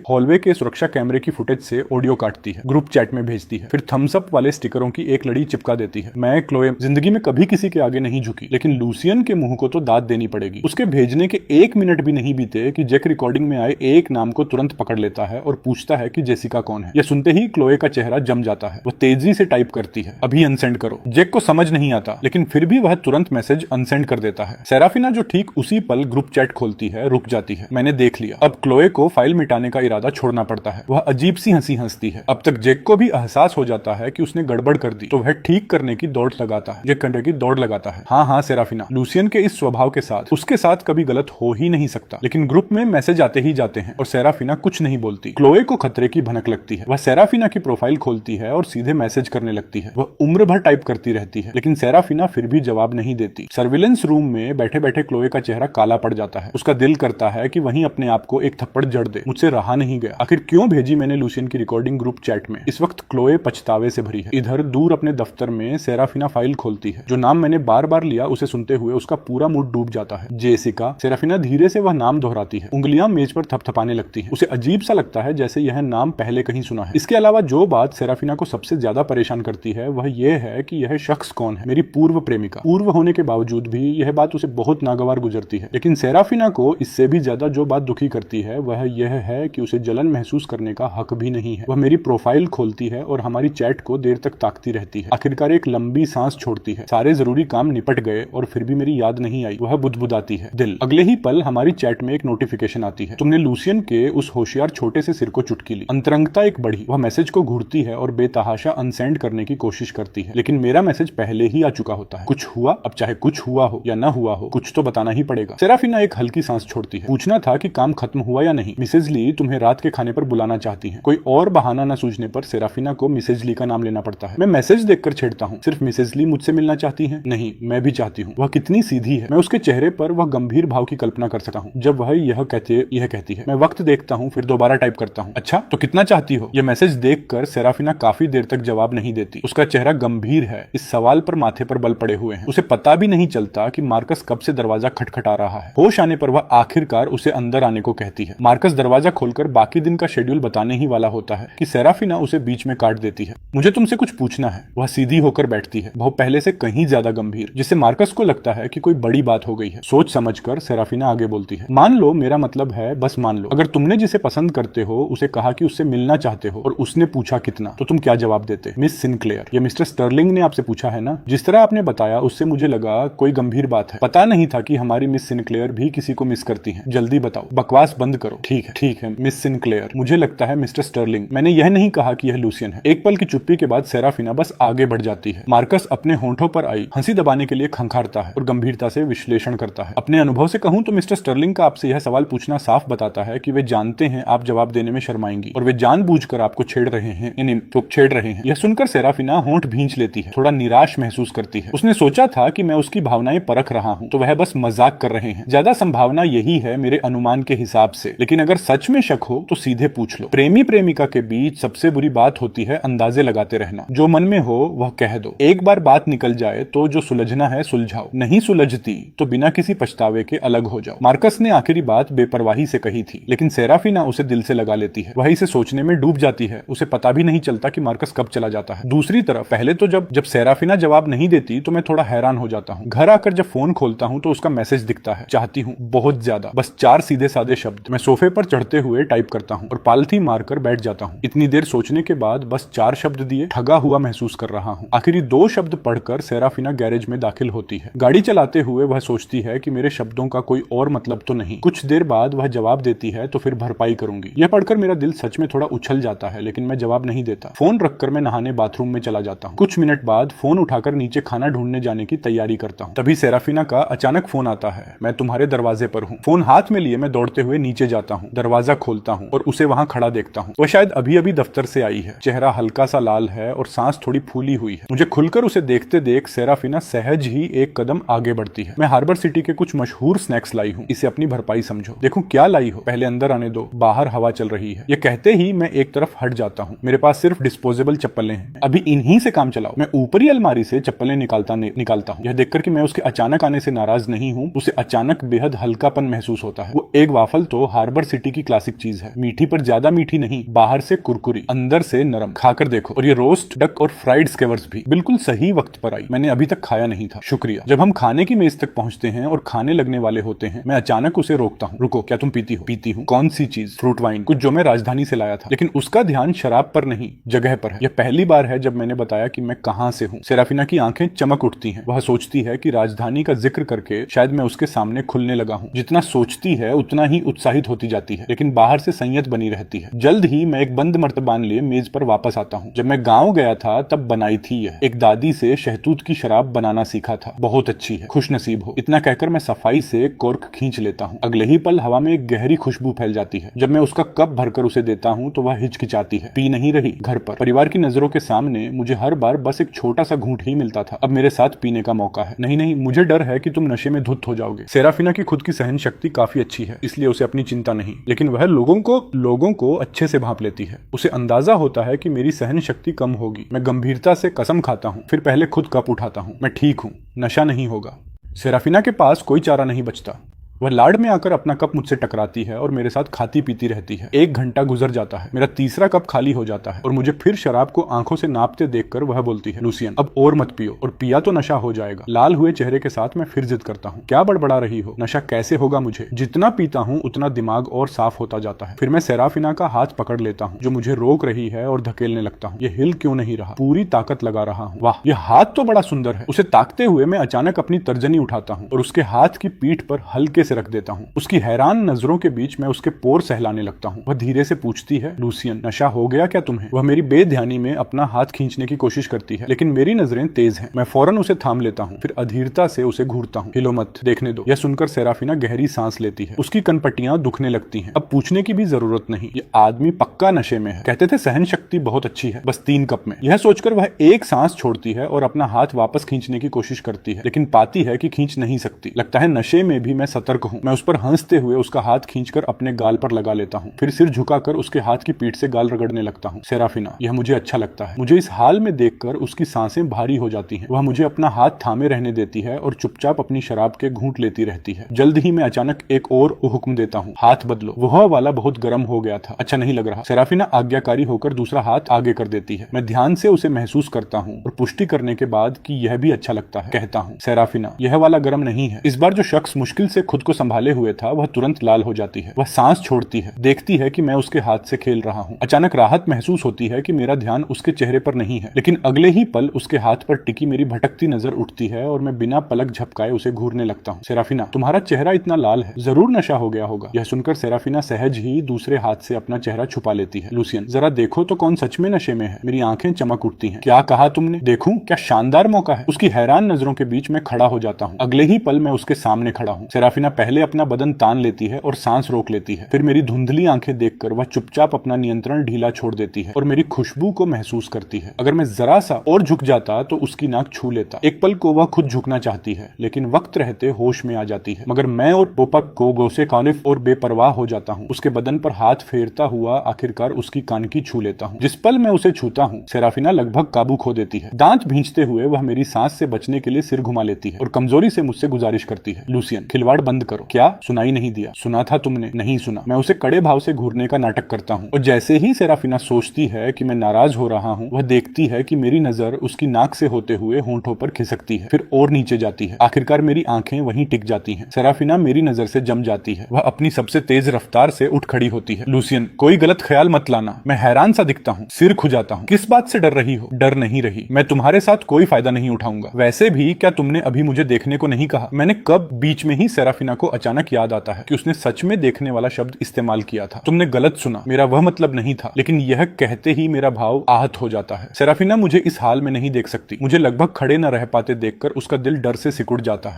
हॉलवे के सुरक्षा कैमरे की फुटेज से ऑडियो काटती है, ग्रुप चैट में भेजती है, फिर थम्स अप वाले स्टिकरों की एक लड़ी चिपका देती है। मैं क्लोए जिंदगी में कभी किसी के आगे नहीं झुकी, लेकिन लूसियन के मुंह को तो दाद देनी पड़ेगी। उसके भेजने के 1 मिनट भी नहीं बीते कि जैक रिकॉर्डिंग में आए एक नाम को तुरंत पकड़ लेता है और पूछता है कि जेसिका कौन है। यह सुनते ही क्लोए का चेहरा जम जाता है। वह तेजी से टाइप करती है, अभी अनसेंड करो। जैक को समझ नहीं आता, लेकिन फिर भी वह तुरंत मैसेज अनसेंड कर देता है। सेराफिना जो ठीक उसी पल ग्रुप चैट खोलती है, रुक जाती है। मैंने देख लिया। अब क्लोए को फाइल मिटाने का इरादा छोड़ना पड़ता है। वह अजीब सी हंसी हंसती है। अब तक जैक को भी एहसास हो जाता है कि उसने गड़बड़ कर दी, तो वह ठीक करने की दौड़ लगाता है। जैक करने की दौड़ लगाता है। हाँ सेराफिना, लूसियन के इस स्वभाव के साथ उसके साथ कभी गलत हो ही नहीं सकता। लेकिन ग्रुप में मैसेज आते ही जाते हैं और सेराफिना कुछ नहीं बोलती। क्लोए को खतरे की भनक लगती है। वह सेराफिना की प्रोफाइल खोलती है और सीधे मैसेज करने लगती है। वह उम्र भर टाइप करती रहती है, लेकिन सेराफिना फिर भी जवाब नहीं देती। सर्विलेंस रूम में बैठे बैठे क्लोए का चेहरा काला पड़ जाता है। उसका दिल करता है कि वहीं अपने आप को एक थप्पड़ जड़ दे। मुझसे रहा नहीं गया। आखिर क्यों भेजी मैंने लूसियन की रिकॉर्डिंग ग्रुप चैट में? इस वक्त क्लोए पछतावे से भरी है। इधर दूर अपने दफ्तर में सेराफिना फाइल खोलती है। जो नाम मैंने बार बार लिया उसे सुनते हुए उसका पूरा मूड डूब जाता है। जेसिका। सेराफिना धीरे से वह नाम दोहराती है। उंगलियां मेज पर थपथपाने लगती है। उसे अजीब सा लगता है जैसे यह नाम पहले कहीं सुना है। इसके अलावा जो बात सेराफिना को सबसे ज्यादा परेशान करती है वह यह है कि यह शख्स कौन है। मेरी पूर्व प्रेमिका। पूर्व होने के बावजूद भी यह बात उसे बहुत नागवार गुजरती है। लेकिन सेराफिना को इससे भी ज्यादा जो बात दुखी करती है वह यह है कि उसे जलन महसूस करने का हक भी नहीं है। वह मेरी प्रोफाइल खोलती है और हमारी चैट को देर तक ताकती रहती है। आखिरकार एक लंबी सांस छोड़ती है। सारे जरूरी काम निपट गए और फिर भी मेरी याद नहीं आई। वह बुदबुदाती है। दिल। अगले ही पल हमारी चैट में एक नोटिफिकेशन आती है। तुमने लूसियन के उस होशियार छोटे से सिर को चुटकी ली। अंतरंगता एक बढ़ी। वह मैसेज को घूरती है और बेतहाशा अनसेंड करने की कोशिश करती है, लेकिन मेरा मैसेज पहले ही आ चुका होता है। कुछ हुआ? अब चाहे कुछ हुआ हो या न हुआ हो, कुछ तो बताना ही पड़ेगा। सेराफिना एक हल्की सांस छोड़ती है। पूछना था कि काम खत्म हुआ या नहीं। मिसेज ली तुम्हें रात के खाने पर बुलाना चाहती हैं। कोई और बहाना न सूझने पर सेराफिना को मिसेज ली का नाम लेना पड़ता है। मैं मैसेज देखकर छेड़ता हूँ। सिर्फ मिसेज ली मुझसे मिलना चाहती हैं? नहीं, मैं भी चाहती हूँ। वह कितनी सीधी है। मैं उसके चेहरे पर वह गंभीर भाव की कल्पना कर सकता हूँ जब वह यह कहती है। मैं वक्त देखता हूँ, फिर दोबारा टाइप करता हूँ। अच्छा, तो कितना चाहती हो? यह मैसेज देखकर सेराफिना काफी देर तक जवाब नहीं देती। उसका चेहरा गंभीर है। इस सवाल पर माथे पर बल पड़े हुए हैं। उसे पता भी नहीं चलता कि मार्कस कब से दरवाजा खटखटा रहा है। होश आने पर वह आखिरकार उसे अंदर आने को कहती है। मार्कस दरवाजा खोलकर बाकी दिन का शेड्यूल बताने ही वाला होता है कि सेराफिना उसे बीच में काट देती है। मुझे तुमसे कुछ पूछना है। वह सीधी होकर बैठती है, बहुत पहले से कहीं ज्यादा गंभीर, जिससे मार्कस को लगता है कि कोई बड़ी बात हो गई है। सोच समझकर सेराफिना आगे बोलती है। मान लो, मेरा मतलब है बस मान लो, अगर तुमने जिसे पसंद करते हो उसे कहा कि उससे मिलना चाहते हो और उसने पूछा कितना, तो तुम क्या जवाब देते? मिस सिनक्लेयर, ये मिस्टर स्टर्लिंग ने आपसे पूछा है ना? जिस तरह आपने बताया उससे मुझे लगा कोई गंभीर बात है। पता नहीं था कि हमारी मिस सिनक्लेयर भी किसी को मिस करती हैं। जल्दी बताओ, बकवास बंद करो। ठीक है मिस सिनक्लेयर, मुझे लगता है मिस्टर स्टर्लिंग। मैंने यह नहीं कहा कि यह लूसियन है। एक पल की चुप्पी के बाद सेराफिना बस आगे बढ़ जाती है। मार्कस अपने होंठों पर आई हंसी दबाने के लिए खंखारता है और गंभीरता से विश्लेषण करता है। अपने अनुभव से कहूं तो मिस्टर स्टर्लिंग का आपसे यह सवाल पूछना साफ बताता है कि वे जानते हैं आप जवाब देने में शर्माएंगी और वे जानबूझकर आपको छेड़ रहे हैं। यह सुनकर सेराफिना होंठ भींच लेती है, थोड़ा निराश महसूस करती है। उसने सोचा था कि मैं उसकी भावनाएं परख रहा हूं, तो वह बस मजाक कर रहे हैं। ज्यादा संभावना यही है मेरे अनुमान के हिसाब से, लेकिन अगर सच में शक हो तो सीधे पूछ लो। प्रेमी प्रेमिका के बीच सबसे बुरी बात होती है अंदाजे लगाते रहना। जो मन में हो वह कह दो। एक बार बात निकल जाए तो जो सुलझना है सुलझाओ, नहीं सुलझती तो बिना किसी पछतावे के अलग हो जाओ। मार्कस ने आखिरी बात बेपरवाही से कही थी, लेकिन सेराफिना उसे दिल से लगा लेती है। वह इसे सोचने में डूब जाती है। उसे पता भी नहीं चलता कि मार्कस कब चला जाता है। दूसरी तरफ पहले तो जब सेराफिना जवाब नहीं देती तो मैं थोड़ा हैरान हो जाता हूँ। घर आकर जब फोन खोलता हूँ तो उसका मैसेज दिखता है। चाहती हूँ, बहुत ज्यादा, बस 4 सीधे साधे शब्द। मैं सोफे पर चढ़ते हुए टाइप करता हूँ और पालथी मारकर बैठ जाता हूँ। इतनी देर सोचने के बाद बस 4 शब्द दिए ठगा हुआ महसूस कर रहा हूँ। आखिरी 2 शब्द पढ़कर सेराफिना गैरेज में दाखिल होती है। गाड़ी चलाते हुए वह सोचती है कि मेरे शब्दों का कोई और मतलब तो नहीं। कुछ देर बाद वह जवाब देती है तो फिर भरपाई करूंगी। यह पढ़कर मेरा दिल सच में थोड़ा उछल जाता है, लेकिन मैं जवाब नहीं देता। फोन रखकर मैं नहाने बाथरूम में चला जाता हूँ। कुछ मिनट बाद फोन उठाकर नीचे खाना ढूंढने जाने की तैयारी करता हूँ। तभी सेराफिना का अचानक फोन आता है। मैं तुम्हारे दरवाजे पर हूँ। फोन हाथ में लिए मैं दौड़ते हुए नीचे जाता हूँ। दरवाजा खोलता हूँ और उसे वहां खड़ा देखता हूँ। वह शायद अभी अभी दफ्तर से आई है। चेहरा हल्का सा लाल है और सांस थोड़ी फूली हुई है। मुझे खुलकर उसे देखते देख सेराफिना सहज ही एक कदम आगे बढ़ती है। मैं हार्बर सिटी के कुछ मशहूर स्नैक्स लाई हूँ, इसे अपनी भरपाई समझो। देखो क्या लाई हो, पहले अंदर आने दो, बाहर हवा चल रही है। ये कहते ही मैं एक तरफ हट जाता हूँ। मेरे पास सिर्फ डिस्पोजेबल चप्पलें हैं, अभी इन्हीं से काम चलाओ। मैं ऊपरी अलमारी से चप्पलें निकालता हूँ। यह देखकर कि मैं उसके अचानक आने से नाराज नहीं हूँ, उसे अचानक बेहद हल्कापन महसूस होता है। वो एक वाफल तो हार्बर सिटी की क्लासिक चीज है, मीठी पर ज्यादा मीठी नहीं, बाहर से कुरकुरी, अंदर से नरम। खाकर देखो। और ये रोस्ट डक और फ्राइड स्केवर्स भी बिल्कुल सही वक्त पर आई। मैंने अभी तक खाया नहीं था। शुक्रिया। जब हम खाने की मेज तक पहुंचते हैं और खाने लगने वाले होते हैं, मैं अचानक उसे रोकता हूँ। रुको, क्या तुम पीती हो? पीती हूँ। कौन सी चीज? फ्रूट वाइन, कुछ जो मैं राजधानी से लाया था। लेकिन उसका ध्यान शराब पर नहीं, जगह पर है। यह पहली बार है जब मैंने बताया कि मैं कहां से हूँ। सेराफिना की आंखें चमक उठती हैं। वह सोचती है कि राजधानी का जिक्र करके शायद मैं उसके सामने खुलने लगा हूँ। जितना सोचती है उतना ही उत्साहित होती जाती है, लेकिन बाहर से संयत बनी रहती है। जल्द ही मैं एक बंद मर्तबान लिए मेज पर वापस आता हूँ। जब मैं गाँव गया था तब बनाई थी यह। एक दादी से शहतूत की शराब बनाना सीखा था। बहुत अच्छी है, खुश नसीब हो। इतना कहकर मैं सफाई से कॉर्क खींच लेता हूँ। अगले ही पल हवा में एक गहरी खुशबू फैल जाती है। जब मैं उसका कप भरकर उसे देता हूँ तो वह हिचकिचाती है। पी नहीं रही, घर पर परिवार की नजरों के सामने मुझे हर बार बस एक छोटा सा घूंट ही मिलता था। अब मेरे साथ पीने का मौका है। नहीं नहीं, मुझे डर है कि तुम नशे में धुत हो जाओगे। सेराफिना की खुद की सहन शक्ति काफी अच्छी है, इसलिए उसे अपनी चिंता नहीं, लेकिन वह लोगों को अच्छे से भांप लेती है। उसे अंदाजा होता है कि मेरी सहन शक्ति कम होगी। मैं गंभीरता से कसम खाता हूँ, फिर पहले खुद कप उठाता हूँ। मैं ठीक हूँ, नशा नहीं होगा। सेराफिना के पास कोई चारा नहीं बचता। वह लाड में आकर अपना कप मुझसे टकराती है और मेरे साथ खाती पीती रहती है। 1 घंटा गुजर जाता है, मेरा तीसरा कप खाली हो जाता है और मुझे फिर शराब को आंखों से नापते देखकर वह बोलती है, लूसियन अब और मत पियो, और पिया तो नशा हो जाएगा। लाल हुए चेहरे के साथ मैं फिर जिद करता हूँ, क्या बड़बड़ा रही हो, नशा कैसे होगा मुझे? जितना पीता हूँ उतना दिमाग और साफ होता जाता है। फिर मैं सेराफिना का हाथ पकड़ लेता हूँ जो मुझे रोक रही है और धकेलने लगता हूँ। ये हिल क्यों नहीं रहा? पूरी ताकत लगा रहा हूँ। वाह, यह हाथ तो बड़ा सुंदर है। उसे ताकते हुए मैं अचानक अपनी तर्जनी उठाता हूँ और उसके हाथ की पीठ पर हल्के से रख देता हूँ। उसकी हैरान नजरों के बीच मैं उसके पोर सहलाने लगता हूँ। वह धीरे से पूछती है, लूसियन नशा हो गया क्या तुम्हें? वह मेरी बेध्यानी में अपना हाथ खींचने की कोशिश करती है, लेकिन मेरी नजरें तेज हैं। मैं फौरन उसे थाम लेता हूँ, फिर अधीरता से उसे घूरता हूँ। हिलो मत, देखने दो। यह सुनकर सेराफिना गहरी सांस लेती है। उसकी कनपट्टियां दुखने लगती हैं। अब पूछने की भी जरूरत नहीं, ये आदमी पक्का नशे में है। कहते थे सहन शक्ति बहुत अच्छी है, बस 3 कप में। यह सोचकर वह एक सांस छोड़ती है और अपना हाथ वापस खींचने की कोशिश करती है, लेकिन पाती है कि खींच नहीं सकती। लगता है नशे में भी मैं सतर्क हूँ। मैं उस पर हंसते हुए उसका हाथ खींचकर अपने गाल पर लगा लेता हूँ, फिर सिर झुकाकर उसके हाथ की पीठ से गाल रगड़ने लगता हूँ। सेराफिना, यह मुझे अच्छा लगता है। मुझे इस हाल में देखकर उसकी सांसें भारी हो जाती हैं। वह मुझे अपना हाथ थामे रहने देती है और चुपचाप अपनी शराब के घूंट लेती रहती है। जल्द ही मैं अचानक एक और हुक्म देता हूँ, हाथ बदलो। वह वाला बहुत गर्म हो गया था, अच्छा नहीं लग रहा। सेराफिना आज्ञाकारी होकर दूसरा हाथ आगे कर देती है। मैं ध्यान से उसे महसूस करता हूँ और पुष्टि करने के बाद कि यह भी अच्छा लगता है, कहता हूँ, सेराफिना यह वाला गर्म नहीं है। इस बार जो शख्स मुश्किल से खुद को संभाले हुए था वह तुरंत लाल हो जाती है। वह सांस छोड़ती है, देखती है कि मैं उसके हाथ से खेल रहा हूँ। अचानक राहत महसूस होती है कि मेरा ध्यान उसके चेहरे पर नहीं है, लेकिन अगले ही पल उसके हाथ पर टिकी मेरी भटकती नजर उठती है और मैं बिना पलक झपकाए उसे घूरने लगता हूँ। सेराफिना, तुम्हारा चेहरा इतना लाल है, जरूर नशा हो गया होगा। यह सुनकर सेराफिना सहज ही दूसरे हाथ से अपना चेहरा छुपा लेती है। लूसियन, जरा देखो तो कौन सच में नशे में है। मेरी आंखें चमक उठती हैं। क्या कहा तुमने? देखूं, क्या शानदार मौका है। उसकी हैरान नजरों के बीच में खड़ा हो जाता हूँ। अगले ही पल मैं उसके सामने खड़ा हूँ। सेराफिना पहले अपना बदन तान लेती है और सांस रोक लेती है, फिर मेरी धुंधली आंखें देखकर वह चुपचाप अपना नियंत्रण ढीला छोड़ देती है और मेरी खुशबू को महसूस करती है। अगर मैं जरा सा और झुक जाता तो उसकी नाक छू लेता। एक पल को वह खुद झुकना चाहती है, लेकिन वक्त रहते होश में आ जाती है। मगर मैं और पोपक को गोसे कालिफ और बेपरवाह हो जाता हूँ। उसके बदन पर हाथ फेरता हुआ आखिरकार उसकी कानकी छू लेता हूँ। जिस पल मैं उसे छूता हूँ, सेराफिना लगभग काबू खो देती है। दांत भींचते हुए वह मेरी सांस से बचने के लिए सिर घुमा लेती है और कमजोरी से मुझसे गुजारिश करती है, लूसियन खिलवाड़ बंद करो। क्या सुनाई नहीं दिया? सुना था तुमने? नहीं सुना। मैं उसे कड़े भाव से घूरने का नाटक करता हूँ और जैसे ही सेराफिना सोचती है कि मैं नाराज हो रहा हूँ, वह देखती है कि मेरी नजर उसकी नाक से होते हुए होंठों पर खिसकती है, फिर और नीचे जाती है। आखिरकार मेरी आंखें वहीं टिक जाती हैं। सेराफिना मेरी नजर से जम जाती है। वह अपनी सबसे तेज रफ्तार से उठ खड़ी होती है। लूसियन, कोई गलत ख्याल मत लाना। मैं हैरान सा दिखता हूँ, सिर खुजाता हूँ। किस बात से डर रही हो? डर नहीं रही, मैं तुम्हारे साथ कोई फायदा नहीं उठाऊंगा। वैसे भी क्या तुमने अभी मुझे देखने को नहीं कहा? मैंने कब बीच में ही सेराफिना को अचानक याद आता है कि उसने सच में देखने वाला शब्द इस्तेमाल किया था। तुमने गलत सुना, मेरा वह मतलब नहीं था। लेकिन यह कहते ही मेरा भाव आहत हो जाता है। सेराफिना मुझे इस हाल में नहीं देख सकती। मुझे लगभग खड़े न रह पाते देखकर उसका दिल डर से सिकुड़ जाता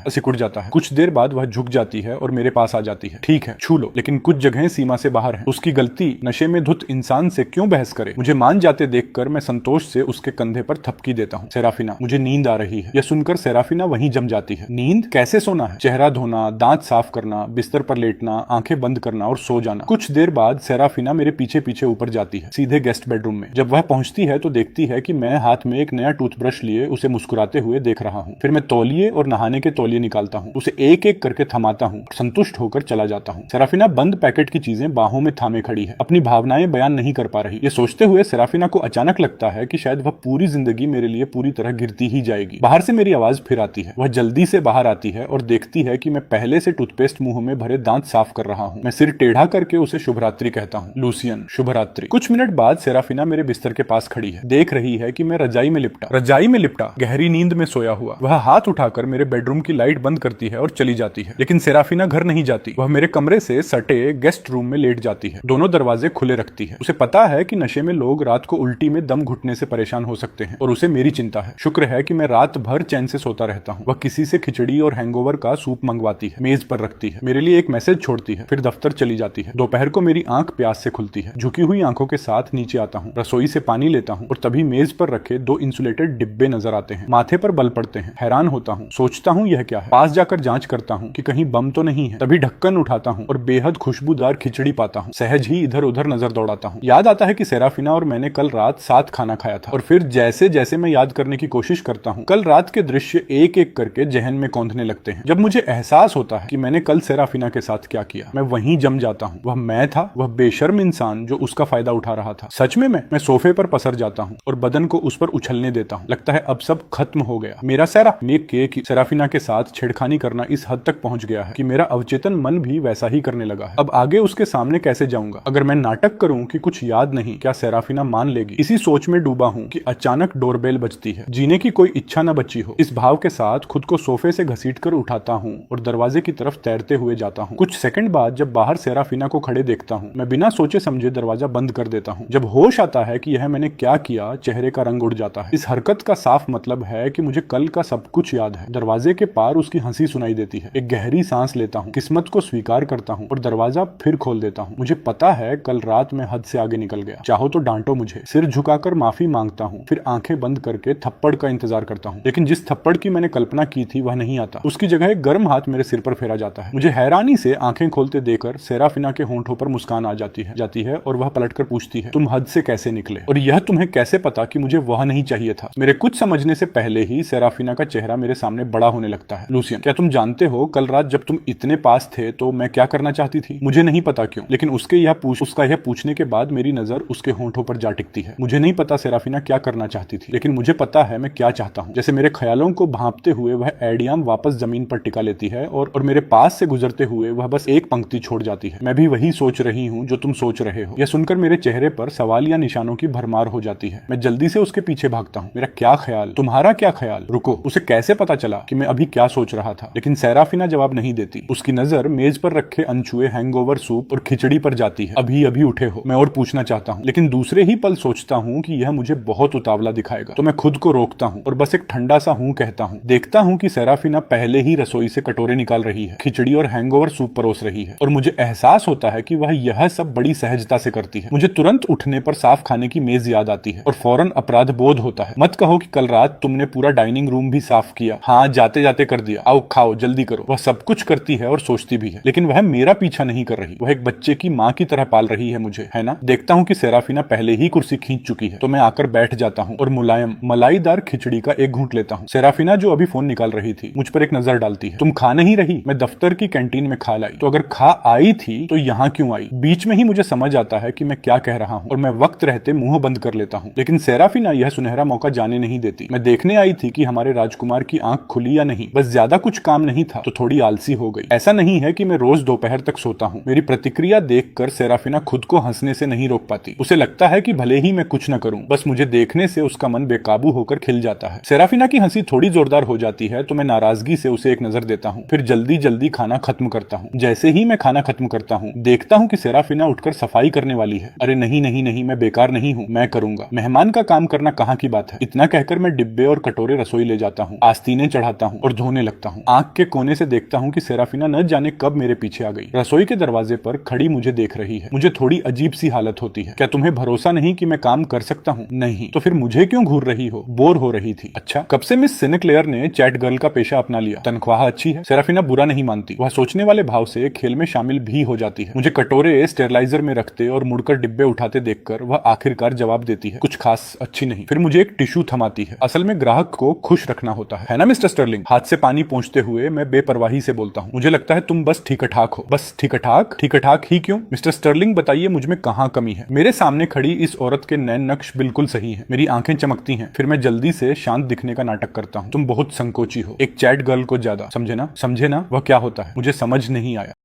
है। कुछ देर बाद वह झुक जाती है और मेरे पास आ जाती है। ठीक है, छू लो, लेकिन कुछ जगहें सीमा से बाहर हैं। उसकी गलती, नशे में धुत इंसान से क्यों बहस करे? मुझे मान जाते देखकर मैं संतोष से उसके कंधे पर थपकी देता हूँ। सेराफिना, मुझे नींद आ रही है। यह सुनकर सेराफिना वहीं जम जाती है। नींद? कैसे सोना है? चेहरा धोना, दांत साफ करना, बिस्तर पर लेटना, आंखें बंद करना और सो जाना। कुछ देर बाद सेराफिना मेरे पीछे पीछे ऊपर जाती है, सीधे गेस्ट बेडरूम में। जब वह पहुंचती है तो देखती है कि मैं हाथ में एक नया टूथब्रश लिए उसे मुस्कुराते हुए देख रहा हूँ। फिर मैं तौलिए और नहाने के तौलिए निकालता हूँ, उसे एक एक करके थमाता हूँ, संतुष्ट होकर चला जाता हूँ। सेराफिना बंद पैकेट की चीजें बाहों में थामे खड़ी है, अपनी भावनाएं बयान नहीं कर पा रही। ये सोचते हुए सेराफिना को अचानक लगता है कि शायद वह पूरी जिंदगी मेरे लिए पूरी तरह गिरती ही जाएगी। बाहर से मेरी आवाज फिर आती है। वह जल्दी से बाहर आती है और देखती है कि मैं पहले से टूथपेस्ट मुंह में भरे दांत साफ कर रहा हूँ। मैं सिर टेढ़ा करके उसे शुभरात्रि कहता हूँ। लूसियन, शुभरात्रि। कुछ मिनट बाद सेराफिना मेरे बिस्तर के पास खड़ी है, देख रही है कि मैं रजाई में लिपटा गहरी नींद में सोया हुआ। वह हाथ उठाकर मेरे बेडरूम की लाइट बंद करती है और चली जाती है। लेकिन सेराफिना घर नहीं जाती। वह मेरे कमरे से सटे गेस्ट रूम में लेट जाती है, दोनों दरवाजे खुले रखती है। उसे पता है कि नशे में लोग रात को उल्टी में दम घुटने से परेशान हो सकते हैं और उसे मेरी चिंता है। शुक्र है कि मैं रात भर चैन से सोता रहता हूँ। वह किसी से खिचड़ी और हैंगओवर का सूप मंगवाती है, मेज मेज पर रखती है, मेरे लिए एक मैसेज छोड़ती है, फिर दफ्तर चली जाती है। दोपहर को मेरी आंख प्यास से खुलती है, झुकी हुई आंखों के साथ नीचे आता हूँ, रसोई से पानी लेता हूँ और तभी मेज पर रखे 2 इंसुलेटेड डिब्बे नजर आते हैं। माथे पर बल पड़ते हैं। हैरान होता हूँ, सोचता हूँ यह क्या है। पास जाकर जांच करता हूँ कि कहीं बम तो नहीं है। तभी ढक्कन उठाता हूँ और बेहद खुशबूदार खिचड़ी पाता हूँ। सहज ही इधर उधर नजर दौड़ाता हूँ। याद आता है कि सेराफिना और मैंने कल रात साथ खाना खाया था। और फिर जैसे जैसे मैं याद करने की कोशिश करता हूँ, कल रात के दृश्य एक एक करके जहन में कौंधने लगते हैं। जब मुझे एहसास होता है कि मैंने कल सेराफिना के साथ क्या किया, मैं वहीं जम जाता हूँ। वह मैं था, वह बेशर्म इंसान जो उसका फायदा उठा रहा था। सच में मैं सोफे पर पसर जाता हूँ और बदन को उस पर उछलने देता हूँ। लगता है अब सब खत्म हो गया। मेरा सेराफिना के साथ छेड़खानी करना इस हद तक पहुंच गया है कि मेरा अवचेतन मन भी वैसा ही करने लगा है। अब आगे उसके सामने कैसे जाऊंगा? अगर मैं नाटक करूं कि कुछ याद नहीं, क्या सेराफिना मान लेगी? इसी सोच में डूबा हूं कि अचानक डोरबेल बजती है। जीने की कोई इच्छा न बची हो, इस भाव के साथ खुद को सोफे से घसीटकर उठाता हूं और दरवाजे की तरफ तैरते हुए जाता हूं। कुछ सेकंड बाद जब बाहर सेराफिना को खड़े देखता हूं, मैं बिना सोचे समझे दरवाजा बंद कर देता हूं। जब होश आता है कि यह मैंने क्या किया, चेहरे का रंग उड़ जाता है। इस हरकत का साफ मतलब है कि मुझे कल का सब कुछ याद है। दरवाजे के पार उसकी हंसी सुनाई देती है। एक गहरी सांस लेता हूँ, किस्मत को स्वीकार करता हूँ और दरवाजा फिर खोल देता हूँ। मुझे पता है कल रात में हद से आगे निकल गया। चाहो तो डांटो मुझे। सिर झुकाकर माफी मांगता हूँ, फिर आंखें बंद करके थप्पड़ का इंतजार करता हूँ। लेकिन जिस थप्पड़ की मैंने कल्पना की थी वह नहीं आता। उसकी जगह एक गर्म हाथ मेरे सिर पर फेरा जाता है। मुझे हैरानी से आंखें खोलते देखकर सेराफिना के होंठों पर मुस्कान आ जाती है और वह पलटकर पूछती है, तुम हद से कैसे निकले? और यह तुम्हें कैसे पता कि मुझे वह नहीं चाहिए था? मेरे कुछ समझने से पहले ही सेराफिना का चेहरा मेरे सामने बड़ा होने लगता है। लूसियन, क्या तुम जानते हो कल रात जब तुम इतने पास थे तो मैं क्या करना चाहती थी? मुझे नहीं पता क्यों, लेकिन उसका यह पूछने के बाद मेरी नजर उसके होंठों पर जा टिकती है। मुझे नहीं पता सेराफिना क्या करना चाहती थी, लेकिन मुझे पता है मैं क्या चाहता हूँ। जैसे मेरे ख्यालों को भांपते हुए वह एडियाम वापस जमीन पर टिका लेती है और मेरे पास से गुजरते हुए वह बस एक पंक्ति छोड़ जाती है, मैं भी वही सोच रही हूँ जो तुम सोच रहे हो। यह सुनकर मेरे चेहरे पर सवाल या निशानों की भरमार हो जाती है। मैं जल्दी से उसके पीछे भागता हूँ। मेरा क्या ख्याल, तुम्हारा क्या ख्याल? रुको, उसे कैसे पता चला कि मैं अभी क्या सोच रहा था? लेकिन सेराफिना जवाब नहीं देती। उसकी नजर मेज पर रखे अनछुए हैंगओवर सूप और खिचड़ी पर जाती है। अभी अभी उठे हो, मैं और पूछना चाहता हूँ, लेकिन दूसरे ही पल सोचता हूँ कि यह मुझे बहुत उतावला दिखाएगा, तो मैं खुद को रोकता हूँ और बस एक ठंडा सा हूँ कहता हूँ। देखता हूँ कि सेराफिना पहले ही रसोई से कटोरे निकाल रही है, खिचड़ी और हैंगओवर सूप परोस रही है और मुझे एहसास होता है कि वह यह सब बड़ी सहजता से करती है। मुझे तुरंत उठने पर साफ खाने की मेज याद आती है और फौरन अपराध बोध होता है। मत कहो कि कल रात तुमने पूरा डाइनिंग रूम भी साफ किया। हाँ, जाते जाते कर दिया। आओ खाओ, जल्दी करो। वह सब कुछ करती है और सोचती भी है, लेकिन वह मेरा पीछा नहीं कर रही। वह एक बच्चे की माँ की तरह पाल रही है मुझे, है ना? देखता हूँ कि सेराफिना पहले ही कुर्सी खींच चुकी है, तो मैं आकर बैठ जाता हूँ और मुलायम मलाईदार खिचड़ी का एक घूंट लेता हूँ। सेराफिना जो अभी फोन निकाल रही थी, मुझ पर एक नजर डालती है। तुम खा नहीं रही? मैं दफ्तर की कैंटीन में खा लाई। तो अगर खा आई थी तो यहाँ क्यों आई? बीच में ही मुझे समझ आता है कि मैं क्या कह रहा हूँ और मैं वक्त रहते मुंह बंद कर लेता हूँ। लेकिन सेराफिना यह सुनहरा मौका जाने नहीं देती। मैं देखने आई थी कि हमारे राजकुमार की आंख खुली या नहीं, बस ज्यादा कुछ काम नहीं था तो थोड़ी आलसी हो गई। ऐसा नहीं है कि मैं रोज दोपहर तक सोता हूँ। मेरी प्रतिक्रिया देखकर सेराफिना खुद को हंसने से नहीं रोक पाती। उसे लगता है कि भले ही मैं कुछ न करूं, बस मुझे देखने से उसका मन बेकाबू होकर खिल जाता है। सेराफिना की हंसी थोड़ी जोरदार हो जाती है तो मैं नाराजगी से उसे एक नजर देता हूँ, फिर जल्दी जल्दी खाना खत्म करता हूँ। जैसे ही मैं खाना खत्म करता हूँ, देखता हूँ कि सेराफिना उठकर सफाई करने वाली है। अरे नहीं नहीं नहीं, मैं बेकार नहीं हूँ, मैं करूंगा। मेहमान का काम करना कहाँ की बात है। इतना कहकर मैं डिब्बे और कटोरे रसोई ले जाता हूँ, आस्तीनें चढ़ाता हूँ और धोने लगता हूँ। आंख के कोने से देखता हूँ कि सेराफिना न जाने कब मेरे पीछे आ गई। रसोई के दरवाजे पर खड़ी मुझे देख रही है। मुझे थोड़ी अजीब सी हालत होती है। क्या तुम्हें भरोसा नहीं कि मैं काम कर सकता हूँ? नहीं। तो फिर मुझे क्यों घूर रही हो? बोर हो रही थी। अच्छा, कब से मिस सिनेक्लेयर ने चैट गर्ल का पेशा अपना लिया? तनख्वाह अच्छी है। सेराफिना बुरा नहीं मानती। वह सोचने वाले भाव से खेल में शामिल भी हो जाती है। मुझे कटोरे स्टेरलाइजर में रखते और मुड़कर डिब्बे उठाते देखकर वह आखिरकार जवाब देती है, कुछ खास अच्छी नहीं। फिर मुझे एक टिश्यू थमाती है। असल में ग्राहक को खुश रखना होता है ना मिस्टर स्टर्लिंग? हाथ से पानी पोंछते हुए मैं बेपरवाही से बोलता हूँ। मुझे लगता है तुम बस ठीक ठाक हो। बस ठीक ठाक? ठीक ठाक ही क्यों? मिस्टर स्टर्लिंग बताइए मुझ में कहाँ कमी है? मेरे सामने खड़ी इस औरत के नैन नक्श बिल्कुल सही है। मेरी आंखें चमकती हैं। फिर मैं जल्दी से शांत दिखने का नाटक करता हूँ। तुम बहुत संकोची हो, एक चैट गर्ल को ज्यादा। समझे ना? समझे ना? वह क्या होता है? मुझे समझ नहीं आया।